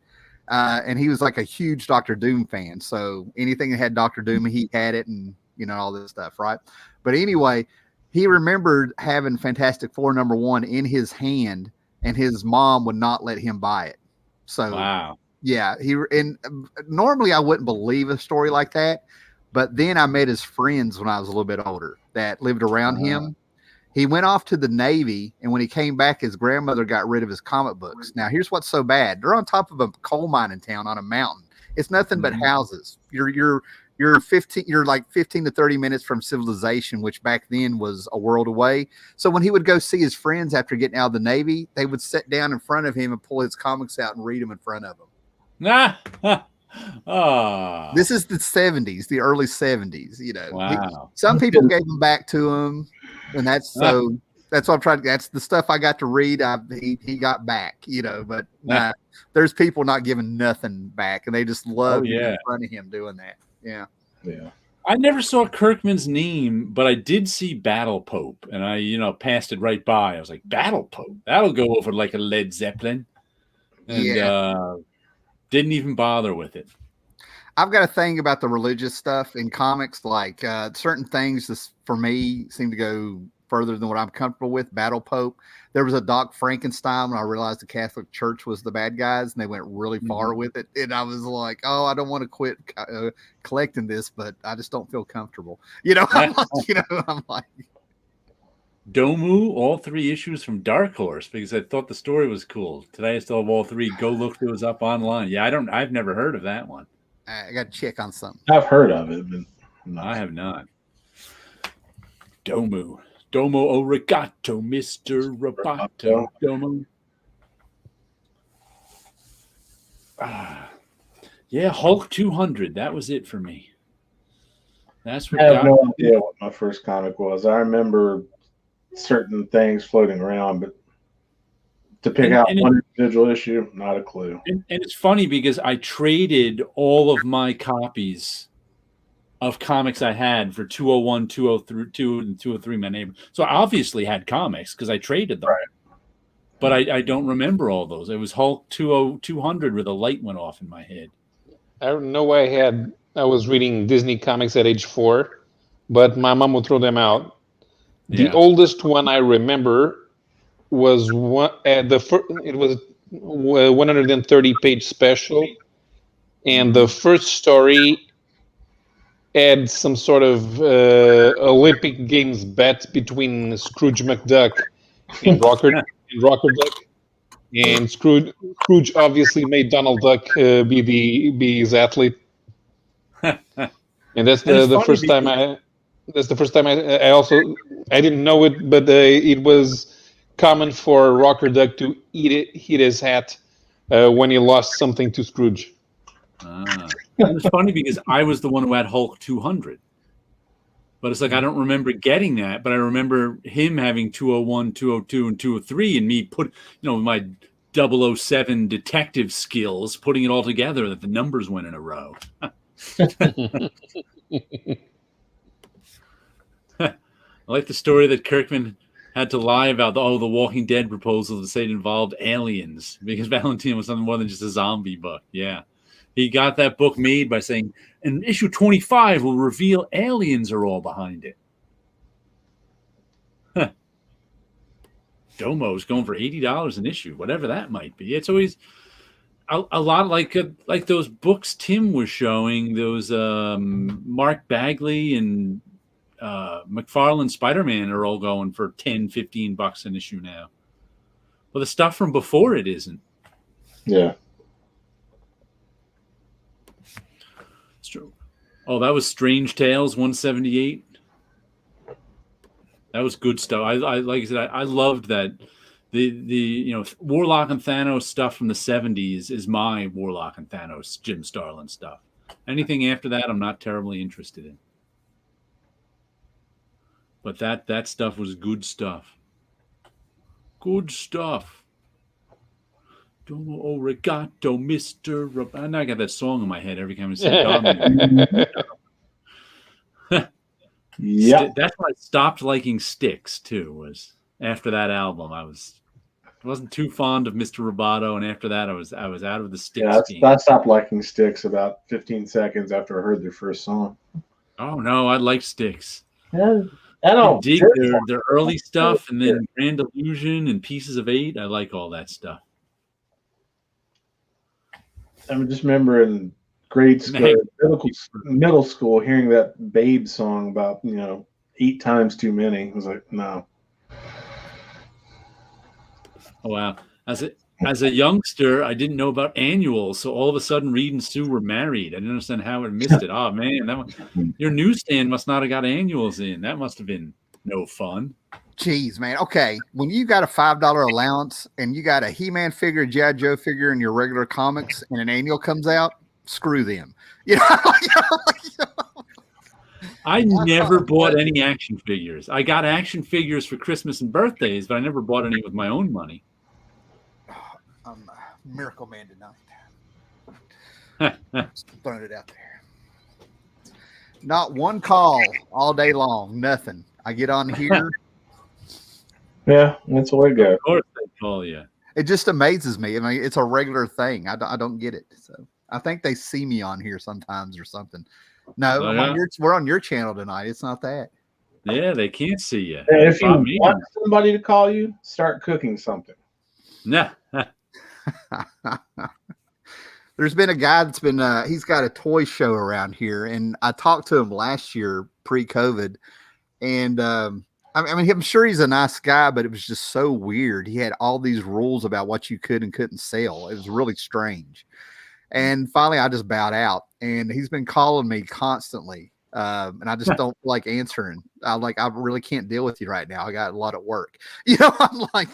Speaker 4: And he was like a huge Doctor Doom fan. So anything that had Doctor Doom, he had it, and all this stuff, right? But anyway, he remembered having Fantastic Four number 1 in his hand, and his mom would not let him buy it. So
Speaker 1: wow.
Speaker 4: Yeah, and normally I wouldn't believe a story like that, but then I met his friends when I was a little bit older that lived around him. He went off to the Navy, and when he came back, his grandmother got rid of his comic books. Now, here's what's so bad: they're on top of a coal mine in town on a mountain. It's nothing but houses. You're 15. You're like 15 to 30 minutes from civilization, which back then was a world away. So when he would go see his friends after getting out of the Navy, they would sit down in front of him and pull his comics out and read them in front of him. This is the 70s, the early 70s.
Speaker 1: Wow.
Speaker 4: Some people gave them back to him, and that's what I'm trying to. That's the stuff I got to read. He got back, but there's people not giving nothing back, and they just love in front of him doing that. Yeah.
Speaker 1: I never saw Kirkman's name, but I did see Battle Pope, and I passed it right by. I was like, Battle Pope, that'll go over like a Led Zeppelin. and didn't even bother with it.
Speaker 4: I've got a thing about the religious stuff in comics. Like certain things, just for me, seem to go further than what I'm comfortable with. Battle Pope. There was a Doc Frankenstein when I realized the Catholic Church was the bad guys, and they went really far with it. And I was like, "Oh, I don't want to quit collecting this, but I just don't feel comfortable." I'm like,
Speaker 1: Domu, all 3 issues from Dark Horse, because I thought the story was cool. Today I still have all 3. Go look those up online. Yeah, I've never heard of that one.
Speaker 4: I got to check on something.
Speaker 3: I've heard of it, but
Speaker 1: I have not. Domo arigato, Mr. Roboto. Domo. Yeah, Hulk 200. That was it for me. That's what
Speaker 3: I have no idea what my first comic was. I remember certain things floating around, but to pick out one individual issue, not a clue.
Speaker 1: And it's funny because I traded all of my copies of comics I had for 201, 202, and 203 My Neighbor. So I obviously had comics because I traded them.
Speaker 3: Right.
Speaker 1: But I don't remember all those. It was Hulk 200 where the light went off in my head.
Speaker 2: I don't know why I was reading Disney comics at age 4, but my mom would throw them out. The oldest one I remember was it was a 130-page special, and the first story had some sort of Olympic Games bet between Scrooge McDuck and Rocker Duck, and Scrooge obviously made Donald Duck be his athlete, and that's the first time I. That's the first time I didn't know it, but it was common for Rocker Duck to hit his hat when he lost something to Scrooge.
Speaker 1: It was funny because I was the one who had Hulk 200. But it's like I don't remember getting that, but I remember him having 201, 202, and 203, and me put, my 007 detective skills, putting it all together that the numbers went in a row. I like the story that Kirkman had to lie about the Walking Dead proposal to say it involved aliens because Valentine was something more than just a zombie book. Yeah. He got that book made by saying, and issue 25 will reveal aliens are all behind it. Huh. Domo's going for $80 an issue, whatever that might be. It's always a lot like those books Tim was showing, those Mark Bagley and McFarlane Spider-Man are all going for $10-15 an issue now. Well, the stuff from before it isn't.
Speaker 3: Yeah.
Speaker 1: It's true. Oh, that was Strange Tales 178. That was good stuff. I like I said, I loved that. The Warlock and Thanos stuff from the 70s is my Warlock and Thanos Jim Starlin stuff. Anything after that, I'm not terribly interested in. But that stuff was good stuff. Good stuff. Domo arigato, Mr. Now I got that song in my head every time I say Dominic.
Speaker 3: Yeah.
Speaker 1: That's when I stopped liking Styx too, was after that album. I wasn't too fond of Mr. Roboto, and after that I was out of the Styx game.
Speaker 3: I stopped liking Styx about 15 seconds after I heard their first song.
Speaker 1: Oh no, I like Styx.
Speaker 3: Yeah. I don't
Speaker 1: dig their early stuff, and then Grand Illusion and Pieces of 8. I like all that stuff.
Speaker 3: I just remember in grade school, middle school, hearing that Babe song about 8 times too many. I was like, no.
Speaker 1: Oh wow! As a youngster, I didn't know about annuals, so all of a sudden, Reed and Sue were married. I didn't understand how I missed it. Oh man, your newsstand must not have got annuals in. That must have been no fun.
Speaker 4: Jeez, man. Okay, when you got a $5 allowance and you got a He-Man figure, G.I. Joe figure in your regular comics, and an annual comes out, screw them.
Speaker 1: I never bought any action figures. I got action figures for Christmas and birthdays, but I never bought any with my own money.
Speaker 4: I'm a miracle man tonight. Just throwing it out there. Not one call all day long. Nothing. I get on here.
Speaker 3: Yeah, that's the way it goes.
Speaker 1: Of course they call you.
Speaker 4: It just amazes me. I mean, it's a regular thing. I don't get it. So I think they see me on here sometimes or something. No, we're on your channel tonight. It's not that.
Speaker 1: Yeah, they can't see you.
Speaker 3: And if you want somebody to call you, start cooking something.
Speaker 1: Nah.
Speaker 4: There's been a guy that's been he's got a toy show around here, and I talked to him last year pre-COVID, and I mean, I'm sure he's a nice guy, but it was just so weird. He had all these rules about what you could and couldn't sell. It was really strange. And finally, I just bowed out. And he's been calling me constantly, and I just don't like answering. I really can't deal with you right now. I got a lot of work. I'm like,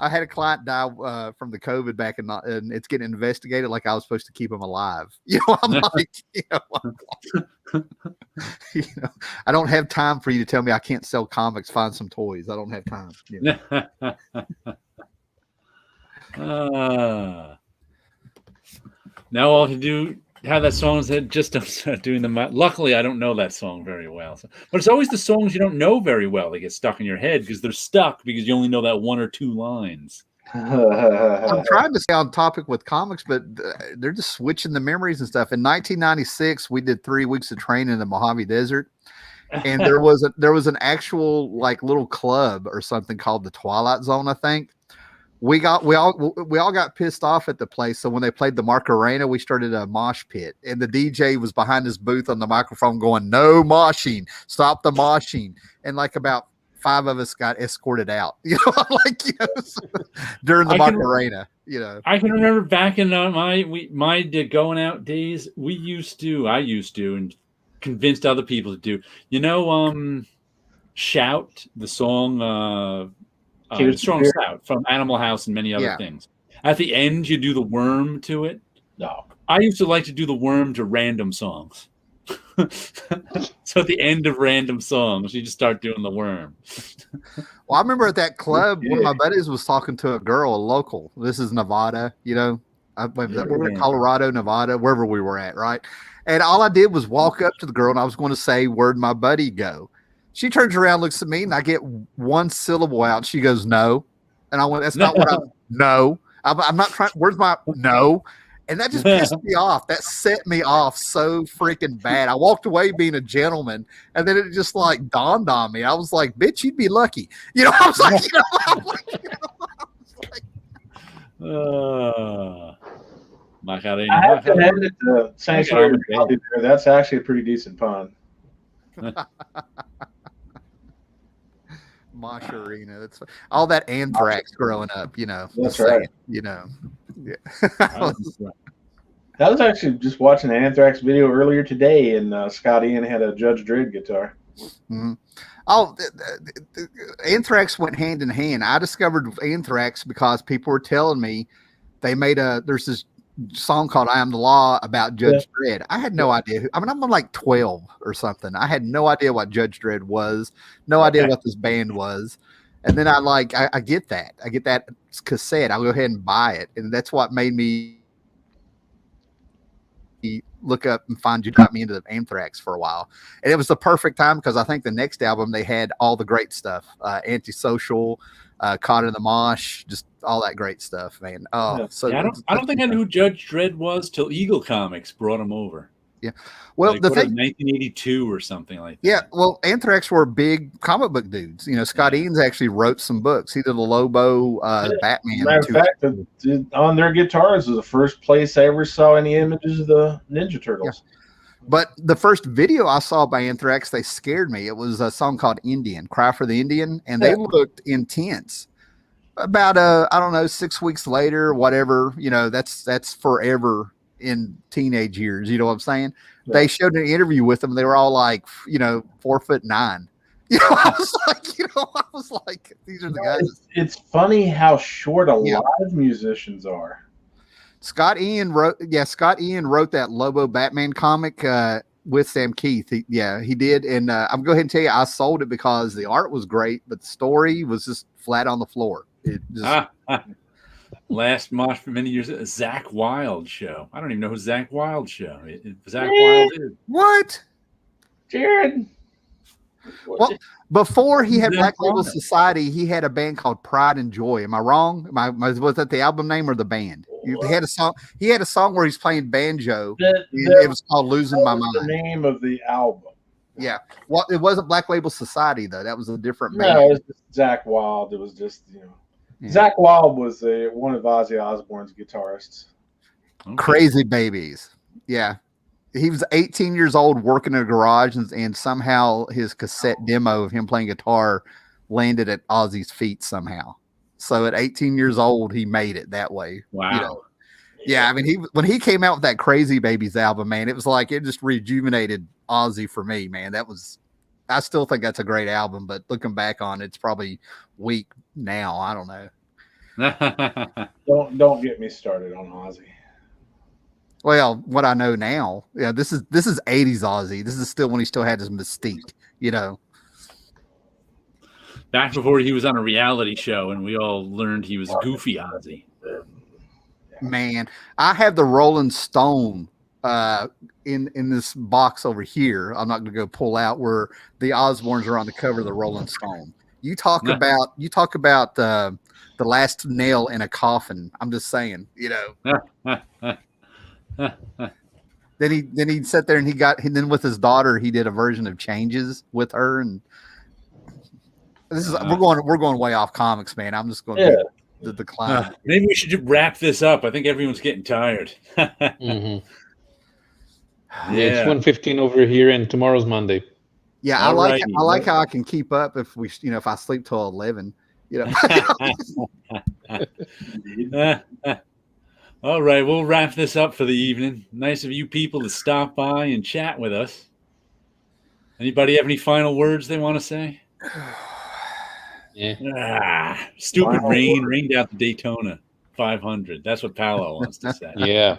Speaker 4: I had a client die from the COVID back and it's getting investigated like I was supposed to keep him alive. I'm like, I don't have time for you to tell me I can't sell comics, find some toys. I don't have time.
Speaker 1: Now all to do have that song that just doing the. Luckily, I don't know that song very well, but it's always the songs you don't know very well that get stuck in your head because they're stuck because you only know that one or two lines.
Speaker 4: I'm trying to stay on topic with comics, but they're just switching the memories and stuff. In 1996, we did 3 weeks of training in the Mojave Desert, and there was an actual like little club or something called the Twilight Zone, I think. We all got pissed off at the place. So when they played the Macarena, we started a mosh pit, and the DJ was behind his booth on the microphone going, "No moshing, stop the moshing." And like about 5 of us got escorted out, during the Macarena,
Speaker 1: I can remember back in my going out days, I used to, and convinced other people to do, Shout, the song, Strong Shout from Animal House and many other things. At the end, you do the worm to it.
Speaker 3: No.
Speaker 1: I used to like to do the worm to random songs. So at the end of random songs, you just start doing the worm.
Speaker 4: Well, I remember at that club, one of my buddies was talking to a girl, a local. This is Nevada, we're in Colorado, Nevada, wherever we were at, right? And all I did was walk up to the girl, and I was going to say, "Where'd my buddy go?" She turns around, looks at me, and I get one syllable out. She goes, "No." And I went, "That's not what no. I'm not trying. Where's my no?" And that just pissed me off. That set me off so freaking bad. I walked away being a gentleman, and then it just like dawned on me. I was like, "Bitch, you'd be lucky." I was like,
Speaker 3: I have to edit the Sanctuary there. That's actually a pretty decent pun.
Speaker 4: Mosh Arena. That's all that Anthrax growing up,
Speaker 3: That's right.
Speaker 4: Yeah.
Speaker 3: I was actually just watching an Anthrax video earlier today, and Scott Ian had a Judge Dredd guitar.
Speaker 4: Mm-hmm. Oh, Anthrax went hand in hand. I discovered Anthrax because people were telling me they made there's this song called "I Am the Law" about Judge Dredd. I had no idea. I'm like 12 or something. I had no idea what Judge Dredd was, no idea what this band was. And then I get that. I get that cassette. I'll go ahead and buy it. And that's what made me look up and got me into the Anthrax for a while. And it was the perfect time because I think the next album they had all the great stuff. Antisocial, Caught in the Mosh, just all that great stuff, man. Oh, so
Speaker 1: I don't think I knew who Judge Dredd was till Eagle Comics brought him over.
Speaker 4: Yeah, well, the thing,
Speaker 1: 1982 or something like that.
Speaker 4: Yeah, well, Anthrax were big comic book dudes. Scott Ian's actually wrote some books. He did a Lobo, Batman.
Speaker 3: Matter of fact, on their guitars was the first place I ever saw any images of the Ninja Turtles.
Speaker 4: Yeah. But the first video I saw by Anthrax, they scared me. It was a song called "Indian," "Cry for the Indian," and they looked intense. About 6 weeks later, whatever, that's forever in teenage years. You know what I'm saying? Yeah. They showed an interview with them. They were all like, 4'9". I was like, these are the guys.
Speaker 3: It's funny how short live musicians are.
Speaker 4: Scott Ian wrote that Lobo Batman comic with Sam Keith. He did. And I'm going to go ahead and tell you, I sold it because the art was great, but the story was just flat on the floor. It just,
Speaker 1: last mosh for many years, Zach Wilde show. I don't even know who Zach Wilde show. Zach Wilde is.
Speaker 4: What?
Speaker 3: Jared.
Speaker 4: Well, before he had
Speaker 1: Who's
Speaker 4: Black
Speaker 1: that
Speaker 4: Label
Speaker 1: from?
Speaker 4: Society, he had a band called Pride and Joy. Am I wrong? Was that the album name or the band? He had a song. He had a song where he's playing banjo. It was called "Losing My
Speaker 3: The
Speaker 4: Mind."
Speaker 3: name of the album.
Speaker 4: Yeah. Well, it wasn't Black Label Society though. That was a different
Speaker 3: No,
Speaker 4: band.
Speaker 3: it was just Zach Wild. It was just
Speaker 4: Yeah.
Speaker 3: Zach Wild was one of Ozzy Osbourne's guitarists.
Speaker 1: Okay.
Speaker 4: Crazy Babies. Yeah. He was 18 years old working in a garage, and somehow his cassette demo of him playing guitar landed at Ozzy's feet somehow. So at 18 years old, he made it that way.
Speaker 1: Wow.
Speaker 4: Yeah, I mean, when he came out with that Crazy Babies album, man, it was like it just rejuvenated Ozzy for me, man. I still think that's a great album, but looking back on it, it's probably weak now. I don't know.
Speaker 3: Don't get me started on Ozzy.
Speaker 4: Well, what I know now, yeah, this is 80s Ozzy. This is still when he still had his mystique,
Speaker 1: Back before he was on a reality show and we all learned he was goofy Ozzy.
Speaker 4: Man, I have the Rolling Stone in this box over here. I'm not going to go pull out where the Osbournes are on the cover of the Rolling Stone. You talk about the last nail in a coffin. I'm just saying, Then he sat there and then with his daughter he did a version of Changes with her, and this is we're going way off comics, man. I'm just going to the decline.
Speaker 1: Maybe we should wrap this up. I think everyone's getting tired.
Speaker 2: Mm-hmm. It's 1:15 over here, and tomorrow's Monday.
Speaker 4: Yeah, I like how I can keep up if if I sleep till 11.
Speaker 1: All right, we'll wrap this up for the evening. Nice of you people to stop by and chat with us. Anybody have any final words they want to say?
Speaker 2: Yeah.
Speaker 1: Stupid rain rained out the Daytona 500. That's what Paolo wants to say.
Speaker 2: Yeah.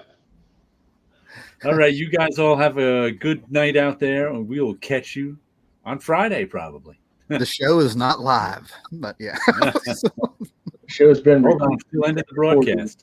Speaker 1: All right, you guys all have a good night out there, and we will catch you on Friday probably.
Speaker 4: The show is not live, but yeah.
Speaker 3: The show's been
Speaker 1: Hold on, still ended the broadcast.